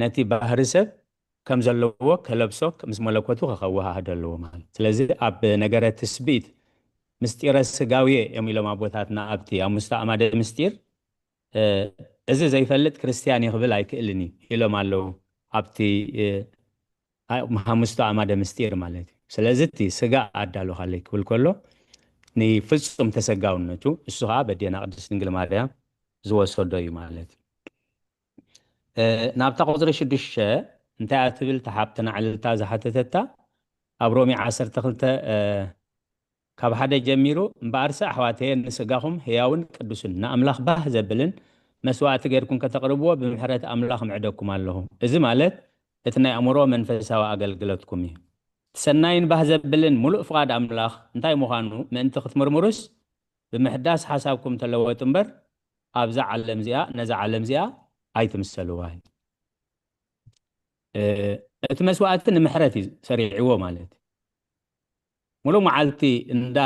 Speaker 12: ነቲ ባህሪ ሰብ ከም ዘለዎ ከለብሶ ምስ መለኮቱ ከኸዋሃድ ኣለዎ ማለት ስለዚ ኣብ ነገረ ትስቢት ምስጢረ ስጋውየ እዮም ኢሎም ኣቦታትና ኣብቲ ኣብ ሙስተ ኣማደ ምስጢር እዚ ዘይፈልጥ ክርስቲያን ይኽብል ኣይክእልን ኢሎም ኣለዉ ኣብቲ ሙስተ ኣማደ ምስጢር ማለት እዩ ስለዚ እቲ ስጋ ኣዳልወኻለይ ክብል ከሎ ንፍጹም ተሰጋውነቱ እሱ ከዓ በዴና ቅድስት ድንግል ማርያም ዝወሰዶ እዩ ማለት እዩ ናብታ ቁፅሪ 6 እንታይ ኣትብል ተሓብተና ዕልልታ ዝሓተተታ ኣብ ሮሚ 12 ካብ ሓደ ጀሚሩ እምበኣርሰ ኣሕዋተየ ንስጋኹም ህያውን ቅዱስን ንኣምላኽ ባህ ዘብልን መስዋዕቲ ጌርኩም ከተቕርብዎ ብምሕረት ኣምላኽ ምዕደኩም ኣለኹ እዚ ማለት እቲ ናይ ኣእምሮ መንፈሳዊ ኣገልግሎትኩም እዩ ሰናይን ባህ ዘብልን ሙሉእ ፍቓድ ኣምላኽ እንታይ ምዃኑ ምእንቲ ክትምርምሩስ ብምሕዳስ ሓሳብኩም ተለወጡ እምበር ኣብዛ ዓለም እዚኣ ነዛ ዓለም እዚኣ ኣይትምሰልዋ እቲ መስዋዕቲ ንምሕረት እዩ ሰሪዕዎ ማለት ሙሉእ መዓልቲ እንዳ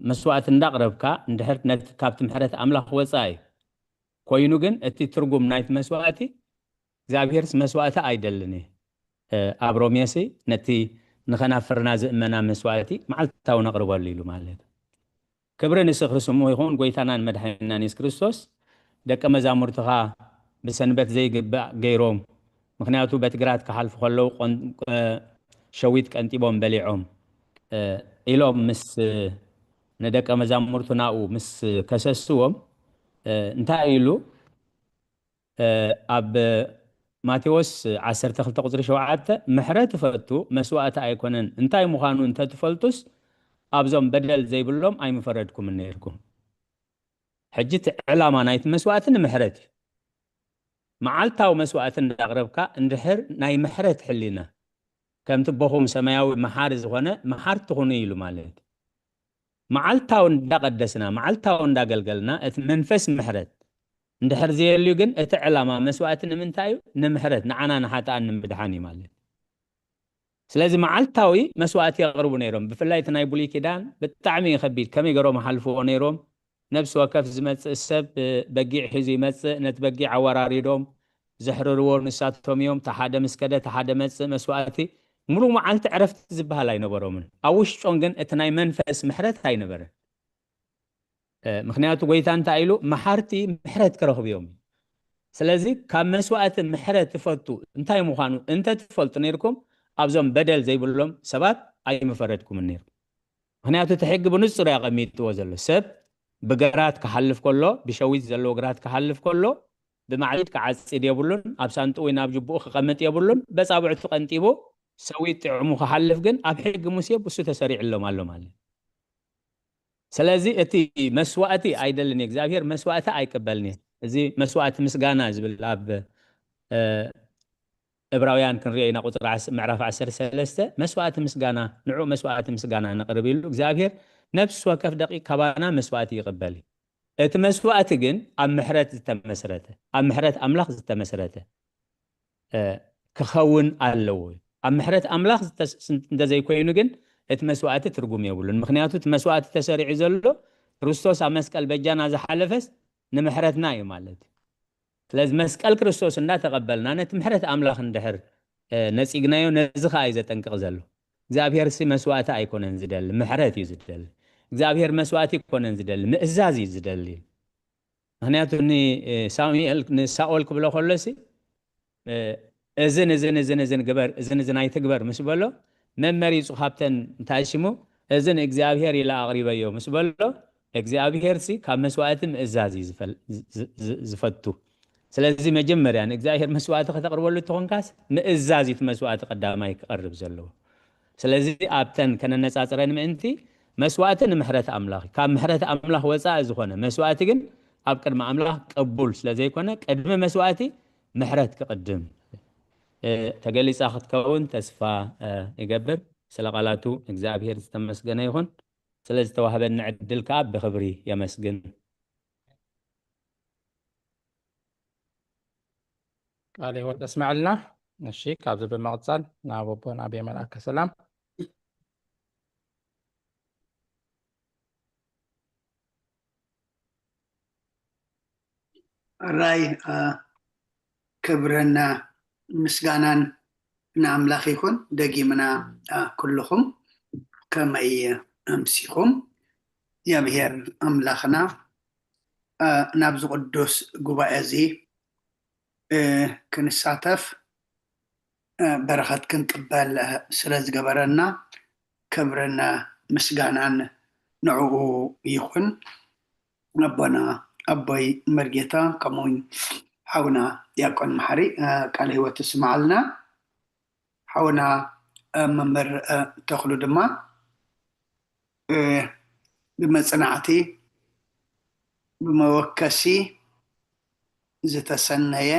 Speaker 12: መስዋዕቲ እንዳቕረብካ እንድሕር ነቲ ካብቲ ምሕረት ኣምላኽ ወፃኢ ኮይኑ ግን እቲ ትርጉም ናይቲ መስዋዕቲ እግዚኣብሔርስ መስዋዕቲ ኣይደልን ኣብ ሮሜሲ ነቲ ንኸናፍርና ዝእመና መስዋዕቲ መዓልታዊ ነቕርበሉ ኢሉ ማለት ክብሪ ንስኽሪ ስሙ ይኹን ጎይታናን መድሓኒናን ኢየሱስ ክርስቶስ ደቀ መዛሙርትኻ ብሰንበት ዘይግባእ ገይሮም ምክንያቱ በትግራት ክሓልፉ ከለዉ ሸዊት ቀንጢቦም በሊዖም ኢሎም ምስ ንደቀ መዛሙርቱ ናኡ ምስ ከሰስዎም እንታይ ኢሉ ኣብ ማቴዎስ 12 ቁፅሪ 7 ምሕረት ፈቱ መስዋዕቲ ኣይኮነን እንታይ ምዃኑ እንተትፈልጡስ ኣብዞም በደል ዘይብሎም ኣይምፈረድኩም ነይርኩም ሕጂ እቲ ዕላማ ናይቲ መስዋዕቲ ንምሕረት እዩ መዓልታዊ መስዋዕቲ እንዳቕረብካ እንድሕር ናይ ምሕረት ሕሊና ከምቲ ቦኹም ሰማያዊ መሓሪ ዝኾነ መሓርቲ ሁኑ ኢሉ ማለት معلتاو ندا قدسنا معلتاو ندا قلقلنا منفس محرت اندحر زي اللي يقن اتعلما مسواتنا من تايو نمحرت نعانا نحاتا نمبدحاني مالي سلازي معلتاوي مسوات يقربو نيروم بفلايت نايبولي كدان بالتعمي خبيت كم يقروا محلفو نيروم نفس وكف زمت السب بقيع حزي مت نتبقيع وراريدوم زحررو نساتهم يوم تحادى مسكده تحادى مسواتي ملو معلت عرفت زبها لاي نبرو من اوش شونغن اتناي منفس محرت هاي نبره مخنياتو ويتان تايلو محارتي محرت كرهب يومي سلازي كان مسوات محرت تفوتو انتاي مخانو انت تفلت نيركم ابزوم بدل زي بلوم سبات اي مفردكم النير مخنياتو تحق بنصر يا قميت وزلو سب بقرات كحلف كله بشويت زلو قرات كحلف كله بمعيد كعصيد يبلون ابسانتو وين ابجبو خقمت يبلون بس ابعت قنتيبو سويت عمو كحلف جن ابحق مسيب وسو تسريع له مالو مالي سلازي اتي مسواتي ايدلني اغزابير مسواته ايقبلني ازي مسوات مسغانا زبل اب ابراويان كنرينا قطر معرف 13 مسوات مسغانا نعو مسوات مسغانا نقرب له اغزابير نفس وكف دقيق كبانا مسواتي يقبلي ات مسوات جن ام محرت تمسرته ام محرت املاخ تمسرته كخون አለው ام محرت املاخ እንደዘይ ኮይኑ ግን ات مسوات ترغم يبلون مخنياتو مسوات تسريع زلو ክርስቶስ መስቀል በጃና ዘሐለፈስ ንምሕረትና እዩ ማለት ስለዚህ መስቀል ክርስቶስ እንዳተቀበልና ነት ምሕረት አምላኽ እንደሕር ነጽግናዮ ነዝኻ አይዘጠንቅቕ ዘሎ እግዚአብሔር ሲ መስዋዕት አይኮነን ዝደል ምሕረት እዩ ዝደል እግዚአብሔር መስዋዕት ይኮነን ዝደል ምእዛዝ እዩ ዝደል ምክንያቱ ሳሙኤል ሳኦል ክብሎ ከለሲ እዝን ግበር እዝን አይትግበር ምስ በሎ መመሪ ጽሓብተን ታሽሙ እዝን እግዚአብሔር ኢላ አቅሪበዮ ምስ በሎ እግዚአብሔር ሲ ካብ መስዋዕት ምእዛዝ እዩ ዝፈቱ ስለዚህ መጀመሪያ እግዚአብሔር መስዋዕት ከተቀርበሉ ተኾንካስ ምእዛዚት መስዋዕት ቀዳማይ ይቀርብ ዘሎ ስለዚህ አብተን ከነነጻጽረን ምእንቲ መስዋዕትን ምሕረት አምላኽ ካብ ምሕረት አምላኽ ወፃእ ዝኾነ መስዋዕት ግን ኣብ ቅድመ አምላኽ ቅቡል ስለዚህ ይኮነ ቅድመ መስዋዕቲ ምሕረት ክቅድም ተገሊጻ ክትከውን ተስፋ ይገብር ስለቃላቱ እግዚአብሔር ዝተመስገነ ይሁን ስለዚህ ተዋህበን ዕድል ካብ በኽብሪ የመስግን
Speaker 1: ቃል ሕይወት ተስማዕልና እሺ ካብዚ ብምቕጻል ናብ ኣቦና ኣቤ መልአከ ሰላም
Speaker 2: ራይ ክብረና ምስጋናን ንኣምላኽ ይኹን ደጊምና ኩልኹም ከመይ ኣምሲኹም እግዚአብሔር ኣምላኽና ናብዚ ቅዱስ ጉባኤ እዚ ክንሳተፍ በረኸት ክንቅበል ስለ ዝገበረና ክብረና ምስጋናን ንዕኡ ይኹን ኣቦና ኣቦይ መርጌታ ከምኡውን ሓውና ዲያቆን መሓሪ ቃል ሕይወት ትስማዓልና ሓውና መምህር ተኽሉ ድማ ብመጽናዕቲ ብመወከሲ ዝተሰነየ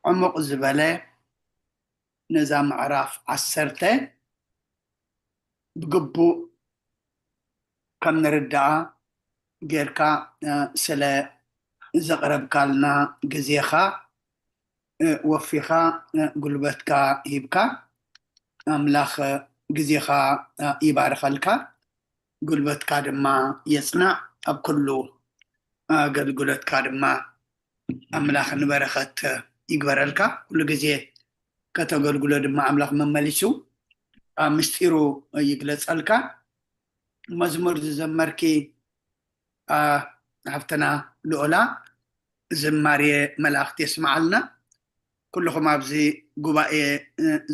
Speaker 2: ዕሙቕ ዝበለ ነዛ ምዕራፍ 10 ብግቡእ ከም ንርዳኣ ጌርካ ስለ ዘቕረብካልና ግዜኻ ወፊኻ ጉልበትካ ሂብካ ኣምላኽ ግዜኻ ይባርኸልካ ጉልበትካ ድማ የጽናዕ ኣብ ኩሉ አገልግሎትካ ድማ አምላኽ ንበረኸት ይግበረልካ ሁሉ ጊዜ ከተገልግሎ ድማ አምላኽ መመሊሱ ምስጢሩ ይግለጸልካ መዝሙር ዝዘመርኪ ሃፍተና ልኦላ ዝማሬ መላእኽቲ የስማዓልና ኩልኹም ኣብዚ ጉባኤ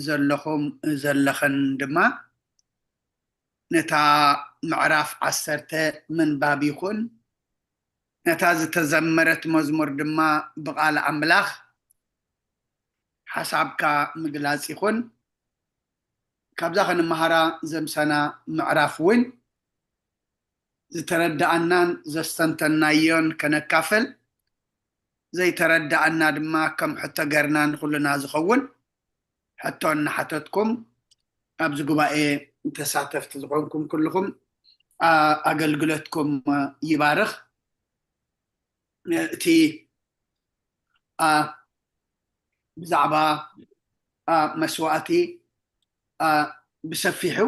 Speaker 2: ዘለኹም ዘለኸን ድማ ነታ ምዕራፍ 10 ምንባብ ይኹን ነታ ዝተዘመረት መዝሙር ድማ ብቃል አምላኽ ሓሳብካ ምግላጽ ይኹን ካብዛ ከንመሃራ ዘምሰና ምዕራፍ እውን ዝተረዳእናን ዘስተንተናዮን ከነካፈል ዘይተረዳእና ድማ ከም ሕቶ ገርና ንኩልና ዝኸውን ሕቶ እናሓተትኩም ኣብዚ ጉባኤ ተሳተፍቲ ዝኾንኩም ኩልኹም ኣገልግሎትኩም ይባርኽ እቲ ብዛዕባ መስዋዕቲ ብሰፊሑ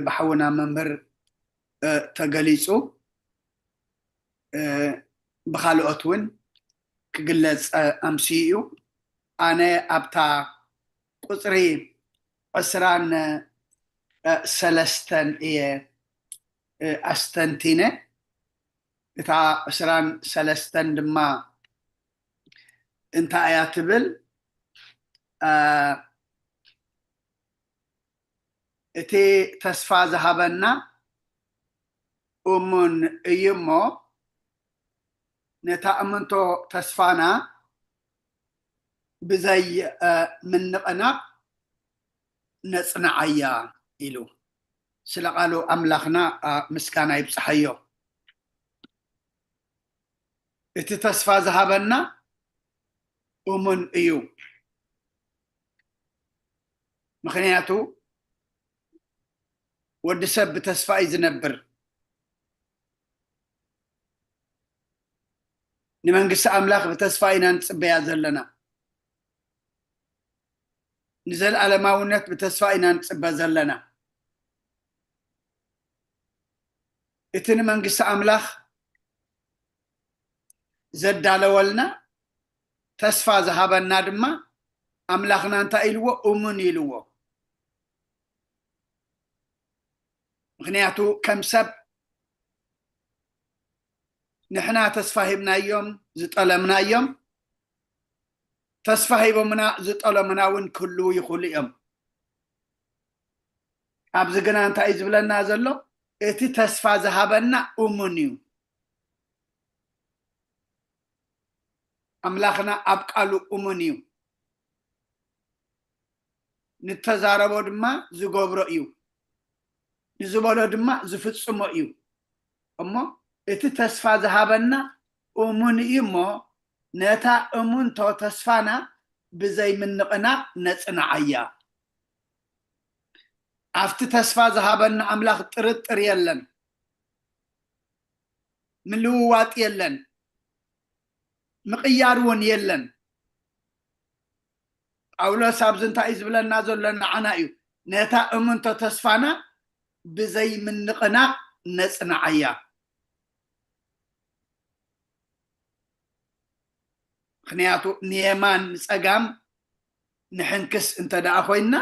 Speaker 2: ብሓውና መምህር ተገሊጹ ብኻልኦት እውን ክግለጽ ኣምሲኡ ኣነ ኣብታ ቁፅሪ 23 እየ ኣስተንቲነ እታ 23 ድማ እንታይ እያ ትብል እቲ ተስፋ ዝሃበና እሙን እዩ እሞ ነታ እምንቶ ተስፋና ብዘይ ምንቕናቕ ነጽንዓያ ኢሉ ስለ ቃሉ ኣምላኽና ምስጋና ይብጽሐዮ እቲ ተስፋ ዝሃበና እሙን እዩ ምክንያቱ ወዲ ሰብ ብተስፋ እዩ ዝነብር ንመንግስቲ ኣምላኽ ብተስፋ ኢና ንጽበያ ዘለና ንዘለኣለማውነት ብተስፋ ኢና ንጽበ ዘለና እቲ ንመንግስቲ ኣምላኽ ዘዳለወልና ተስፋ ዝሃበና ድማ ኣምላኽና እንታይ ኢልዎ እሙን ኢልዎ ምክንያቱ ከም ሰብ ንሕና ተስፋ ሂብናዮም ዝጠለምናዮም ተስፋ ሂቦምና ዝጠለምና እውን ክህልው ይኽእሉ እዮም ኣብዚ ግና እንታይ እዩ ዝብለና ዘሎ እቲ ተስፋ ዝሃበና እሙን እዩ ኣምላኽና ኣብ ቃሉ እሙን እዩ ንተዛረቦ ድማ ዝገብሮ እዩ ንዝበሎ ድማ ዝፍጽሞ እዩ እሞ እቲ ተስፋ ዝሃበና እሙን እዩ እሞ ነታ እሙንቶ ተስፋና ብዘይ ምንቕናቕ ነጽንዓያ ኣብቲ ተስፋ ዝሃበና ኣምላኽ ጥርጥር የለን ምልውዋጥ የለን ምቕያር እውን የለን ጳውሎስ ኣብዚ እንታይ እዩ ዝብለና ዘሎ ንዓና እዩ ነታ እሙንቶ ተስፋና ብዘይ ምንቕናቕ ነጽንዓያ ምክንያቱ ንየማን ንጸጋም ንሕንክስ እንተደኣ ኮይና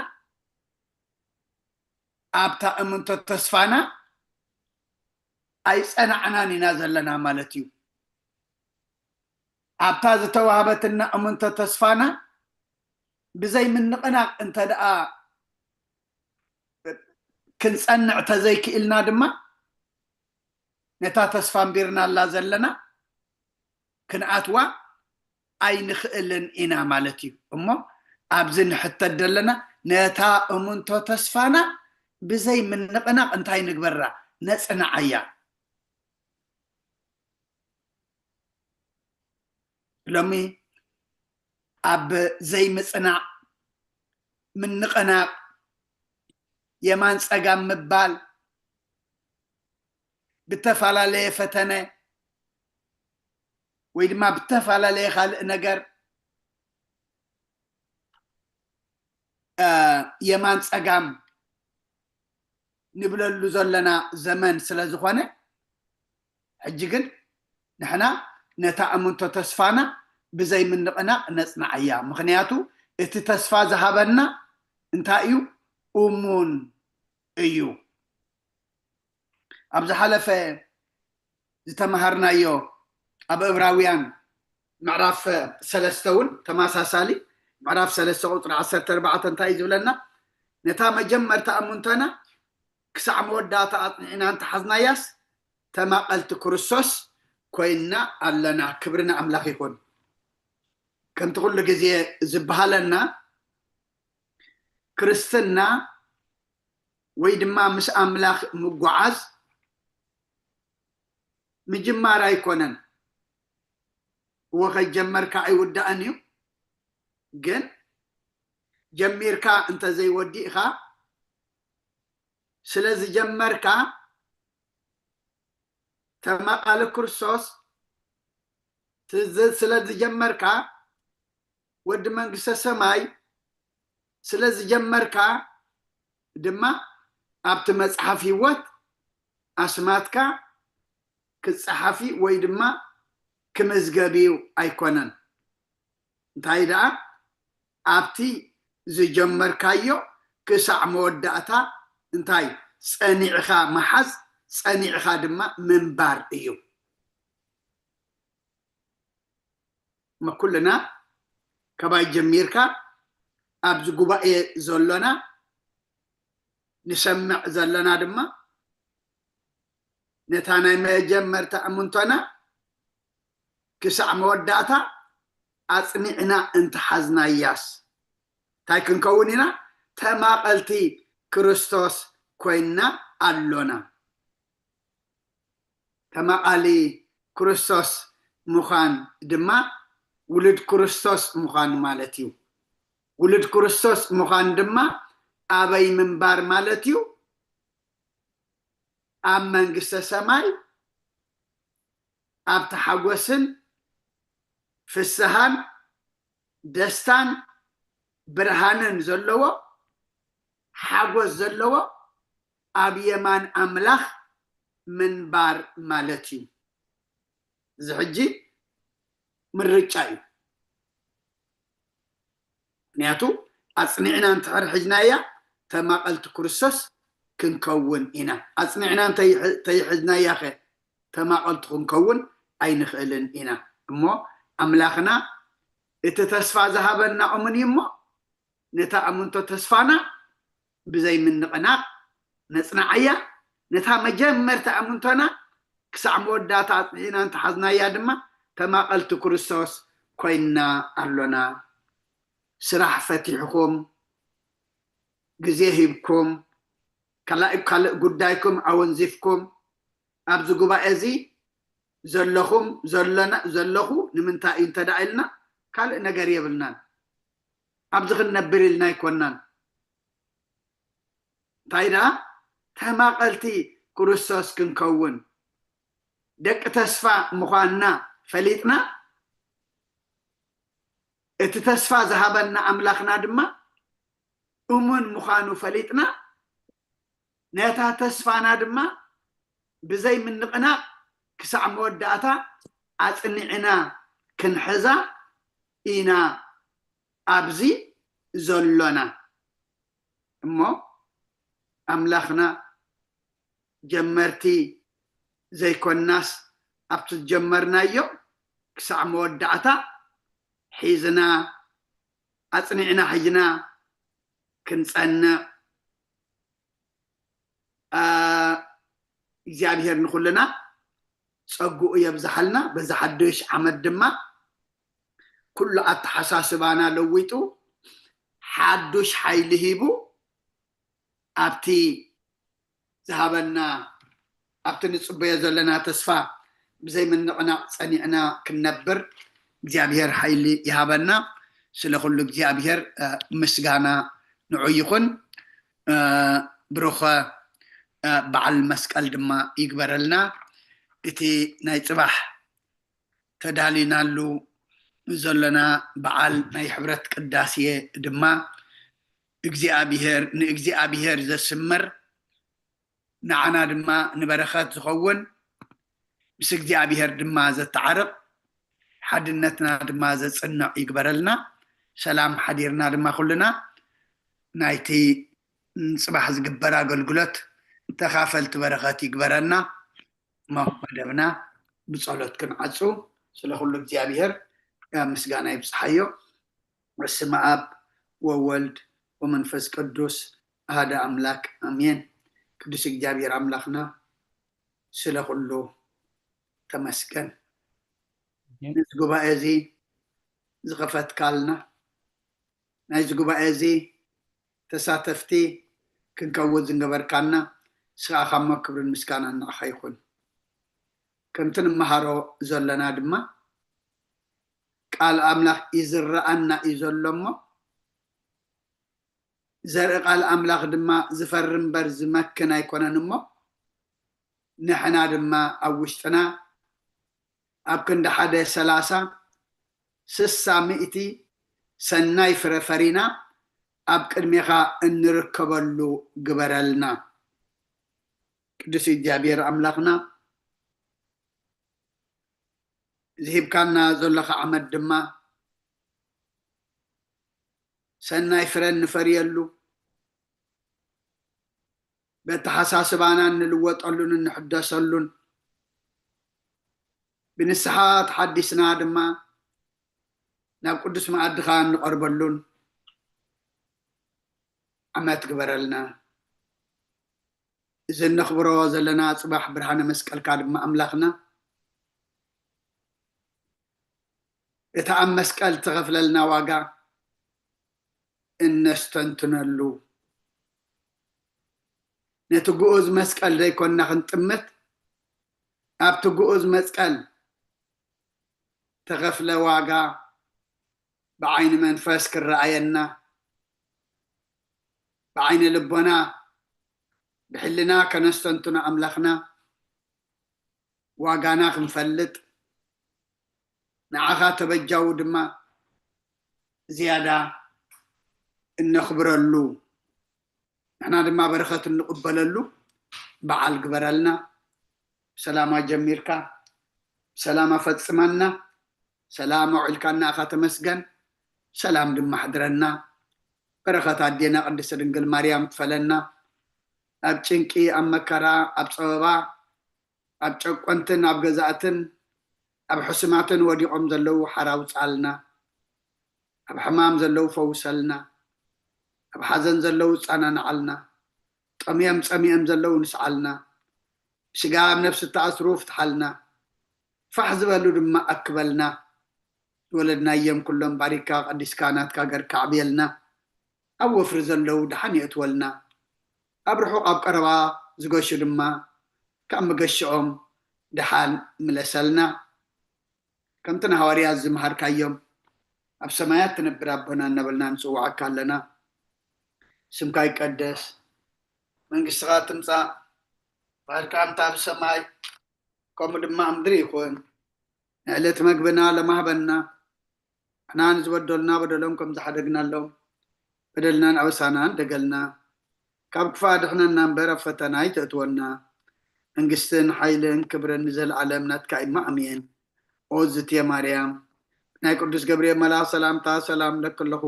Speaker 2: ኣብታ እሙንቶ ተስፋና ኣይጸናዕናን ኢና ዘለና ማለት እዩ ኣብታ ዝተዋህበትና እሙንቶ ተስፋና ብዘይ ምንቕናቕ እንተደኣ ክንጸንዕ ተዘይክኢልና ድማ ነታ ተስፋ እምቢርና ኣላ ዘለና ክንኣትዋ ኣይንኽእልን ኢና ማለት እዩ እሞ ኣብዚ ንሕተት ዘለና ነታ እሙንቶ ተስፋና ብዘይ ምንቕናቕ እንታይ ንግበራ ነጽንዓያ ሎሚ ኣብ ዘይምጽናዕ ምንቕናቕ የማን ጸጋም ምባል ብተፈላለየ ፈተነ ወይ ድማ ብተፈላለየ ካልእ ነገር የማን ጸጋም ንብለሉ ዘለና ዘመን ስለ ዝኾነ ሕጂ ግን ንሕና ነታ እሙንቶ ተስፋና ብዘይ ምንቕናቕ ነጽንዓያ ምክንያቱ እቲ ተስፋ ዝሃበና እንታይ እዩ እሙን እዩ ኣብ ዝሓለፈ ዝተምሃርናዮ ኣብ ዕብራውያን ምዕራፍ 3 እውን ተመሳሳሊ ምዕራፍ 3 ቁጥሪ 14 እንታይ ዝብለና ነታ መጀመርታ እሙንተና ክሳዕ መወዳእታ ኣጽኒዕና እንተሓዝናያስ ተማቐልቲ ክርስቶስ ኮይና ኣለና ክብርና ኣምላኽ ይኹን ከምቲ ኩሉ ግዜ ዝበሃለና ክርስትና ወይ ድማ ምስ ኣምላኽ ምጓዓዝ ምጅማር ኣይኮነን ወኸጀመርካ ኣይውዳእን እዩ ግን ጀሚርካ እንተዘይወዲእኻ ስለዝጀመርካ تمقال كرسوس سلز جمركا ود منقس السماي سلز جمركا دما ابت مصحفي وات اسماتكا كصحفي وي دما كمزغبيو ايكونن تايدا ابتي زجمركايو كسع موداتا انتاي صنيعخا محز صنيعخا دما منبار ايو ما كلنا كباي جميركا ابز غباء زلنا نسمع زلنا دما نتانا مجمر تأمنتنا كسع موداتا اصنعنا انت حزنا ياس تايكن كونينا تماقلتي كريستوس كوينا اللونا تماقلي كريستوس مخان دما ولد كريستوس مخان مالتيو ولد كريستوس مخان دما ابي منبار مالتيو ام منغسته سماي اب تحوسن فسهان دستان برهانن زلوا حاجوز زلوا ابيمان املاخ منبار مالتي زحجي مرجعي نياتو اصنعنا انت حجنايا تماقلت كرسوس كنكون هنا اصنعنا انت حجنايا خي تماقلت كنكون اي نخلن هنا امو املاخنا اتتسفى ذهبنا امني امو نتا امنتو تسفانا بزي من قناق نصنعيا نتا مجمر تامنتنا كسع مودات اصنعنا انت حزنايا دما تماقلت كرسوس كوينا اللونا سراح فتحكم جزيهبكم كلا قدايكم او نزفكم ابز غباءزي زلخم زلنا زلخو نمنتا انت دايلنا قال نغير يبلنا ابز خنبر لنا يكونن تايدا تماقلتي كرسوس كنكون دق تسفى مخانا فليتنا اتتسفى ذهبنا املاخنا دما امن مخانو فليتنا نتا تسفانا دما بزي من نقنا كسع موداتا اصنعنا كنحزا اينا ابزي زلنا امو املاخنا جمرتي زي كوناس ابت جمرنا يو كسع موداتا حيزنا اصنعنا حجنا كنصنا እግዚአብሔር ንኩልና ጸጉኡ ይብዛሐልና በዛ ሐድሽ ዓመት ድማ ኩሉ አተሐሳስባና ለዊጡ ሐድሽ ኃይል ሂቡ ኣብቲ ዝሃበና ኣብቲ ንጽበየ ዘለና ተስፋ ብዘይ ምንቅና ጸኒዕና ክንነብር እግዚአብሔር ኃይል ይሃበና ስለኹሉ እግዚአብሔር ምስጋና ንዑ ይኹን ብሩኸ بعل مسكال دما يقبرلنا اتي ناي صباح تدالينا له زلنا بعل ناي حبرت قداسيه دما اغزيابيهر زسمر نعنا دما نبرخات زخون بس اغزيابيهر دما زتعرق حدنتنا دما زصنع يقبرلنا سلام حديرنا دما كلنا نايتي صباح زقبر اغلغلت تخافلت بركات يقبرنا ما مدبنا بصلوت كنعصو سلا كل እግዚአብሔር ምስጋና ይብጽሐዮ በስመ አብ ወወልድ ወመንፈስ ቅዱስ አሐደ አምላክ አሜን ቅዱስ እግዚአብሔር አምላክና ስለ ሁሉ ተመስገን ጉባኤ እዚ ዝኸፈት ካልና ናይ ጉባኤ እዚ ተሳተፍቲ ክንከውት ዝንገበርካና ساخا مكبر المسكان أن أخيكون كمتن مهارو زلنا دما قال أملاح إزر أن إزلما زر قال أملاح دما زفرن برز مكنا يكون نما نحنا دما أوشتنا أبكن حدا 30 600 سناي فرفرينا أبكن ميخا نركبلو قبرلنا قدس الجابير أملاقنا زهيب كان زلخ عمد دما سناي فرن نفريلو بتحساسبانا نلوطلون نحدثلون بنسحات حدثنا دما ناب قدس ما أدخان نقربلون عما تقبرلنا إذن نخبرو زلنا صباح برهان مسكال كادما أملاخنا إتعام مسكال تغفل لنا واقع إن استنتنلو نتقوز مسكال دي كنا خنتمت أبتقوز مسكال تغفل واقع بعين منفس كالرأينا بعين لبنا بحلنا كنستنتنا أملاخنا واقعنا خنفلت نعاها تبجاو دما زيادة نخبر اللو احنا دما برخة نقبل اللو بعال قبرلنا سلامة جميركا سلامة فتسمنا سلامة علكنا أخا تمسجن سلام دما حضرنا برخة عدينا قدس رنقل مريم تفلنا أبچنكي أمكرا أبصوبا أبچقونتن أبغزاتن أب حسماتن وديقوم زلو حراو صالنا أب حمام زلو فوسلنا أب حزن زلو صانا نعلنا طميم زلو نسعلنا شقام نفس التعصروف تحلنا فحزبلو دما أكبلنا ولدنا أيام كلهم باركا قدس كانت كاقر كعبيلنا أب وفر زلو دحاني أتولنا أبرحو أب قربا زقوش دما كأم قشعهم دحان ملسلنا كمتنا هواريات زمهر كايوم أب سمايات تنبر ربنا نبلنا نسوعك لنا سمكاي قدس من قصغات تمسا فهركام تاب سماي كوم دما أمدري يكون نعلت مقبنا لمهبنا احنا نزودلنا بدلهم كم زحدقنا لهم بدلنا نعوسانا دقلنا كاب كفاد احنا ننبر فتنا يتأتونا انقستن حيلن كبرن نزل علمنا تكايما أمين أوزت يا مريم ناي قدس جبريل ملا سلام تا سلام لك له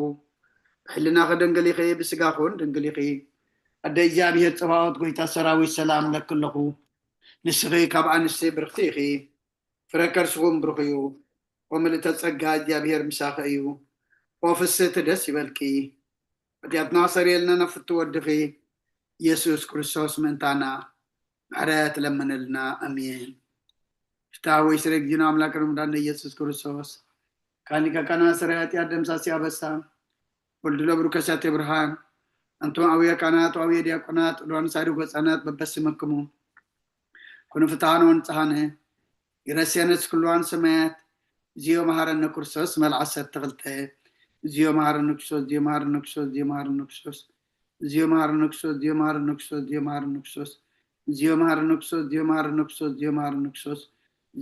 Speaker 2: حلنا خدنقلي خي بسقاخون دنقلي خي أدى إجابي الصفات قويتا سراوي السلام لك له نسخي كابعا نسي برختي خي فركر سغم برخيو وملي تتسقى إجابي المساخيو وفسيت دس يبالكي بديات ناصر يلنا نفتو ودخي يسوس كريستوس منتانا حرات لمن لنا أمين فتاوي سرق جنا أملاك رمضان يسوس كريستوس كاني كانا سرقات يادم ساسي أبسام ولدلو بروكسات إبراهام أنتم أويا كانات وأويا دياقونات ودوان سارو قصانات ببس مكمو كونو فتانو انتحانه يرسيانس كلوان سمات زيو مهارن كريستوس ملعسة تغلطه زيو مهارن نكسوس زيو مهارن نكسوس زيو مهارن نكسوس زيو مهارن نكسوس زيو مهارن نكسوس زيو مهارن نكسوس زيو مهارن نكسوس زيو مهارن نكسوس زيو مهارن نكسوس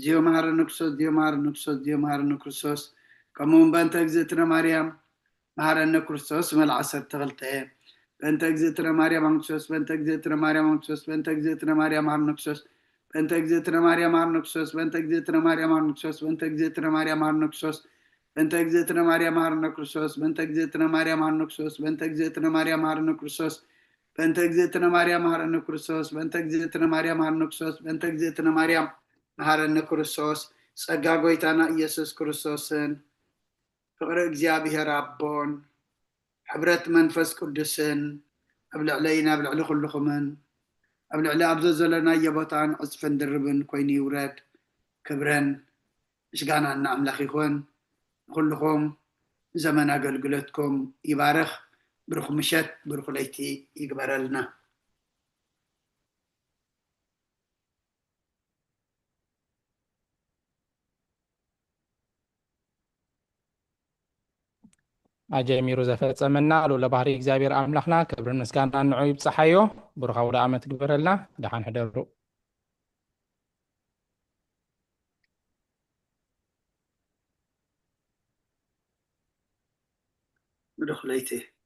Speaker 2: زيو مهارن نكسوس زيو مهارن نكسوس زيو مهارن نكسوس كمون بنت اجزتنا مريم مهارن كريستوس ملعسة تغلطه بنت اجزتنا مريم انكسوس بنت اجزتنا مريم انكسوس بنت اجزتنا مريم انكسوس بنت اجزتنا مريم انكسوس بنت اجزتنا مريم انكسوس بنت اجزتنا مريم انكسوس بنت اجزتنا مريم انكسوس بنت اجزتنا مريم انكسوس بنت اجزتنا مريم انكسوس بنت اجزتنا مريم انكسوس بنت اجزتنا مريم انكسوس بنت اجزتنا مريم انكسوس ጸጋ ጎይታና ኢየሱስ ክርስቶስን ፍቅሪ እግዚአብሔር አቦን ሕብረት መንፈስ ቅዱስን ኣብ ልዕለይና ኣብ ልዕሊ ኩልኹምን ኣብ ልዕሊ ኣብዞ ዘለናዮ ቦታን ዕፅፍን ድርብን ኮይኑ ይውረድ ክብረን ምስጋናና ኣምላኽ ይኹን ኩልኹም ዘመን ኣገልግሎትኩም ይባርኽ ብሩኽ ምሸት ብሩኽ ለይቲ ይግበረልና
Speaker 1: أجمير زفت منا لو لبحري إجزابير أملاخنا كبر مسكان عن عيب صحيو برخاو لعمة كبر لنا دحان حدرو
Speaker 2: مدخليته